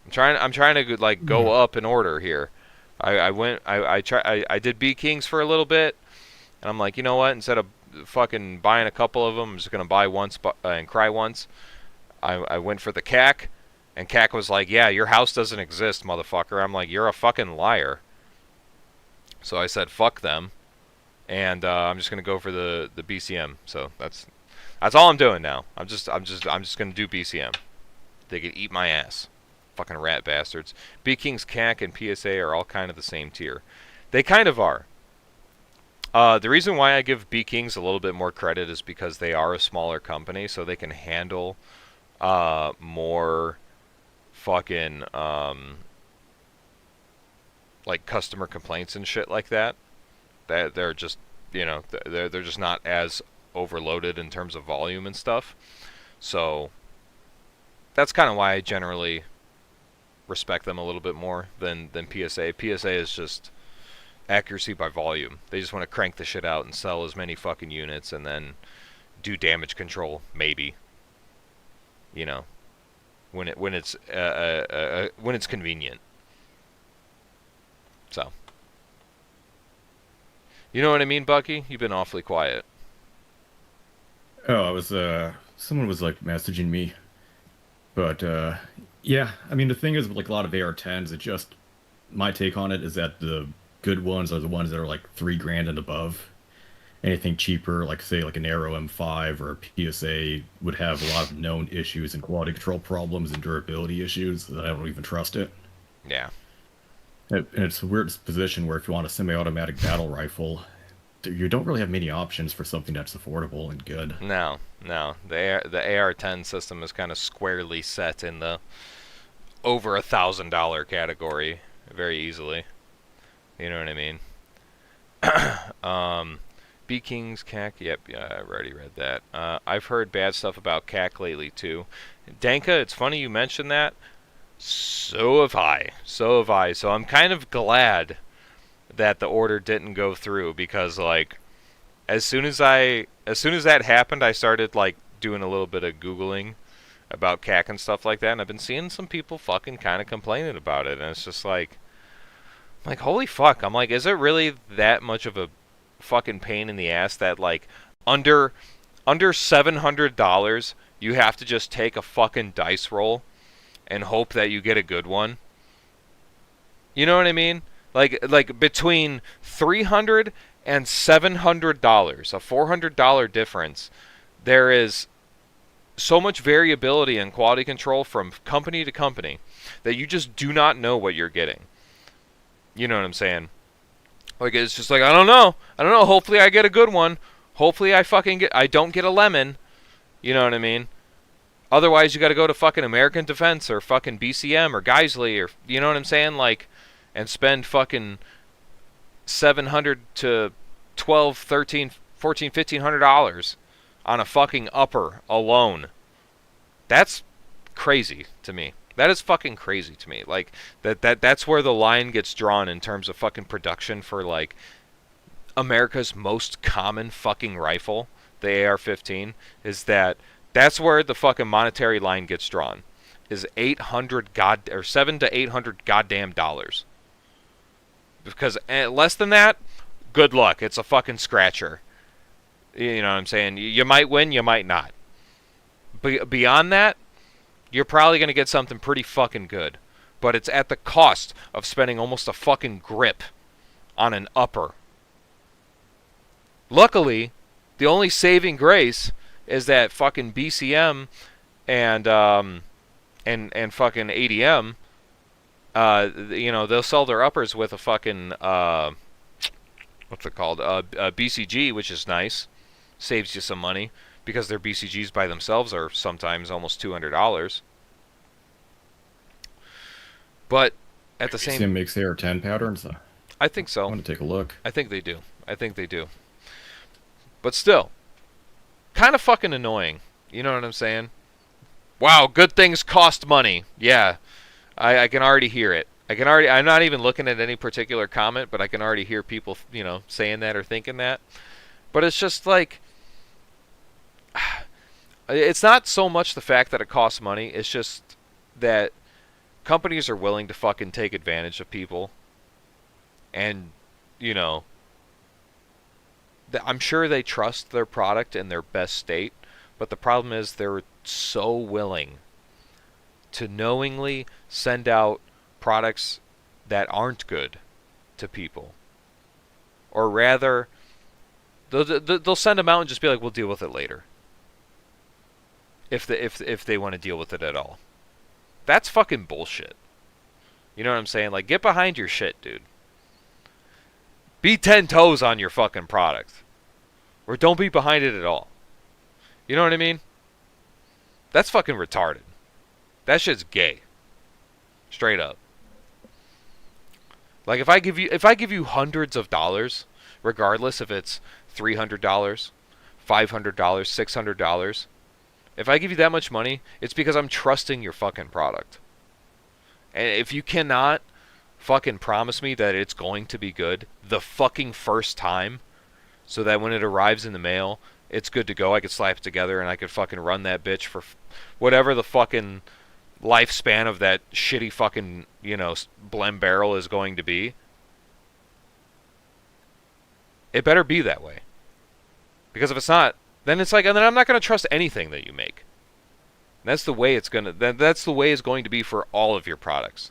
I'm trying to like go up in order here. I did B Kings for a little bit, and I'm like, you know what? Instead of fucking buying a couple of them, I'm just gonna buy once and cry once. I went for the CAC, and CAC was like, yeah, your house doesn't exist, motherfucker. I'm like, you're a fucking liar. So I said, fuck them, and I'm just gonna go for the BCM. So that's all I'm doing now. I'm just gonna do BCM. They can eat my ass. Fucking rat bastards. B King's CAC and PSA are all kind of the same tier. They kind of are. The reason why I give B Kings a little bit more credit is because they are a smaller company, so they can handle more fucking like customer complaints and shit like that. They're just, they're just not as overloaded in terms of volume and stuff. So that's kind of why I generally respect them a little bit more than PSA. PSA is just accuracy by volume. They just want to crank the shit out and sell as many fucking units and then do damage control, maybe. When it's convenient. So, you know what I mean, Bucky? You've been awfully quiet. Oh, I was someone was like messaging me, but yeah, I mean the thing is with like a lot of AR-10s, it just my take on it is that the good ones are the ones that are like $3,000 and above. Anything cheaper, like say like an Arrow M5 or a PSA, would have a lot of known issues and quality control problems and durability issues that I don't even trust it. Yeah. And it's a weird position where if you want a semi-automatic battle rifle, you don't really have many options for something that's affordable and good. No. The AR-10 system is kind of squarely set in the over $1,000 category very easily. You know what I mean? B King's CAC, yep, yeah, I've already read that. I've heard bad stuff about CAC lately too. Danka, it's funny you mentioned that. So have I. So I'm kind of glad that the order didn't go through because, like, as soon as that happened, I started like doing a little bit of Googling about CAC and stuff like that, and I've been seeing some people fucking kind of complaining about it, and it's just like holy fuck. I'm like, is it really that much of a fucking pain in the ass that like under $700 you have to just take a fucking dice roll and hope that you get a good one? You know what I mean? Like between $300 and $700, a $400 difference, there is so much variability in quality control from company to company that you just do not know what you're getting. You know what I'm saying? Like, it's just like, I don't know. Hopefully I get a good one. Hopefully I don't get a lemon. You know what I mean? Otherwise, you got to go to fucking American Defense or fucking BCM or Geisley or, you know what I'm saying? Like, and spend fucking $700 to $12, $13, $14, $1,500 on a fucking upper alone. That's crazy to me. That is fucking crazy to me. Like, that's where the line gets drawn in terms of fucking production for, like, America's most common fucking rifle, the AR-15, is that's where the fucking monetary line gets drawn. Is $700 to $800 goddamn dollars. Because less than that, good luck. It's a fucking scratcher. You know what I'm saying? You might win, you might not. Beyond that, you're probably going to get something pretty fucking good. But it's at the cost of spending almost a fucking grip on an upper. Luckily, the only saving grace is that fucking BCM and fucking ADM, you know, they'll sell their uppers with a fucking what's it called? BCG, which is nice. Saves you some money because their BCGs by themselves are sometimes almost $200. But at the same, BCM makes AR-10 patterns. I think so. I want to take a look. I think they do. But still, kind of fucking annoying. You know what I'm saying? Wow, good things cost money. Yeah, I can already hear it. I'm not even looking at any particular comment, but I can already hear people, you know, saying that or thinking that. But it's just like, it's not so much the fact that it costs money. It's just that companies are willing to fucking take advantage of people. And, you know, I'm sure they trust their product in their best state, but the problem is they're so willing to knowingly send out products that aren't good to people. Or rather, they'll send them out and just be like, we'll deal with it later. If they want to deal with it at all. That's fucking bullshit. You know what I'm saying? Like, get behind your shit, dude. Be 10 toes on your fucking product. Or don't be behind it at all. You know what I mean? That's fucking retarded. That shit's gay. Straight up. Like, if I give you hundreds of dollars, regardless if it's $300, $500, $600, if I give you that much money, it's because I'm trusting your fucking product. And if you cannot fucking promise me that it's going to be good the fucking first time, so that when it arrives in the mail, it's good to go, I could slap it together and I could fucking run that bitch for whatever the fucking lifespan of that shitty fucking, you know, blem barrel is going to be, it better be that way. Because if it's not, then it's like, and then I'm not going to trust anything that you make. That's the way it's going to, that's the way it's going to be for all of your products.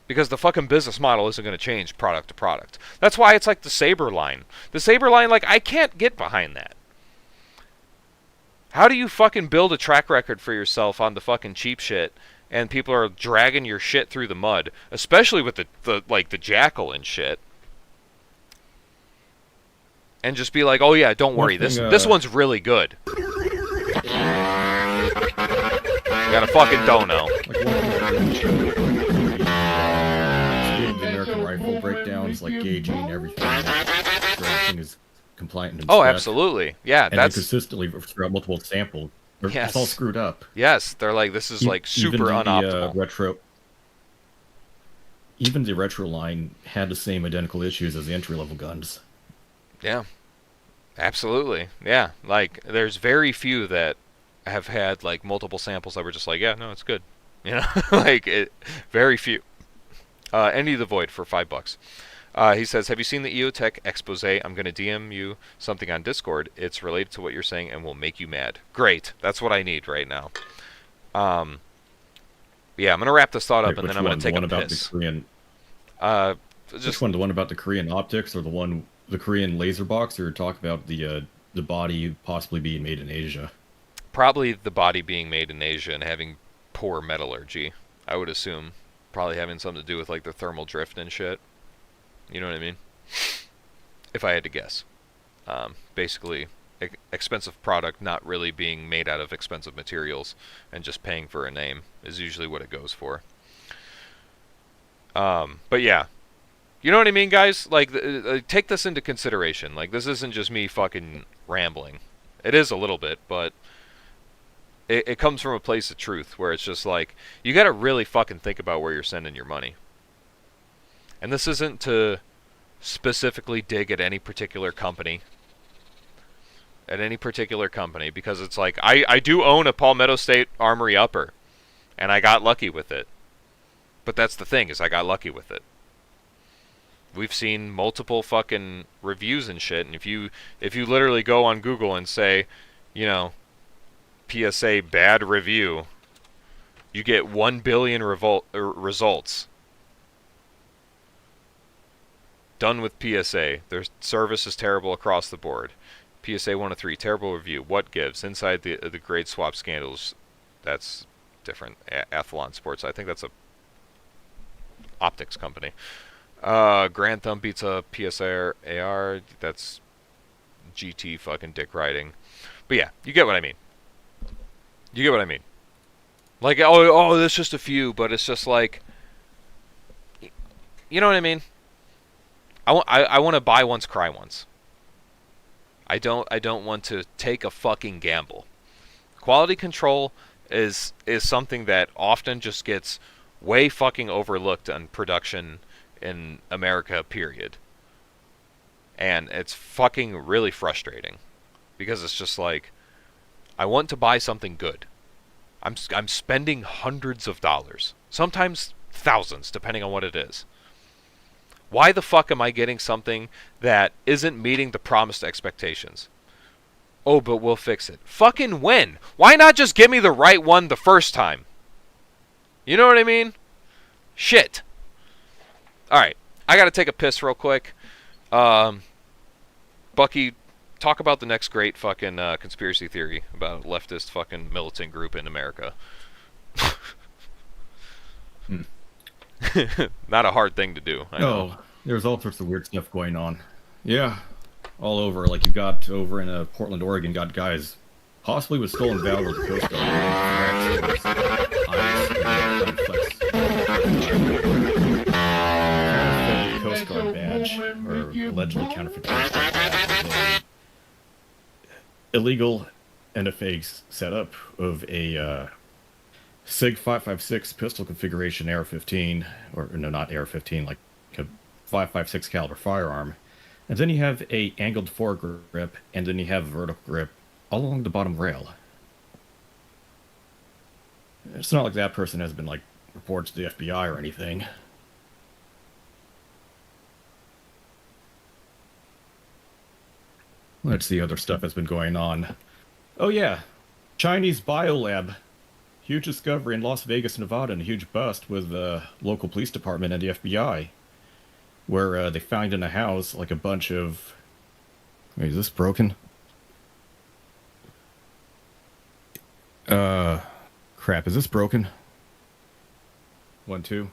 Because the fucking business model isn't going to change product to product. That's why it's like the Saber line. The Saber line, like, I can't get behind that. How do you fucking build a track record for yourself on the fucking cheap shit and people are dragging your shit through the mud, especially with the Jackal and shit? And just be like, "Oh yeah, don't worry. This one's really good." You got a fucking dono. The American rifle breakdowns, like gauging and everything. Everything is compliant and oh, absolutely. Yeah, and that's consistently throughout multiple samples. Yes. It's all screwed up. Yes, they're like, this is like super unoptimal. Even the retro line had the same identical issues as the entry-level guns. Yeah. Absolutely. Yeah. Like, there's very few that have had like multiple samples that were just like, yeah, no, it's good. You know, like very few. Any of the Void for $5. He says, have you seen the EOTech expose? I'm going to DM you something on Discord. It's related to what you're saying and will make you mad. Great. That's what I need right now. Um, yeah, I'm going to wrap this thought up Wait, and then which I'm going one? to The take one a about the piss. Korean? Which Just one? The one about the Korean optics, or the Korean laser box, or talk about the body possibly being made in Asia? probably the body being made in Asia and having poor metallurgy, I would assume. Probably having something to do with like the thermal drift and shit. You know what I mean? If I had to guess. Basically, expensive product not really being made out of expensive materials and just paying for a name is usually what it goes for. But yeah, you know what I mean, guys? Like, take this into consideration. Like, this isn't just me fucking rambling. It is a little bit, but it comes from a place of truth where it's just like, you gotta really fucking think about where you're sending your money. And this isn't to specifically dig at any particular company. Because it's like, I do own a Palmetto State Armory upper, and I got lucky with it. But that's the thing, is I got lucky with it. We've seen multiple fucking reviews and shit, and if you literally go on Google and say, you know, PSA bad review, you get 1 billion results. Done with PSA. Their service is terrible across the board. PSA 103, terrible review. What gives? Inside the grade swap scandals, that's different. Athlon Sports, I think that's a optics company. Grand Thumb beats a PSA AR, that's GT fucking dick riding. But yeah, you get what I mean. You get what I mean. Like, oh, there's just a few, but it's just like, you know what I mean? I want to buy once, cry once. I don't want to take a fucking gamble. Quality control is something that often just gets way fucking overlooked on production in America, period. And it's fucking really frustrating because it's just like, I want to buy something good. I'm spending hundreds of dollars, sometimes thousands, depending on what it is. Why the fuck am I getting something that isn't meeting the promised expectations? Oh, but we'll fix it. Fucking when? Why not just give me the right one the first time? You know what I mean? Shit. Alright, I gotta take a piss real quick. Bucky, talk about the next great fucking conspiracy theory about a leftist fucking militant group in America. Not a hard thing to do. I know. There's all sorts of weird stuff going on. Yeah, all over. Like you got over in Portland, Oregon, got guys possibly with stolen valve of the Coast Guard. Coast Guard badge, or allegedly counterfeit Coast Guard badge. Illegal and a fake setup of a SIG 5.56 pistol configuration AR-15, or no, not AR-15, like a 5.56 caliber firearm. And then you have a angled foregrip, and then you have a vertical grip all along the bottom rail. It's not like that person has been, like, reported to the FBI or anything. Let's see other stuff that's been going on. Oh yeah, Chinese biolab. Huge discovery in Las Vegas, Nevada, and a huge bust with the local police department and the FBI. Where they found in a house, like, a bunch of... Wait, is this broken? Crap, is this broken? 1, 2.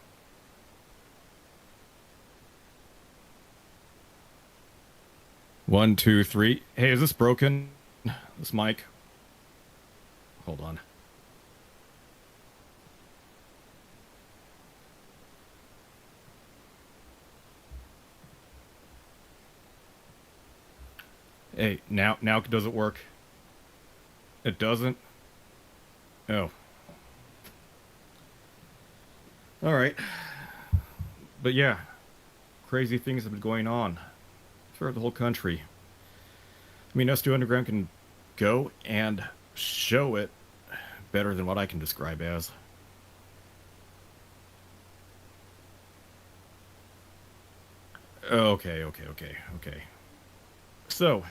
One, two, three. Hey, is this broken? This mic? Hold on. Hey, now does it work? It doesn't? Oh. Alright. But yeah, crazy things have been going on throughout the whole country. I mean, S2 Underground can go and show it better than what I can describe as. Okay. So,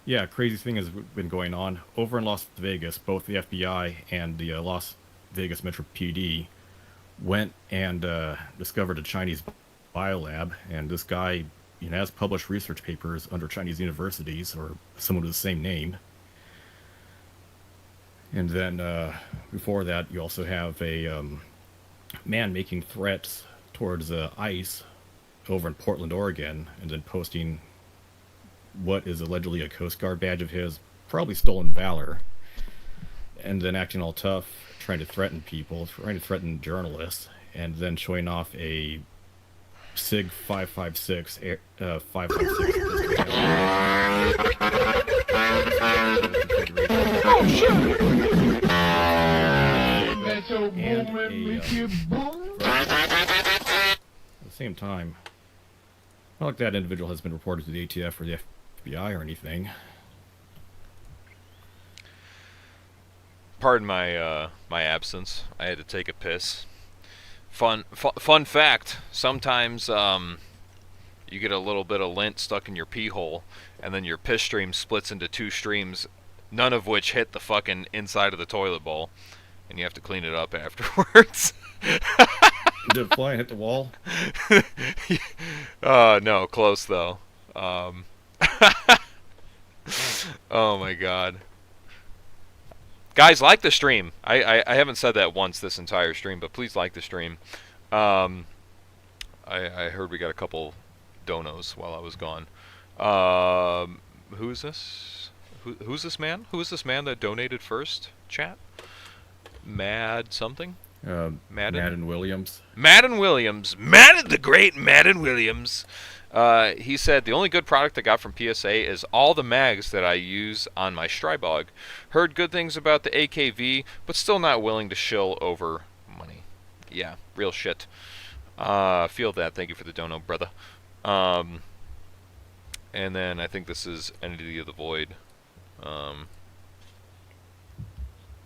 yeah, crazy thing has been going on. Over in Las Vegas, both the FBI and the Las Vegas Metro PD went and discovered a Chinese biolab, and this guy has published research papers under Chinese universities or someone with the same name. And then before that, you also have a man making threats towards ICE over in Portland, Oregon, and then posting what is allegedly a Coast Guard badge of his, probably stolen valor, and then acting all tough, trying to threaten people, trying to threaten journalists, and then showing off a SIG 556 556 at the same time, not like that individual has been reported to the ATF or the FBI or anything. Pardon my my absence. I had to take a piss. Fun fact. Sometimes you get a little bit of lint stuck in your pee hole, and then your piss stream splits into two streams, none of which hit the fucking inside of the toilet bowl, and you have to clean it up afterwards. Did it fly and hit the wall? No, close though. Oh my god. Guys, like the stream. I haven't said that once this entire stream, but please like the stream. I heard we got a couple donos while I was gone. Who is this? Who's this man? Who is this man that donated first? Chat? Mad something? Madden Williams. Madden Williams. Madden the great Madden Williams. He said, the only good product I got from PSA is all the mags that I use on my Strybog. Heard good things about the AKV, but still not willing to shill over money. Yeah, real shit. Feel that. Thank you for the dono, brother. And then I think this is Entity of the Void.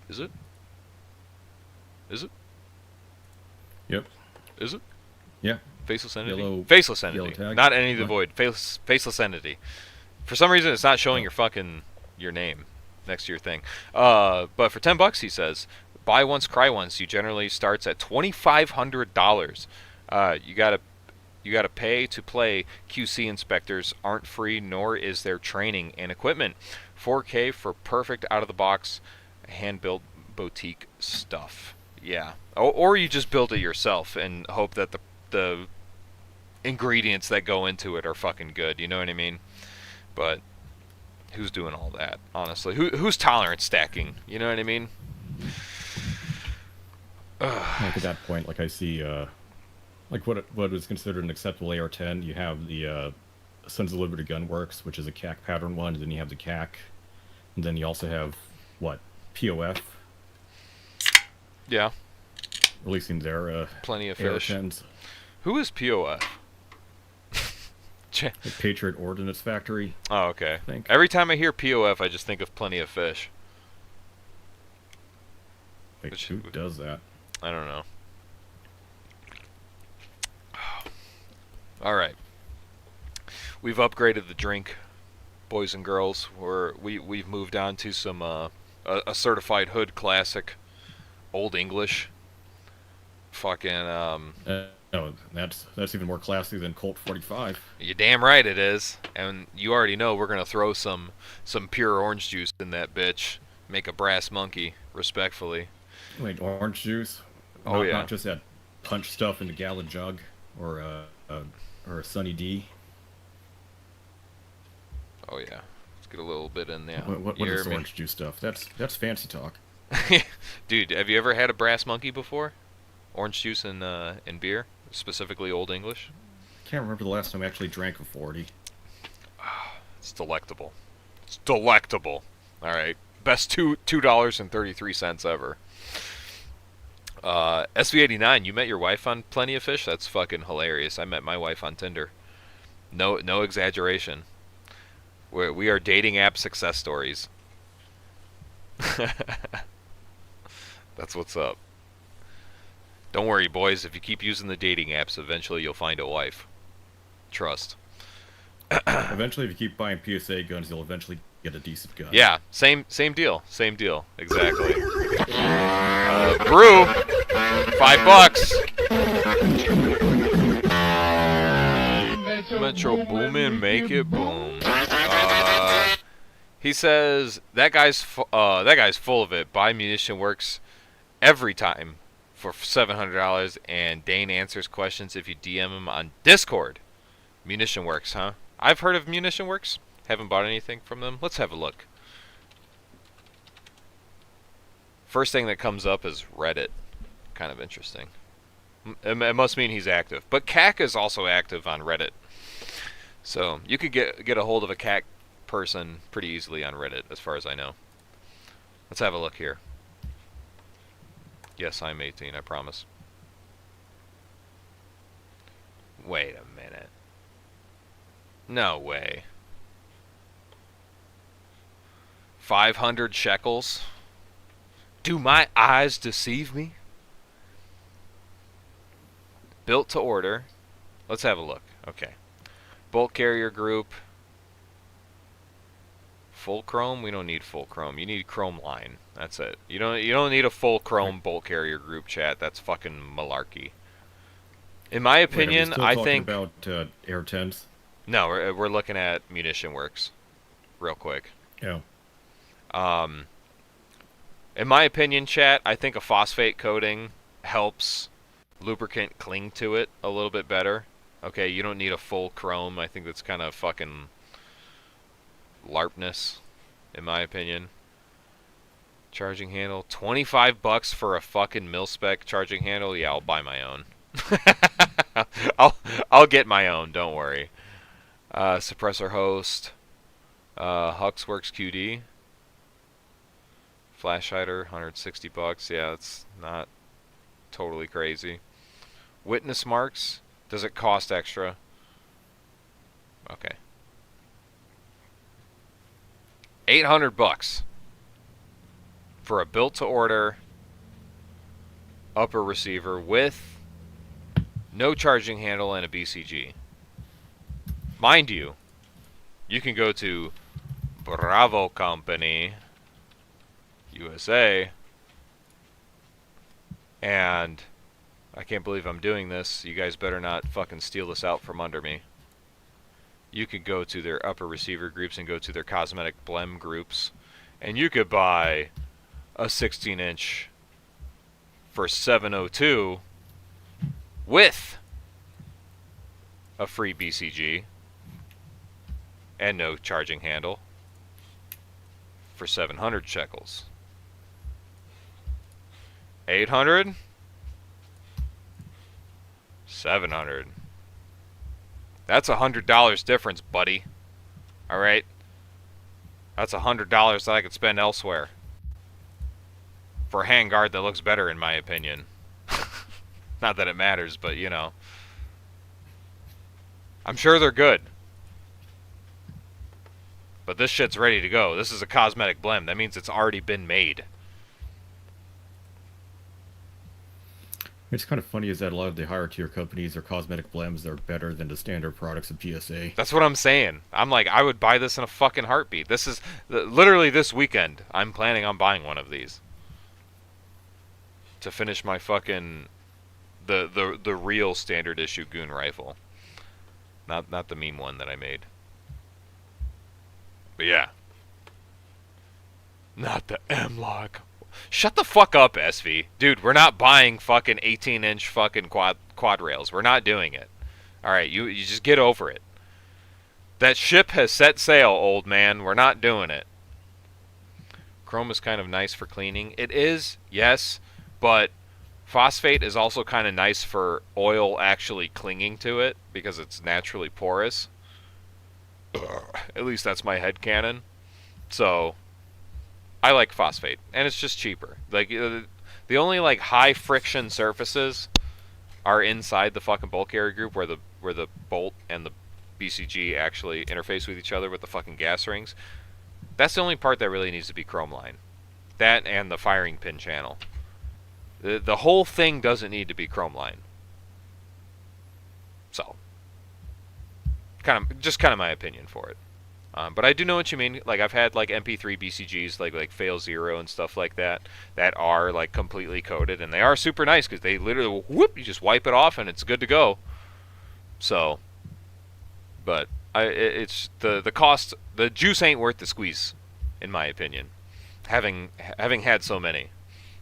Is it? Is it? Yep. Is it? Yeah. Faceless Entity? Yellow, Faceless Entity. Not Entity of the What? Void. Faceless Entity. For some reason, it's not showing your name next to your thing. But for $10, he says, buy once, cry once. You generally starts at $2,500. You gotta pay to play. QC inspectors aren't free, nor is there training and equipment. 4K for perfect out-of-the-box, hand-built boutique stuff. Yeah. Or you just build it yourself and hope that the ingredients that go into it are fucking good. You know what I mean? But who's doing all that, honestly? Who's tolerance stacking? You know what I mean? Like at that point, like I see, like what is considered an acceptable AR-10. You have the Sons of Liberty Gun Works, which is a CAC pattern one. And then you have the CAC, and then you also have what, POF. Yeah. Releasing their Plenty of fish. AR-10s. Who is POF? The Patriot Ordnance Factory. Oh, okay. I think. Every time I hear POF, I just think of Plenty of Fish. Wait, who does that? I don't know. All right. We've upgraded the drink, boys and girls. We've moved on to some a certified hood classic, Old English. Fucking No, that's even more classy than Colt 45. You damn right it is. And you already know we're gonna throw some pure orange juice in that bitch. Make a brass monkey, respectfully. Wait, orange juice? Oh yeah. Not just that punch stuff in a gallon jug or a Sunny D. Oh yeah. Let's get a little bit in there. What is orange juice stuff? That's fancy talk. Dude, have you ever had a brass monkey before? Orange juice and beer, specifically Old English. Can't remember the last time I actually drank a 40. It's delectable. It's delectable. All right, best $2.33 ever. SV89, you met your wife on Plenty of Fish? That's fucking hilarious. I met my wife on Tinder. No exaggeration. We are dating app success stories. That's what's up. Don't worry, boys. If you keep using the dating apps, eventually you'll find a wife. Trust. Eventually, if you keep buying PSA guns, you'll eventually get a decent gun. Yeah, same deal. Same deal. Exactly. Brew, $5. Metro Boomin, make it boom. He says that guy's full of it. Buy Munition Works every time for $700, and Dane answers questions if you DM him on Discord. Munition Works, huh? I've heard of Munition Works. Haven't bought anything from them. Let's have a look. First thing that comes up is Reddit. Kind of interesting. It must mean he's active. But CAC is also active on Reddit. So you could get a hold of a CAC person pretty easily on Reddit, as far as I know. Let's have a look here. Yes, I'm 18, I promise. Wait a minute. No way. 500 shekels? Do my eyes deceive me? Built to order. Let's have a look. Okay. Bolt carrier group. Full chrome? We don't need full chrome. You need chrome line. That's it. You don't need a full chrome bolt carrier group, chat. That's fucking malarkey. In my opinion, Wait, are we still talking about Air 10s? No, we're looking at Munition Works, real quick. Yeah. In my opinion, chat, I think a phosphate coating helps lubricant cling to it a little bit better. Okay, you don't need a full chrome. I think that's kind of fucking LARPness, in my opinion. Charging handle, $25 for a fucking mil-spec charging handle. Yeah, I'll buy my own. I'll get my own. Don't worry. Suppressor host, Huxworks QD, flash hider, $160. Yeah, it's not totally crazy. Witness marks. Does it cost extra? Okay. $800 for a built-to-order upper receiver with no charging handle and a BCG. Mind you, you can go to Bravo Company USA, and I can't believe I'm doing this. You guys better not fucking steal this out from under me. You could go to their upper receiver groups and go to their cosmetic blem groups, and you could buy a 16-inch for $702 with a free BCG and no charging handle for 700 shekels. 800, 700. That's $100 difference, buddy. All right, that's $100 that I could spend elsewhere for a handguard that looks better, in my opinion. Not that it matters, but you know, I'm sure they're good. But this shit's ready to go. This is a cosmetic blem. That means it's already been made. It's kind of funny is that a lot of the higher tier companies or cosmetic blems are better than the standard products of PSA. That's what I'm saying. I'm like, I would buy this in a fucking heartbeat. This is literally this weekend. I'm planning on buying one of these to finish my fucking the real standard issue goon rifle, not the meme one that I made. But yeah, not the M-Lock. Shut the fuck up, SV. Dude, we're not buying fucking 18-inch fucking quad rails. We're not doing it. Alright, you just get over it. That ship has set sail, old man. We're not doing it. Chrome is kind of nice for cleaning. It is, yes, but phosphate is also kind of nice for oil actually clinging to it because it's naturally porous. At least that's my headcanon. So I like phosphate, and it's just cheaper. Like the only like high friction surfaces are inside the fucking bolt carrier group where the bolt and the BCG actually interface with each other with the fucking gas rings. That's the only part that really needs to be chrome line. That and the firing pin channel. The whole thing doesn't need to be chrome line. So, kind of my opinion for it. But I do know what you mean. Like, I've had like MP3 BCGs like Fail Zero and stuff like that are like completely coated, and they are super nice because they literally whoop, you just wipe it off and it's good to go. So, but it's the cost. The juice ain't worth the squeeze, in my opinion. Having had so many,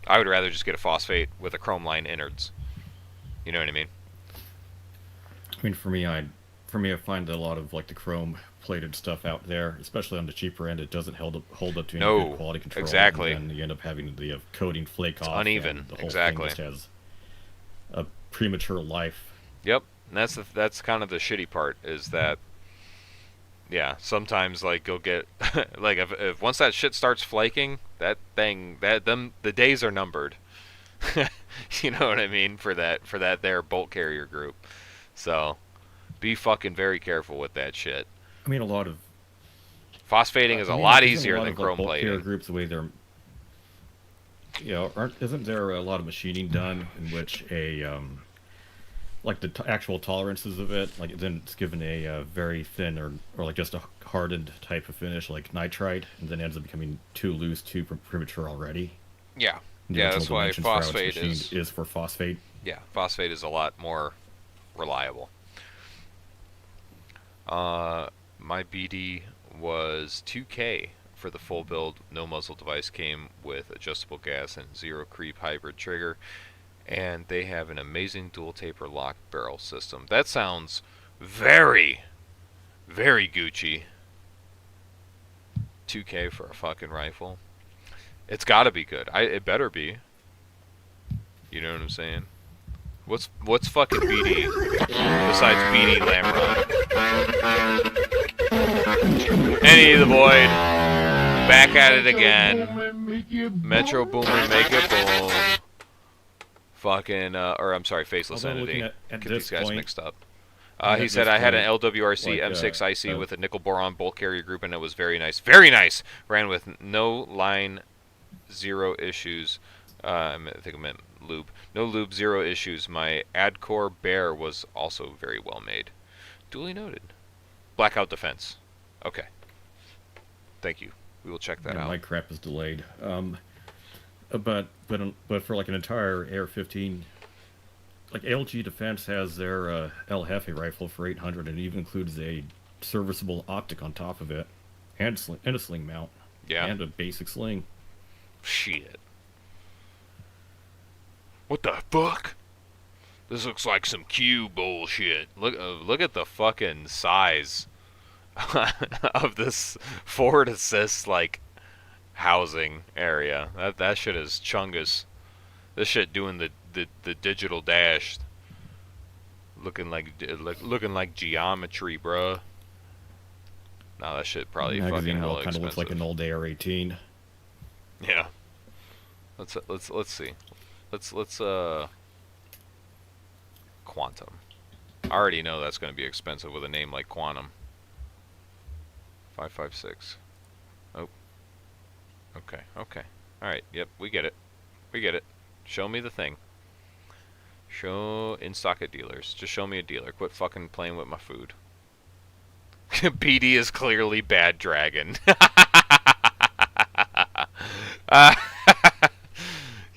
I would rather just get a phosphate with a chrome line innards. You know what I mean? I mean, for me, I find a lot of like the chrome plated stuff out there, especially on the cheaper end, it doesn't hold up to any good quality control. Exactly. And you end up having the coating flake off. Uneven. The whole exactly. thing just has a premature life. Yep. And that's kind of the shitty part is that, yeah, sometimes like you'll get like if once that shit starts flaking, the days are numbered. You know what I mean for that there bolt carrier group. So be fucking very careful with that shit. I mean, a lot of phosphating is a lot easier than chrome plating. Bolt carrier groups, the way they're, isn't there a lot of machining done in which like the actual tolerances of it, like then it's given a very thin or like just a hardened type of finish, like nitrite, and then ends up becoming too loose, too premature already. Yeah, yeah, that's why phosphate is for phosphate. Yeah, phosphate is a lot more reliable. My BD was 2K for the full build. No muzzle device, came with adjustable gas and zero creep hybrid trigger, and they have an amazing dual taper lock barrel system. That sounds very, very Gucci. 2K for a fucking rifle. It's gotta be good. It better be. You know what I'm saying? What's fucking BD besides BD Lamron? Any of the Void. Back at it again. Metro Boomer, make it boom. Fucking, or I'm sorry, Faceless Entity. Get these guys mixed up. He said, I had an LWRC M6 IC with a nickel boron bolt carrier group, and it was very nice. Very nice! Ran with no line, zero issues. I think I meant lube. No lube, zero issues. My Adcore Bear was also very well made. Duly noted. Blackout Defense. Okay. Thank you. We will check that out. My crap is delayed. But for like an entire AR-15, like LG Defense has their El Jefe rifle for 800, and it even includes a serviceable optic on top of it, and a sling mount. Yeah. And a basic sling. Shit. What the fuck? This looks like some Q bullshit. Look at the fucking size of this forward assist like housing area. That shit is chungus. This shit doing the digital dash. Looking like geometry, bruh. Nah, that shit probably fucking hella expensive. Kind of looks like an old AR-18. Yeah. Let's see. Let's Quantum. I already know that's going to be expensive with a name like Quantum. 556. Oh. Okay. All right. Yep, we get it. Show me the thing. Show in stock at dealers. Just show me a dealer. Quit fucking playing with my food. BD is clearly Bad Dragon.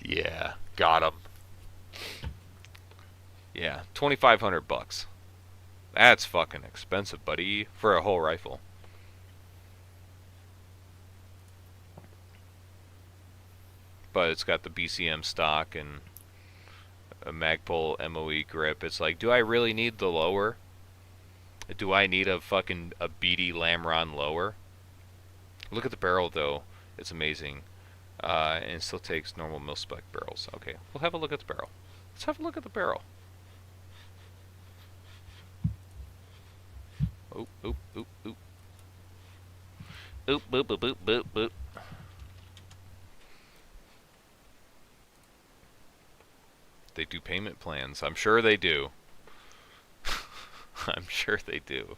Yeah, got him. Yeah, $2,500. That's fucking expensive, buddy, for a whole rifle. But it's got the BCM stock and a Magpul MOE grip. It's like, do I really need the lower? Do I need a BD Lamron lower? Look at the barrel, though. It's amazing. And it still takes normal mil-spec barrels. Okay, we'll have a look at the barrel. Let's have a look at the barrel. Oop, oop, oop, oop. Oop, boop, boop, boop, boop, boop. They do payment plans. I'm sure they do. I'm sure they do.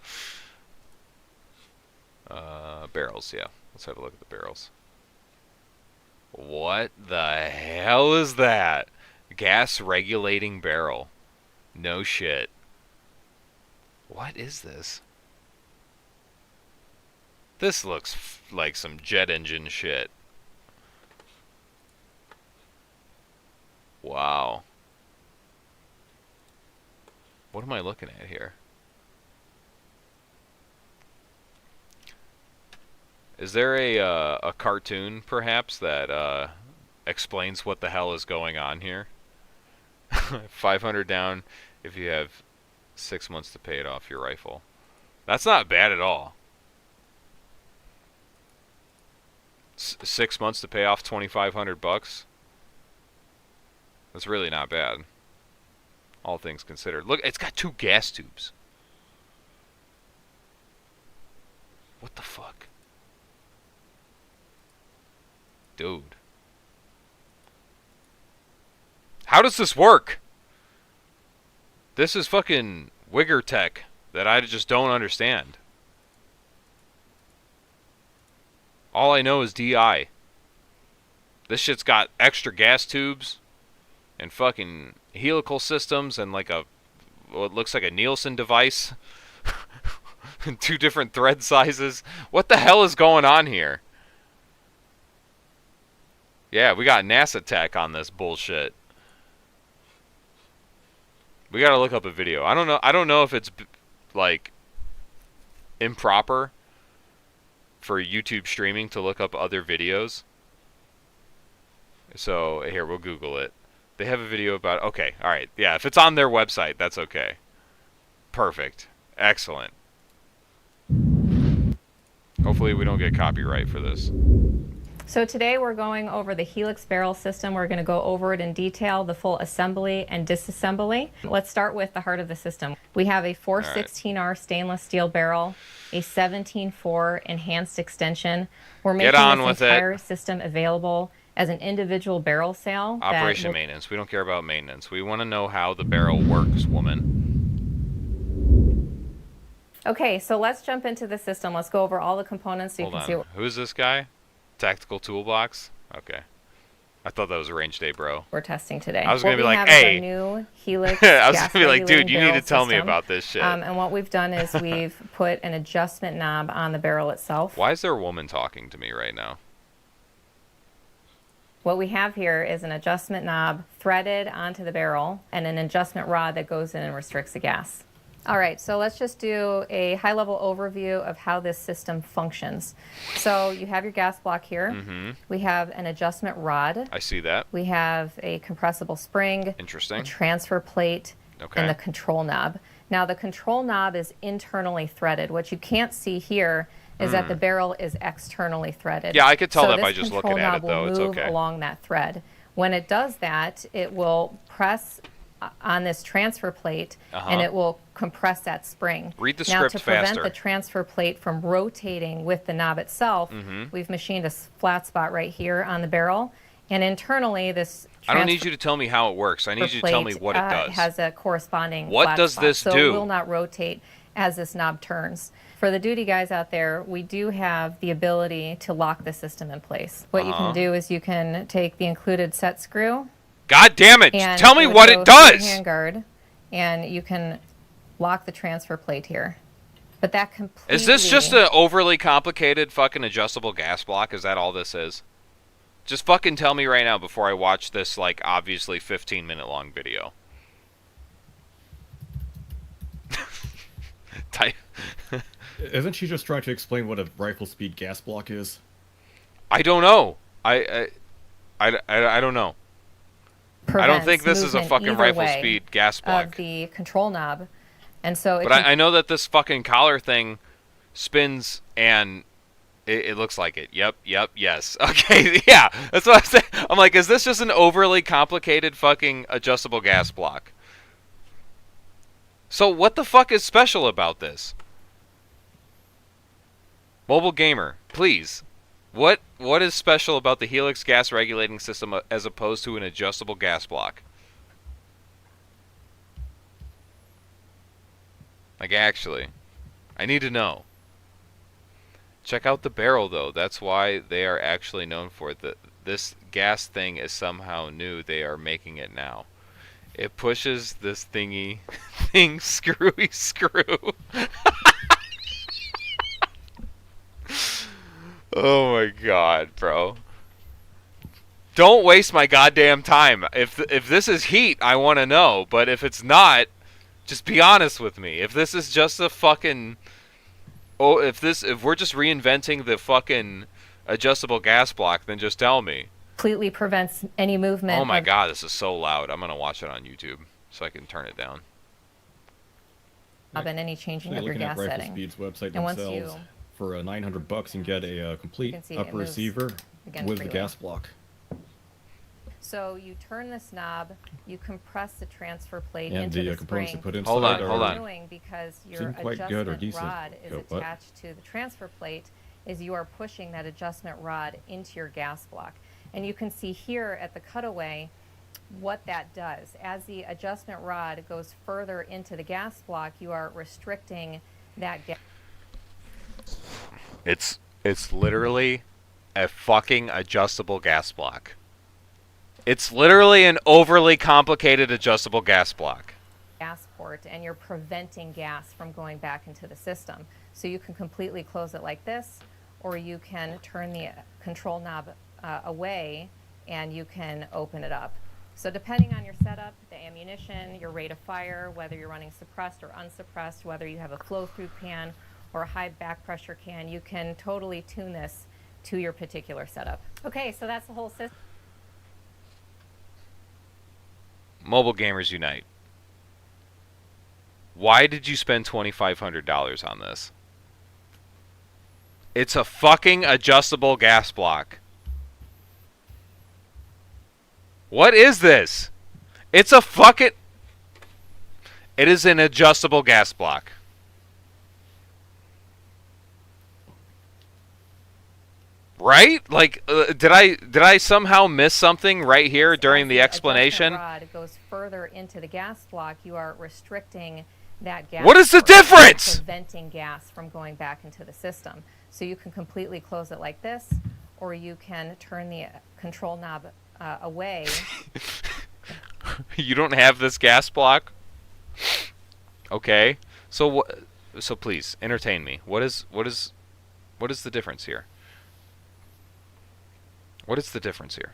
Barrels, yeah. Let's have a look at the barrels. What the hell is that? Gas regulating barrel. No shit. What is this? This looks like some jet engine shit. Wow. What am I looking at here? Is there a cartoon, perhaps, that explains what the hell is going on here? 500 down if you have 6 months to pay it off your rifle. That's not bad at all. 6 months to pay off 2,500 bucks. That's really not bad. All things considered. Look, it's got 2 gas tubes. What the fuck? Dude. How does this work? This is fucking Wigger tech that I just don't understand. All I know is DI. This shit's got extra gas tubes and fucking helical systems and like what looks like a Nielsen device. And 2 different thread sizes. What the hell is going on here? Yeah, we got NASA tech on this bullshit. We gotta look up a video. I don't know if it's like improper for YouTube streaming to look up other videos. So here, we'll Google it. They have a video about. Okay, all right, yeah. If it's on their website, that's okay. Perfect, excellent. Hopefully, we don't get copyright for this. So today we're going over the Helix barrel system. We're going to go over it in detail, the full assembly and disassembly. Let's start with the heart of the system. We have a 416R stainless steel barrel, a 17.4 enhanced extension. We're making this entire system available as an individual barrel sale. Operation maintenance. We don't care about maintenance. We want to know how the barrel works, woman. Okay, so let's jump into the system. Let's go over all the components so you can see. Who's this guy? Tactical toolbox? Okay. I thought that was a range day, bro. We're testing today. I was going to be like, hey. New Helix I was going to be like, dude, you need to tell me about this shit. And what we've done is we've put an adjustment knob on the barrel itself. Why is there a woman talking to me right now? What we have here is an adjustment knob threaded onto the barrel and an adjustment rod that goes in and restricts the gas. All right, so let's just do a high-level overview of how this system functions. So you have your gas block here. Mm-hmm. We have an adjustment rod. I see that. We have a compressible spring. Interesting. A transfer plate. Okay. And the control knob. Now the control knob is internally threaded. What you can't see here is that the barrel is externally threaded. Yeah, I could tell that by just looking at it, though. It's okay. So this control knob will move along that thread. When it does that, it will press on this transfer plate, and it will compress that spring. Read the script faster. Now, to prevent the transfer plate from rotating with the knob itself, we've machined a flat spot right here on the barrel, and internally this I don't need you to tell me how it works. I need you to tell me what it does. Has a corresponding what flat does spot, this so do? it will not rotate as this knob turns. For the duty guys out there, we do have the ability to lock the system in place. What you can do is you can take the included set screw. God damn it! Tell me what it does! Handguard, and you can lock the transfer plate here. But that completely... Is this just an overly complicated fucking adjustable gas block? Is that all this is? Just fucking tell me right now before I watch this, like, obviously 15-minute long video. Isn't she just trying to explain what a rifle speed gas block is? I don't know. I don't know. I don't think this is a fucking rifle speed gas block. Of the control knob, and so. But I know that this fucking collar thing spins, and it looks like it. Yep, yes. Okay, yeah, that's what I'm saying. I'm like, is this just an overly complicated fucking adjustable gas block? So what the fuck is special about this? Mobile gamer, please. What is special about the Helix gas regulating system as opposed to an adjustable gas block? Like, actually. I need to know. Check out the barrel, though. That's why they are actually known for it. This gas thing is somehow new. They are making it now. It pushes this thingy thing screwy screw. Oh my god, bro. Don't waste my goddamn time. If this is heat, I want to know. But if it's not, just be honest with me. If this is just a fucking... Oh, if we're just reinventing the fucking adjustable gas block, then just tell me. Completely prevents any movement. Oh my god, this is so loud. I'm gonna watch it on YouTube so I can turn it down. And any changing of your gas setting. Speed's website themselves. For $900, you can get a complete upper receiver with the gas block. So you turn this knob, you compress the transfer plate and into the components spring. You put inside hold on. Doing because your adjustment rod is attached to the transfer plate is you are pushing that adjustment rod into your gas block. And you can see here at the cutaway what that does. As the adjustment rod goes further into the gas block, you are restricting that gas. It's literally a fucking adjustable gas block. It's literally an overly complicated adjustable gas block. Gas port, and you're preventing gas from going back into the system. So you can completely close it like this, or you can turn the control knob away and you can open it up. So depending on your setup, the ammunition, your rate of fire, whether you're running suppressed or unsuppressed, whether you have a flow-through can or a high back pressure can, you can totally tune this to your particular setup. Okay, so that's the whole system. Mobile Gamers Unite. Why did you spend $2,500 on this? It's a fucking adjustable gas block. What is this? It's a fucking... It is an adjustable gas block. Right? Like, did I somehow miss something right here during the explanation? Rod goes further into the gas block. You are restricting that gas. What is the difference? Preventing gas from going back into the system. So you can completely close it like this, or you can turn the control knob away. You don't have this gas block? Okay. So please entertain me. What is the difference here? What is the difference here?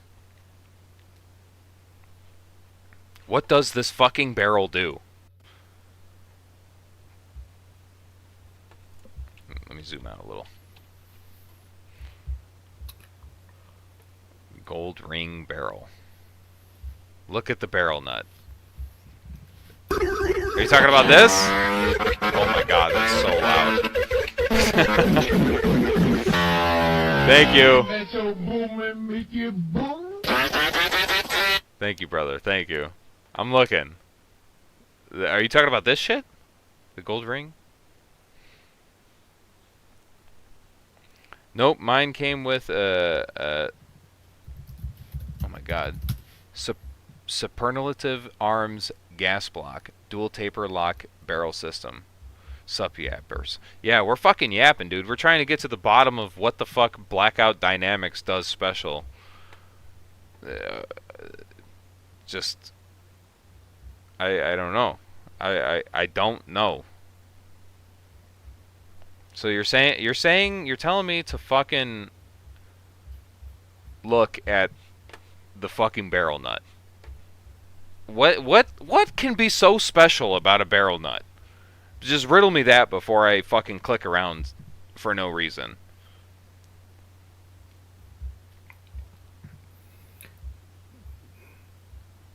What does this fucking barrel do? Let me zoom out a little. Gold ring barrel. Look at the barrel nut. Are you talking about this? Oh my god, that's so loud. Thank you. Thank you, brother. Thank you. I'm looking. Are you talking about this shit? The gold ring? Nope, mine came with oh my god. Superlative arms gas block. Dual taper lock barrel system. Sup, yappers. Yeah, we're fucking yapping, dude. We're trying to get to the bottom of what the fuck Blackout Dynamics does special. Just... I don't know. I don't know. So you're telling me to fucking look at the fucking barrel nut. What can be so special about a barrel nut? Just riddle me that before I fucking click around for no reason.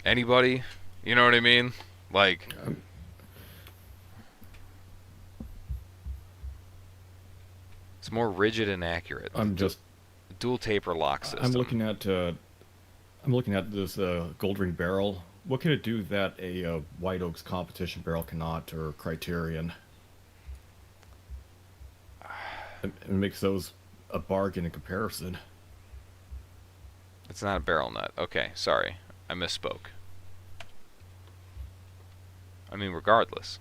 Anybody? You know what I mean? Like... It's more rigid and accurate. Dual taper lock system. I'm looking at this gold ring barrel. What can it do that a White Oaks competition barrel cannot, or Criterion? It makes those a bargain in comparison. It's not a barrel nut. Okay, sorry. I misspoke. I mean, regardless.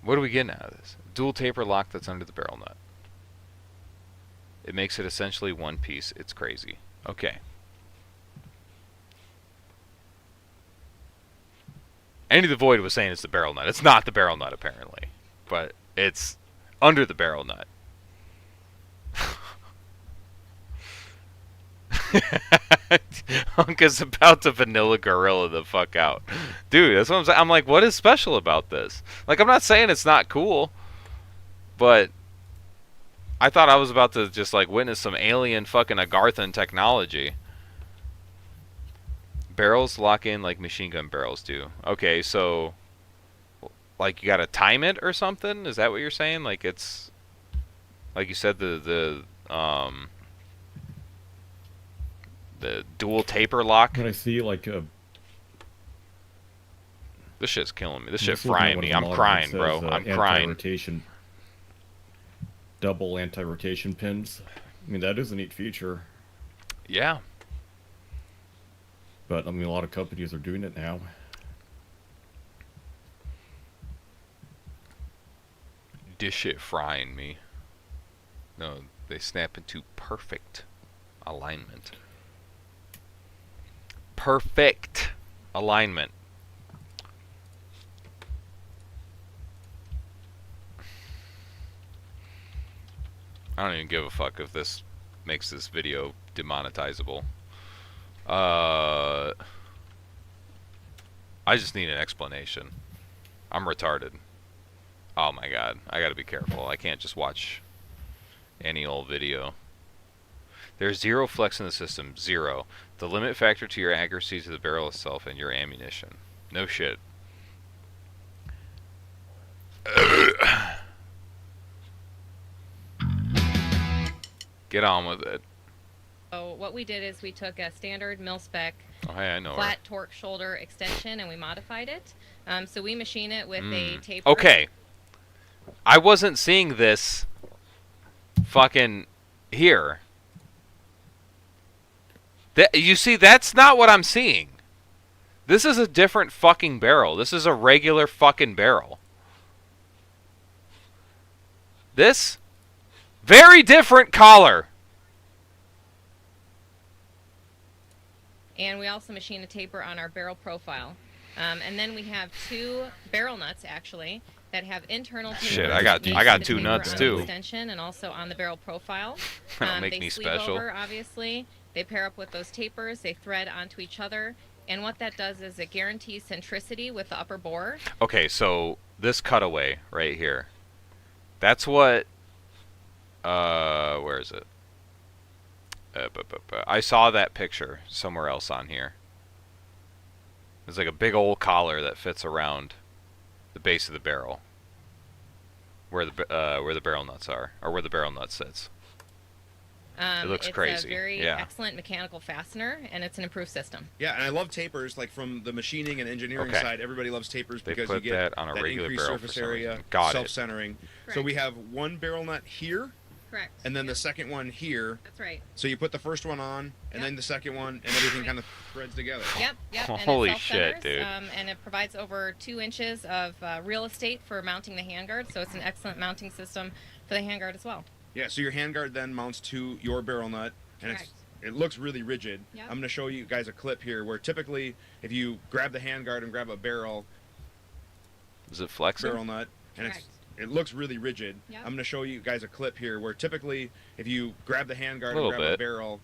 What are we getting out of this? Dual taper lock that's under the barrel nut. It makes it essentially one piece. It's crazy. Okay. Andy the Void was saying it's the barrel nut. It's not the barrel nut, apparently. But it's under the barrel nut. Hunk is about to vanilla gorilla the fuck out. Dude, that's what I'm saying. I'm like, what is special about this? Like, I'm not saying it's not cool, but I thought I was about to just, like, witness some alien fucking Agarthan technology. Barrels lock in like machine gun barrels do. Okay, so, like, you gotta time it or something? Is that what you're saying? Like, it's, like you said, the dual taper lock. When I see like a, this shit's killing me. This shit frying me. I'm crying, bro. I'm crying. Anti-rotation, double anti-rotation pins. I mean, that is a neat feature. Yeah. But I mean, a lot of companies are doing it now. This shit frying me. No, they snap into perfect alignment. Perfect alignment. I don't even give a fuck if this makes this video demonetizable. I just need an explanation. I'm retarded. Oh my god, I gotta be careful. I can't just watch any old video. There's zero flex in the system. Zero. The limit factor to your accuracy to the barrel itself and your ammunition. No shit. Get on with it. So what we did is we took a standard mil-spec flat torque shoulder extension and we modified it. So we machine it with a taper. Okay. I wasn't seeing this fucking here. You see, that's not what I'm seeing. This is a different fucking barrel. This is a regular fucking barrel. This, very different collar. And we also machine a taper on our barrel profile. And then we have two barrel nuts, actually, that have internal tapers. Shit, I got two nuts, too. Extension and also on the barrel profile. That'll make me special. Over, obviously. They pair up with those tapers. They thread onto each other. And what that does is it guarantees centricity with the upper bore. Okay, so this cutaway right here. That's what... where is it? I saw that picture somewhere else on here. There's like a big old collar that fits around the base of the barrel, where the barrel nuts are, or where the barrel nut sits. It looks crazy. It's a very excellent mechanical fastener, and it's an improved system. Yeah, and I love tapers. Like from the machining and engineering side, everybody loves tapers because you get that on a regular increased barrel surface area, self-centering. So we have one barrel nut here. Correct. And then the second one here. That's right. So you put the first one on, and then the second one, and everything kind of threads together. Yep. Holy shit, dude. And it provides over 2 inches of real estate for mounting the handguard, so it's an excellent mounting system for the handguard as well. Yeah, so your handguard then mounts to your barrel nut, and it looks really rigid. Yep. I'm going to show you guys a clip here where typically if you grab the handguard and grab a barrel, is it flexing? Barrel nut, and it looks really rigid. Yep. I'm going to show you guys a clip here where typically if you grab the handguard and grab a barrel,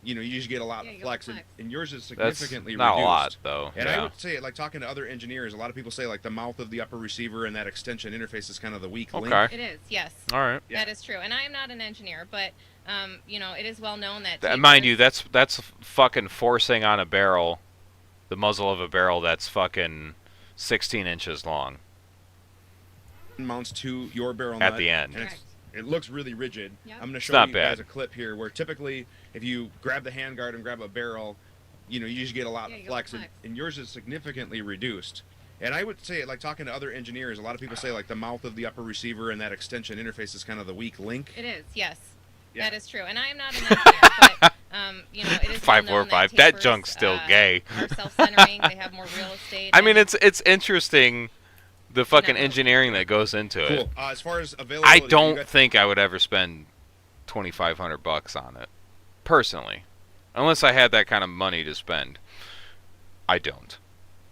you know, you just get a lot of flex, and yours is significantly reduced. Not a lot, though. And I would say, like, talking to other engineers, a lot of people say, like, the mouth of the upper receiver and that extension interface is kind of the weak link. It is, yes. All right. That is true. And I am not an engineer, but, you know, it is well known that... mind you, that's fucking forcing on a barrel, the muzzle of a barrel that's fucking 16 inches long. Mounts to your barrel at nut, the end. And it looks really rigid. Yep. I'm going to show you guys a clip here where typically if you grab the handguard and grab a barrel, you know, you just get a lot of flex, and yours is significantly reduced. And I would say, like, talking to other engineers, a lot of people say, like, the mouth of the upper receiver and that extension interface is kind of the weak link. It is, yes. Yeah. That is true. And I am not an engineer, but, you know, it is 545. That junk's still gay. Are self-centering. They have more real estate. I mean, it's interesting The fucking engineering that goes into it. Cool. As far as availability, I don't think I would ever spend $2,500 on it, personally, unless I had that kind of money to spend. I don't.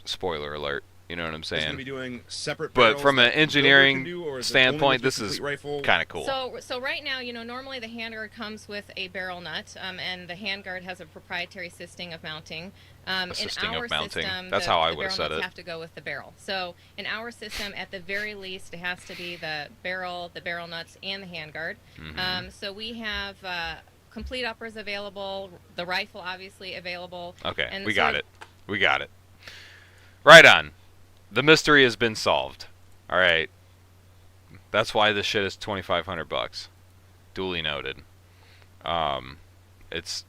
Spoiler alert. You know what I'm saying? It's going to be doing separate but from an engineering standpoint, this is kind of cool. So right now, you know, normally the handguard comes with a barrel nut, and the handguard has a proprietary system of mounting. System of mounting. System, that's how I would have said it. The barrel nuts have to go with the barrel. So in our system, at the very least, it has to be the barrel nuts, and the handguard. So we have complete uppers available. The rifle, obviously, available. Okay, and we got it. We got it. Right on. The mystery has been solved. All right. That's why this shit is $2,500. Duly noted. It's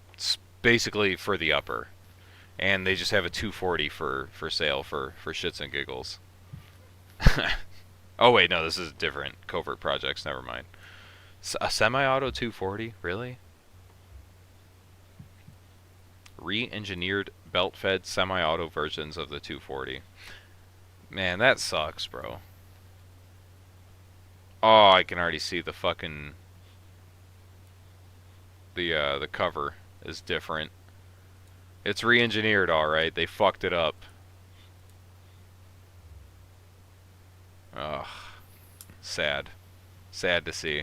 basically for the upper, and they just have a 240 for sale for shits and giggles. Oh wait, no, this is different. Covert projects. Never mind. A semi-auto 240, really? Re-engineered belt-fed semi-auto versions of the 240. Man, that sucks, bro. Oh, I can already see the fucking the cover is different. It's re-engineered, all right. They fucked it up. Ugh. Sad. Sad to see.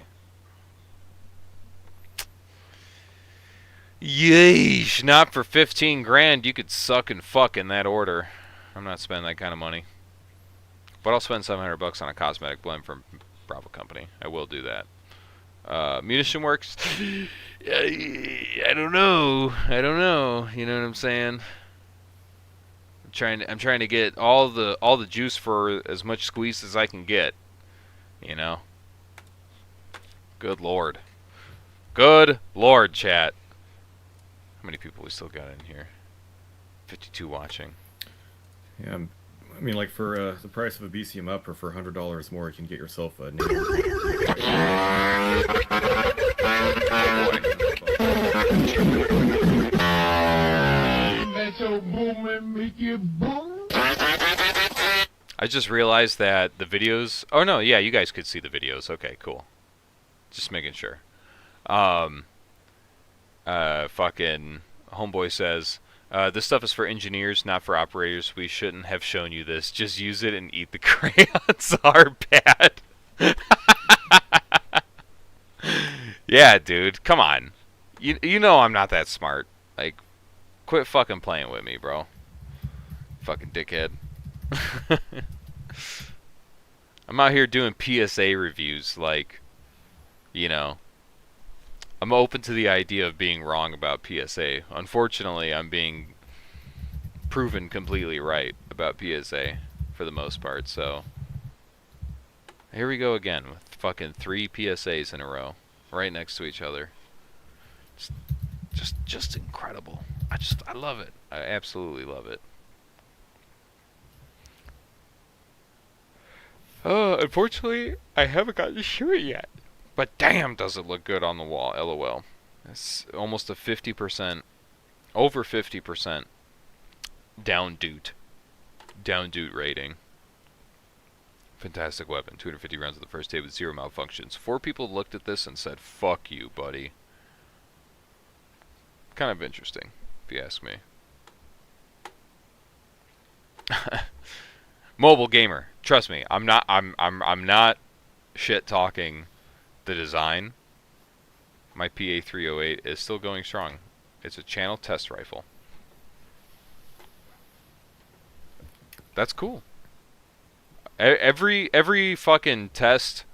Yeesh, not for 15 grand. You could suck and fuck in that order. I'm not spending that kind of money. But I'll spend $700 on a cosmetic blend from Bravo Company. I will do that. Munition Works. I don't know. I don't know. You know what I'm saying? I'm trying to get all the juice for as much squeeze as I can get. You know. Good lord. Good lord, chat. How many people we still got in here? 52 watching. Yeah, I mean, like for the price of a BCM up, or for $100 more, you can get yourself a. I just realized that the videos. Oh no, yeah, you guys could see the videos. Okay, cool. Just making sure. Fucking homeboy says. This stuff is for engineers, not for operators. We shouldn't have shown you this. Just use it and eat the crayons are bad. Yeah, dude. Come on. You know I'm not that smart. Like, quit fucking playing with me, bro. Fucking dickhead. I'm out here doing PSA reviews, like, you know. I'm open to the idea of being wrong about PSA. Unfortunately, I'm being proven completely right about PSA for the most part, so here we go again with fucking 3 PSAs in a row right next to each other. Just incredible. I love it. I absolutely love it. Unfortunately, I haven't gotten to shoot it yet. But damn, does it look good on the wall, LOL. It's almost a 50%, over 50% down doot rating. Fantastic weapon, 250 rounds of the first day with 0 malfunctions. 4 people looked at this and said, fuck you, buddy. Kind of interesting, if you ask me. Mobile gamer, trust me, I'm not shit talking the design. My PA308 is still going strong. It's a channel test rifle. That's cool. Every fucking test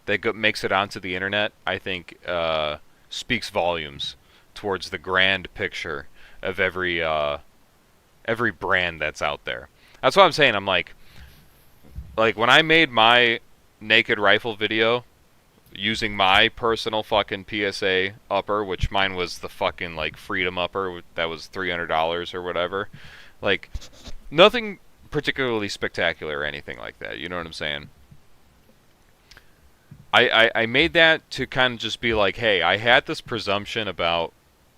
that makes it onto the internet, I think, speaks volumes towards the grand picture of every brand that's out there. That's what I'm saying. I'm like when I made my naked rifle video using my personal fucking PSA upper, which mine was the fucking like Freedom upper that was $300 or whatever. Like nothing particularly spectacular or anything like that. You know what I'm saying? I made that to kind of just be like, hey, I had this presumption about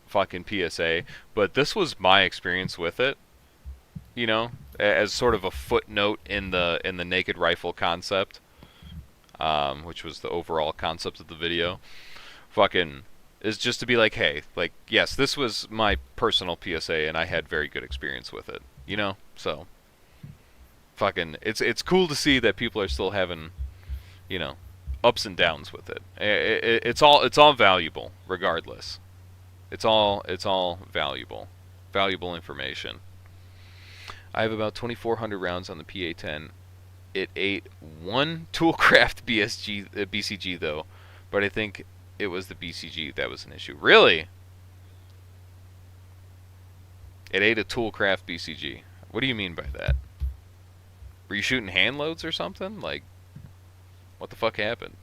fucking PSA, but this was my experience with it. You know, as sort of a footnote in the naked rifle concept, which was the overall concept of the video. Fucking is just to be like, hey, like, yes, this was my personal PSA, and I had very good experience with it, you know. So, fucking, it's cool to see that people are still having, you know, ups and downs with it. It's all valuable, regardless. It's all valuable information. I have about 2,400 rounds on the PA-10. It ate one Toolcraft BCG though, but I think it was the BCG that was an issue. Really? It ate a Toolcraft BCG. What do you mean by that? Were you shooting hand loads or something? Like, what the fuck happened?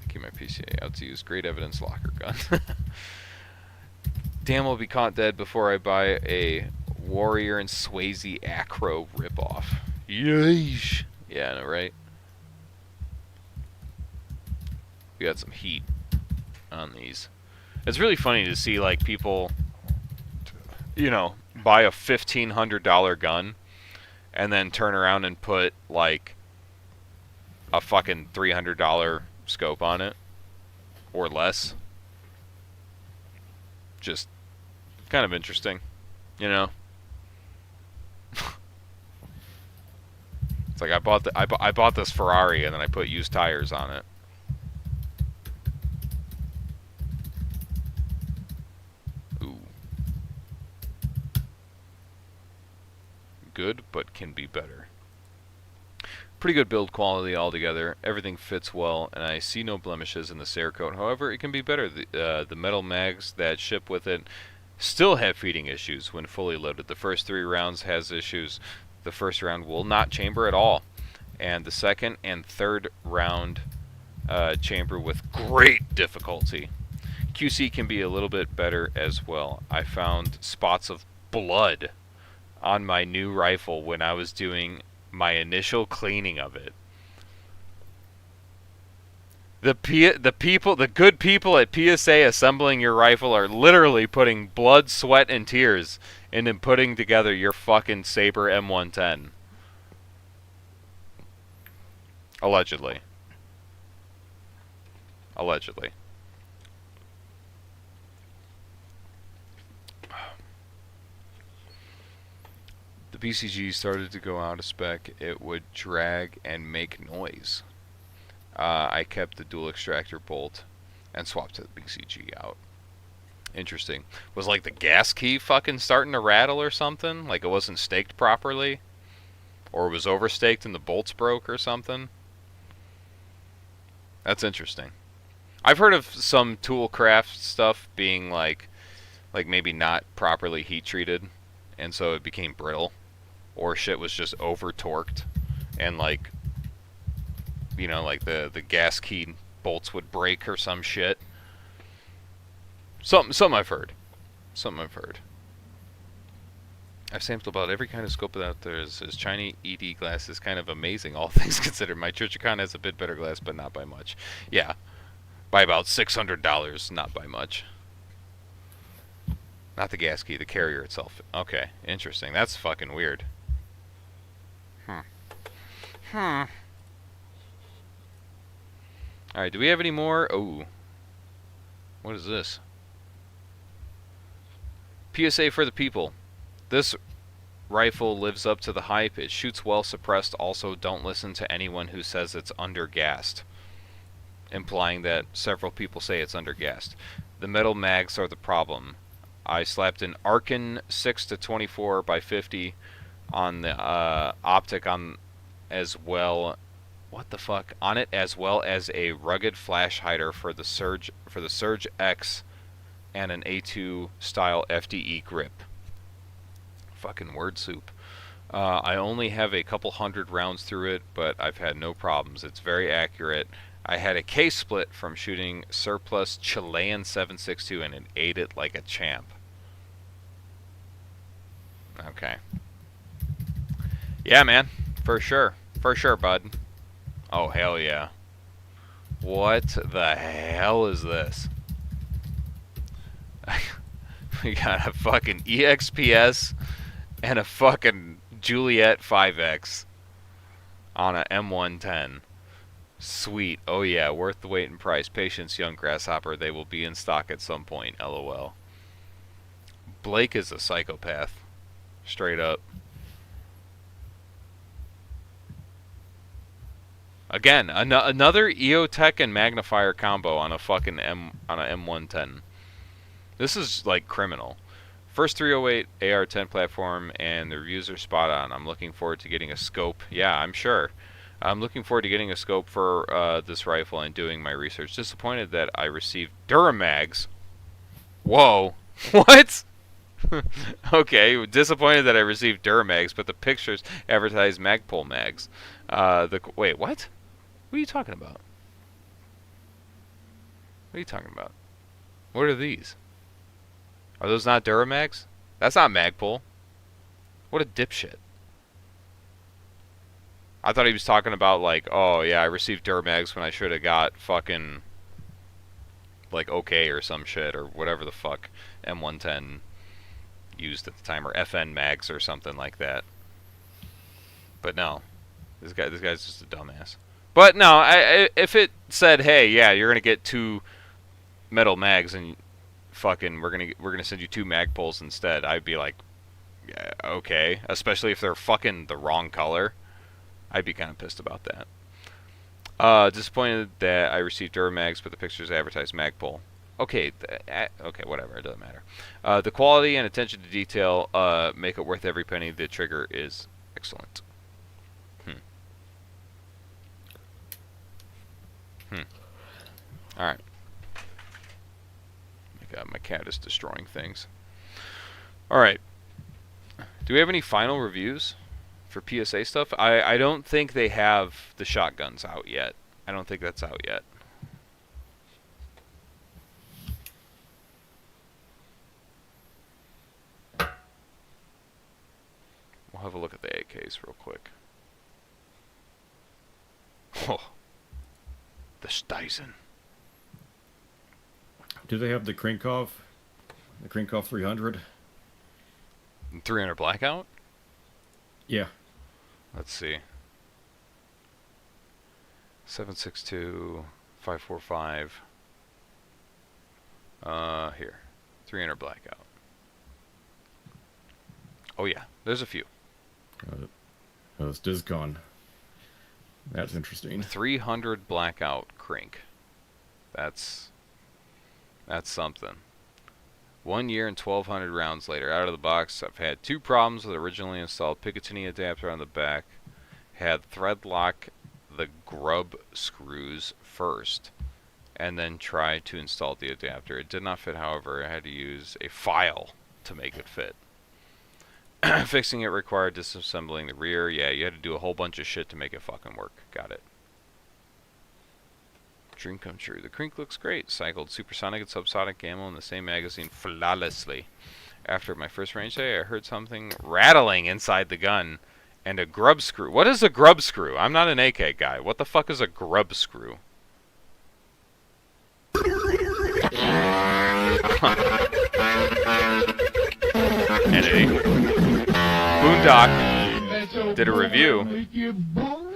Keep my PCA out to use great evidence locker gun. Damn, I'll be caught dead before I buy a Warrior and Swayze Acro ripoff. Yeesh. Yeah, I know, right? We got some heat on these. It's really funny to see, like, people, you know, buy a $1,500 gun and then turn around and put, like, a fucking $300 scope on it or less. Just kind of interesting, you know. It's like I bought this Ferrari and then I put used tires on it. Ooh. Good, but can be better. Pretty good build quality altogether. Everything fits well, and I see no blemishes in the Cerakote. However, it can be better. The metal mags that ship with it still have feeding issues when fully loaded. The first 3 rounds has issues. The first round will not chamber at all, and the second and third round chamber with great difficulty. QC can be a little bit better as well. I found spots of blood on my new rifle when I was doing my initial cleaning of it. The good people at PSA assembling your rifle are literally putting blood, sweat, and tears into putting together your fucking Saber M110. Allegedly. Allegedly. The BCG started to go out of spec. It would drag and make noise. I kept the dual extractor bolt and swapped the BCG out. Interesting. Was like the gas key fucking starting to rattle or something? Like it wasn't staked properly? Or it was overstaked and the bolts broke or something? That's interesting. I've heard of some Toolcraft stuff being like maybe not properly heat treated, and so it became brittle. Or shit was just over torqued and like, you know, like the gas key bolts would break or some shit. Something I've heard. Something I've heard. I've sampled about every kind of scope out there. His China ED glass is kind of amazing, all things considered. My Churchicon has a bit better glass, but not by much. Yeah, by about $600, not by much. Not the gas key, the carrier itself. Okay, interesting. That's fucking weird. Alright, do we have any more? Oh. What is this? PSA for the people. This rifle lives up to the hype. It shoots well suppressed. Also, don't listen to anyone who says it's undergassed. Implying that several people say it's undergassed. The metal mags are the problem. I slapped an Arkin 6-24 by 50 on the optic on as well. What the fuck? On it, as well as a rugged flash hider for the Surge X and an A2 style FDE grip. Fucking word soup. I only have a couple hundred rounds through it, but I've had no problems. It's very accurate. I had a case split from shooting surplus Chilean 7.62 and it ate it like a champ. Okay. Yeah, man. For sure. For sure, bud. Oh, hell yeah. What the hell is this? We got a fucking EXPS and a fucking Juliet 5X on a M110. Sweet. Oh yeah, worth the wait and price. Patience, young grasshopper. They will be in stock at some point. LOL. Blake is a psychopath. Straight up. Again, another EOTech and magnifier combo on a fucking M110. This is like criminal. First 308 AR-10 platform, and the reviews are spot on. I'm looking forward to getting a scope. Yeah, I'm sure. I'm looking forward to getting a scope for this rifle and doing my research. Disappointed that I received Duramags. Whoa. What? Okay, disappointed that I received Duramags, but the pictures advertise Magpul mags. Wait, what? What are you talking about? What are you talking about? What are these? Are those not Duramags? That's not Magpul. What a dipshit. I thought he was talking about like, oh yeah, I received Duramags when I should have got fucking like OK or some shit or whatever the fuck M110 used at the time, or FN mags or something like that. But no, this guy's just a dumbass. But no, if it said, hey, yeah, you're gonna get 2 metal mags and fucking we're gonna send you 2 Magpuls instead, I'd be like, yeah, okay. Especially if they're fucking the wrong color, I'd be kind of pissed about that. Disappointed that I received Duramags, but the pictures advertise Magpul. Okay, okay, whatever, it doesn't matter. The quality and attention to detail make it worth every penny. The trigger is excellent. Alright. My god, my cat is destroying things. Alright. Do we have any final reviews for PSA stuff? I don't think they have the shotguns out yet. I don't think that's out yet. We'll have a look at the AKs real quick. Oh. The Stizen. Do they have the Krinkov? The Krinkov 300? 300 Blackout? Yeah. Let's see. 7.62, 5.45. Here. 300 Blackout. Oh yeah, there's a few. Oh, it's Discon. That's interesting. 300 Blackout Crink. That's something. 1 year and 1,200 rounds later, out of the box, I've had 2 problems with originally installed Picatinny adapter on the back. Had thread lock the grub screws first, and then tried to install the adapter. It did not fit, however. I had to use a file to make it fit. Fixing it required disassembling the rear. Yeah, you had to do a whole bunch of shit to make it fucking work. Got it. Dream come true. The Crink looks great. Cycled supersonic and subsonic ammo in the same magazine flawlessly. After my first range day, I heard something rattling inside the gun and a grub screw. What is a grub screw? I'm not an AK guy. What the fuck is a grub screw? Entity. Boondock did a review. Make you boom.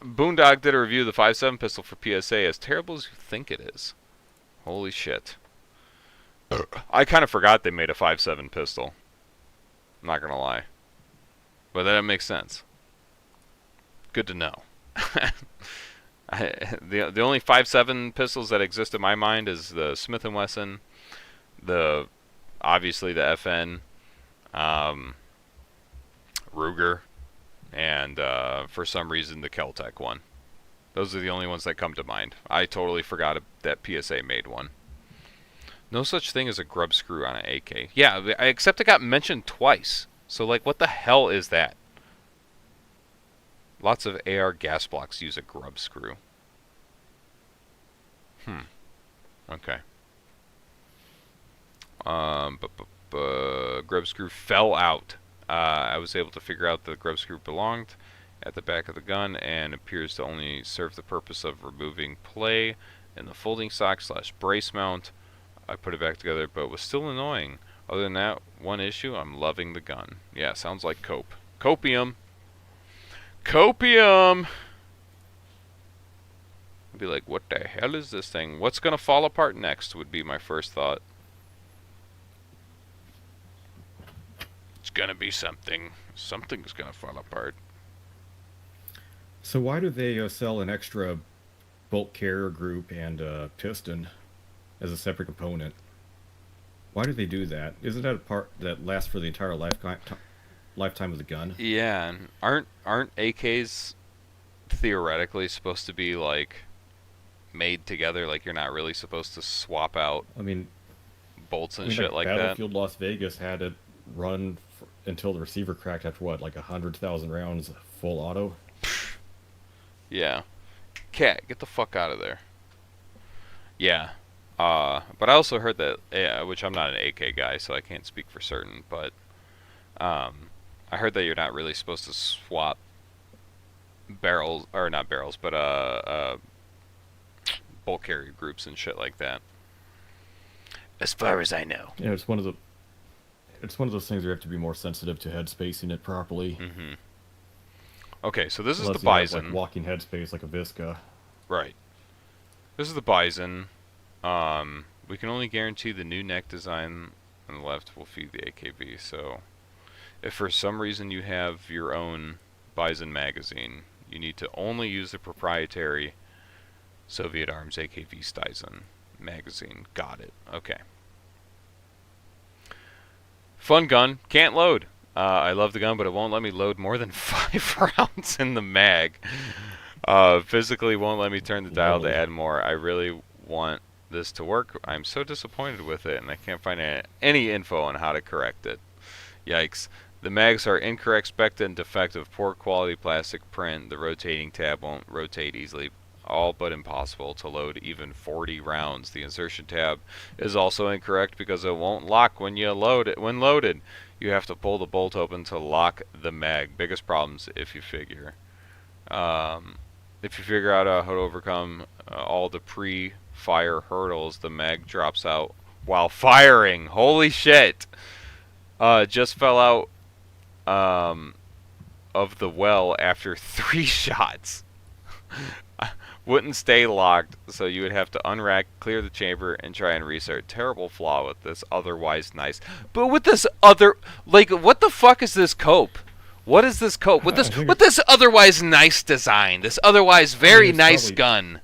Boondock did a review of the 5.7 pistol for PSA. As terrible as you think it is. Holy shit. I kind of forgot they made a 5.7 pistol. I'm not gonna lie. But that makes sense. Good to know. The only 5.7 pistols that exist in my mind is the Smith & Wesson, obviously the FN, Ruger, and for some reason the Kel-Tec one. Those are the only ones that come to mind. I totally forgot that PSA made one. No such thing as a grub screw on an AK. Yeah, except it got mentioned twice. So like, what the hell is that? Lots of AR gas blocks use a grub screw. Okay. Grub screw fell out. I was able to figure out the grub screw belonged at the back of the gun and appears to only serve the purpose of removing play in the folding stock / brace mount. I put it back together, but it was still annoying Other than that, one issue, I'm loving the gun. Yeah, sounds like cope. Copium. Copium! I'd be like, what the hell is this thing? What's gonna fall apart next would be my first thought. It's gonna be something. Something's gonna fall apart. So why do they sell an extra bolt carrier group and piston as a separate component? Why do they do that? Isn't that a part that lasts for the entire lifetime of the gun? Yeah, and aren't AKs theoretically supposed to be like made together? Like you're not really supposed to swap out. I mean, bolts and shit like that. Battlefield Las Vegas had it run until the receiver cracked after what, like 100,000 rounds full auto. Yeah, cat, get the fuck out of there. Yeah. But I also heard that, which I'm not an AK guy, so I can't speak for certain, but I heard that you're not really supposed to swap barrels, or not barrels, but bolt carrier groups and shit like that. As far as I know. Yeah, it's one of those things where you have to be more sensitive to head spacing it properly. Mm-hmm. Okay, so this is the Unless Bison. you have, like, walking headspace like a Visca. Right. This is the Bison. We can only guarantee the new neck design on the left will feed the AKV. So, if for some reason you have your own Bison magazine, you need to only use the proprietary Soviet Arms AKV Stisen magazine. Got it. Okay. Fun gun. Can't load. I love the gun, but it won't let me load more than 5 rounds in the mag. Physically won't let me turn the dial to add more. I really want this to work. I'm so disappointed with it, and I can't find any info on how to correct it. Yikes. The mags are incorrect, spec and defective, poor quality plastic print. The rotating tab won't rotate easily. All but impossible to load even 40 rounds. The insertion tab is also incorrect because it won't lock when you load it. When loaded, you have to pull the bolt open to lock the mag. Biggest problems if you figure out how to overcome all the pre-fire hurdles, the mag drops out while firing. Holy shit! Just fell out of the well after 3 shots. Wouldn't stay locked, so you would have to unrack, clear the chamber, and try and restart. Terrible flaw with this otherwise nice. But with this other, like, what the fuck is this cope? What is this cope? With this otherwise nice design, this otherwise very nice gun.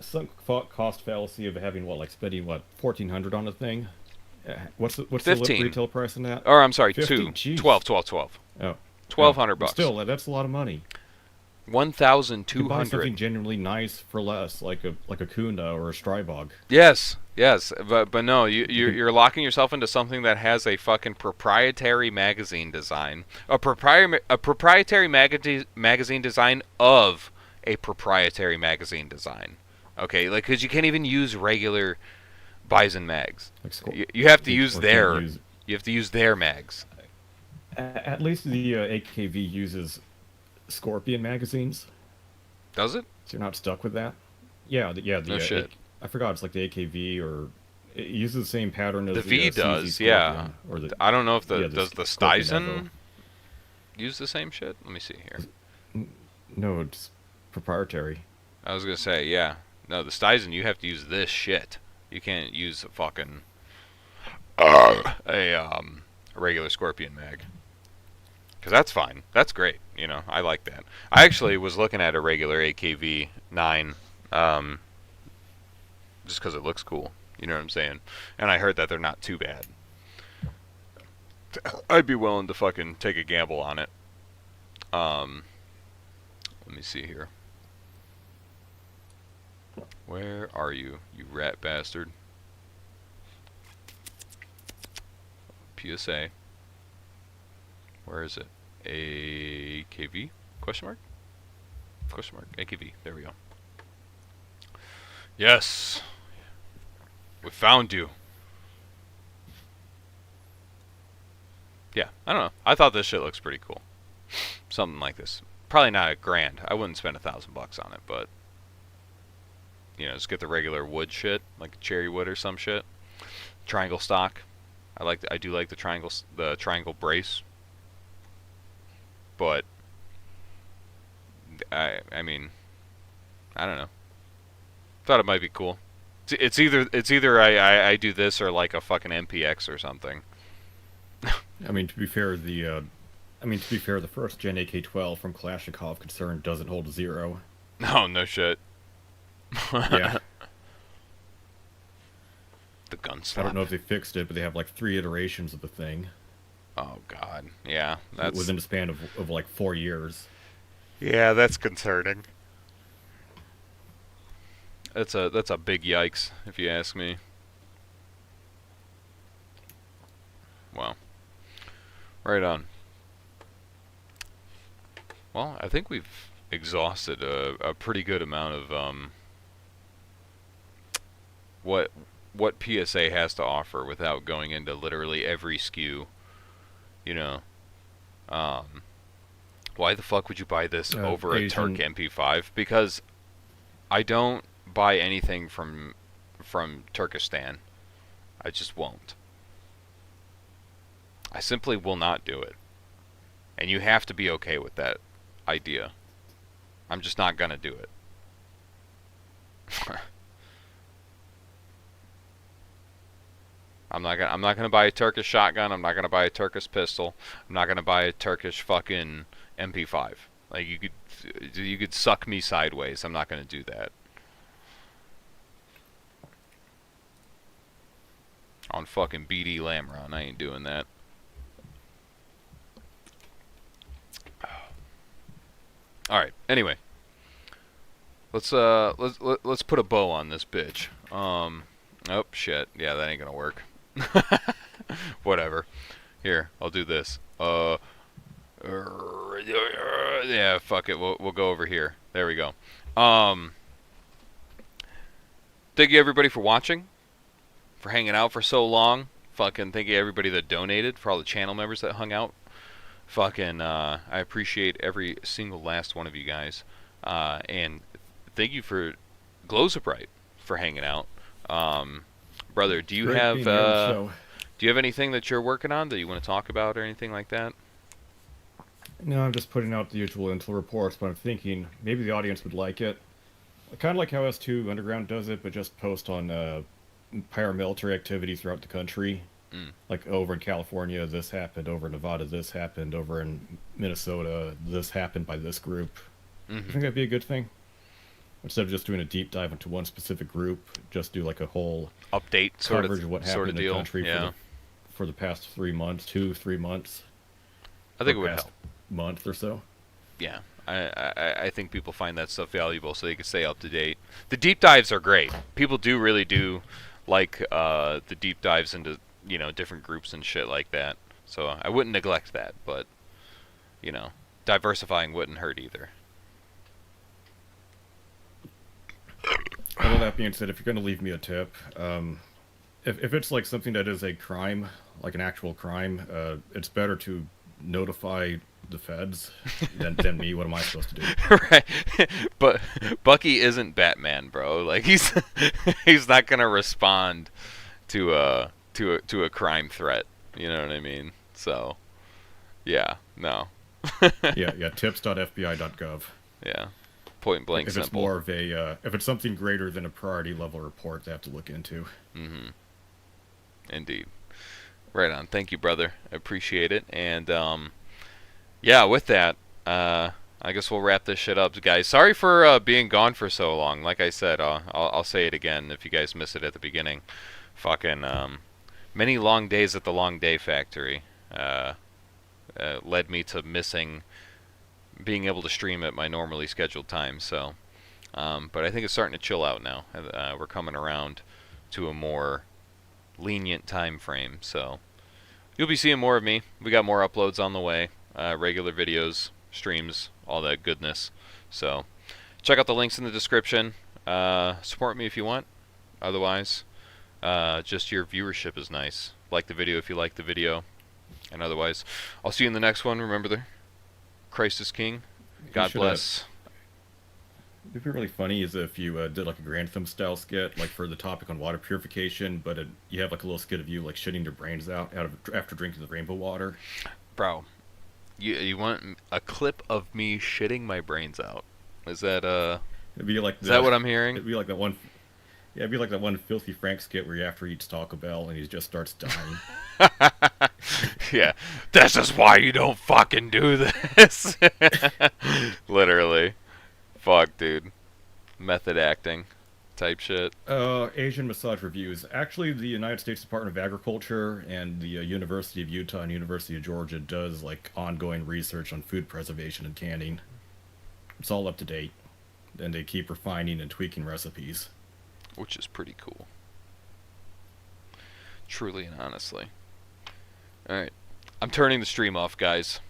Some cost fallacy of having what, like spending what, $1,400 on a thing. What's the 15 retail price on that? Or I'm sorry, 15? 2. Jeez. 12. Oh, $1,200. Still, that's a lot of money. 1,200. You buy something genuinely nice for less, like a Kunda or a Strybog. Yes, but no, you're locking yourself into something that has a fucking proprietary magazine design, a proprietary magazine design of a proprietary magazine design. Okay, like because you can't even use regular Bison mags. Like you have to use their mags. At least the AKV uses Scorpion magazines. Does it? So you're not stuck with that. Yeah, no shit. I forgot it's like the AKV or it uses the same pattern as the V does. Scorpion, yeah. Or I don't know if does the Stisen Evo use the same shit. Let me see here. No, it's proprietary. I was gonna say yeah. No, the Stisen you have to use this shit. You can't use a fucking a regular Scorpion mag. Because that's fine. That's great. You know, I like that. I actually was looking at a regular AKV 9 just because it looks cool. You know what I'm saying? And I heard that they're not too bad. I'd be willing to fucking take a gamble on it. Let me see here. Where are you, you rat bastard? PSA. Where is it? AKV? Question mark? Question mark. AKV. There we go. Yes. We found you. Yeah, I don't know. I thought this shit looks pretty cool. Something like this. Probably not $1,000. I wouldn't spend $1,000 on it, but you know, just get the regular wood shit, like cherry wood or some shit. Triangle stock. I do like the triangle brace, but I mean, I don't know. Thought it might be cool. It's either I do this or like a fucking MPX or something. I mean, to be fair, the first gen AK-12 from Kalashnikov concern doesn't hold a 0. Oh, no shit. Yeah. The gun slap. I don't know if they fixed it, but they have like 3 iterations of the thing. Oh god, yeah, that's within a span of like 4 years. Yeah, that's concerning. That's a big yikes, if you ask me. Wow. Right on. Well, I think we've exhausted a pretty good amount of what PSA has to offer without going into literally every SKU. You know, why the fuck would you buy this over a Turk MP5? Because I don't buy anything from Turkestan. I just won't. I simply will not do it. And you have to be okay with that idea. I'm just not gonna do it. I'm not gonna buy a Turkish shotgun. I'm not gonna buy a Turkish pistol. I'm not gonna buy a Turkish fucking MP5. Like you could suck me sideways. I'm not gonna do that. On fucking BD Lamron, I ain't doing that. All right. Anyway, let's put a bow on this bitch. Oh shit. Yeah, that ain't gonna work. Whatever. Here, I'll do this. Yeah, fuck it. We'll go over here. There we go. Thank you everybody for watching, for hanging out for so long. Fucking thank you everybody that donated, for all the channel members that hung out. Fucking I appreciate every single last one of you guys. And thank you for Glowsuprite for hanging out. Brother, do you have anything that you're working on that you want to talk about or anything like that? No, I'm just putting out the usual intel reports, but I'm thinking maybe the audience would like it. Kind of like how S2 Underground does it, but just post on paramilitary activities throughout the country. Like over in California, this happened. Over in Nevada, this happened. Over in Minnesota, this happened by this group. I think that'd be a good thing. Instead of just doing a deep dive into one specific group, just do like a whole update coverage of what happened in the deal. country for the past 3 months, 2-3 months. I think it would help. Month or so. Yeah, I think people find that stuff valuable, so they can stay up to date. The deep dives are great. People really do like the deep dives into different groups and shit like that. So I wouldn't neglect that, but diversifying wouldn't hurt either. Well, that being said, if you're going to leave me a tip, if it's like something that is a crime, like an actual crime, it's better to notify the feds than me. What am I supposed to do? Right, but Bucky isn't Batman, bro. Like he's not gonna respond to a crime threat. You know what I mean? So, yeah, no. yeah. Tips.fbi.gov. Yeah. Point blank. If simple. It's more of a, if it's something greater than a priority level report, they have to look into. Indeed. Right on. Thank you, brother. I appreciate it. And yeah, with that, I guess we'll wrap this shit up, guys. Sorry for being gone for so long. Like I said, I'll say it again if you guys missed it at the beginning. Fucking many long days at the Long Day Factory led me to missing being able to stream at my normally scheduled time. So, but I think it's starting to chill out now. We're coming around to a more lenient time frame. So you'll be seeing more of me. We got more uploads on the way. Regular videos, streams, all that goodness. So check out the links in the description. Support me if you want. Otherwise, just your viewership is nice. Like the video if you like the video. And otherwise, I'll see you in the next one. Remember, Christ is King. God bless. It'd be really funny is if you did like a Grand Thumb style skit, like for the topic on water purification, but you have like a little skit of you like shitting your brains out of after drinking the rainbow water. Bro, you want a clip of me shitting my brains out? Is that It'd be like is that what I'm hearing? It'd be like that one. Yeah, it'd be like that one Filthy Frank skit where he after he eats Taco Bell and he just starts dying. Yeah, this is why you don't fucking do this. Literally. Fuck, dude. Method acting type shit. Asian massage reviews. Actually, the United States Department of Agriculture and the University of Utah and University of Georgia does like ongoing research on food preservation and canning. It's all up to date, and they keep refining and tweaking recipes. Which is pretty cool. Truly and honestly. Alright. I'm turning the stream off, guys.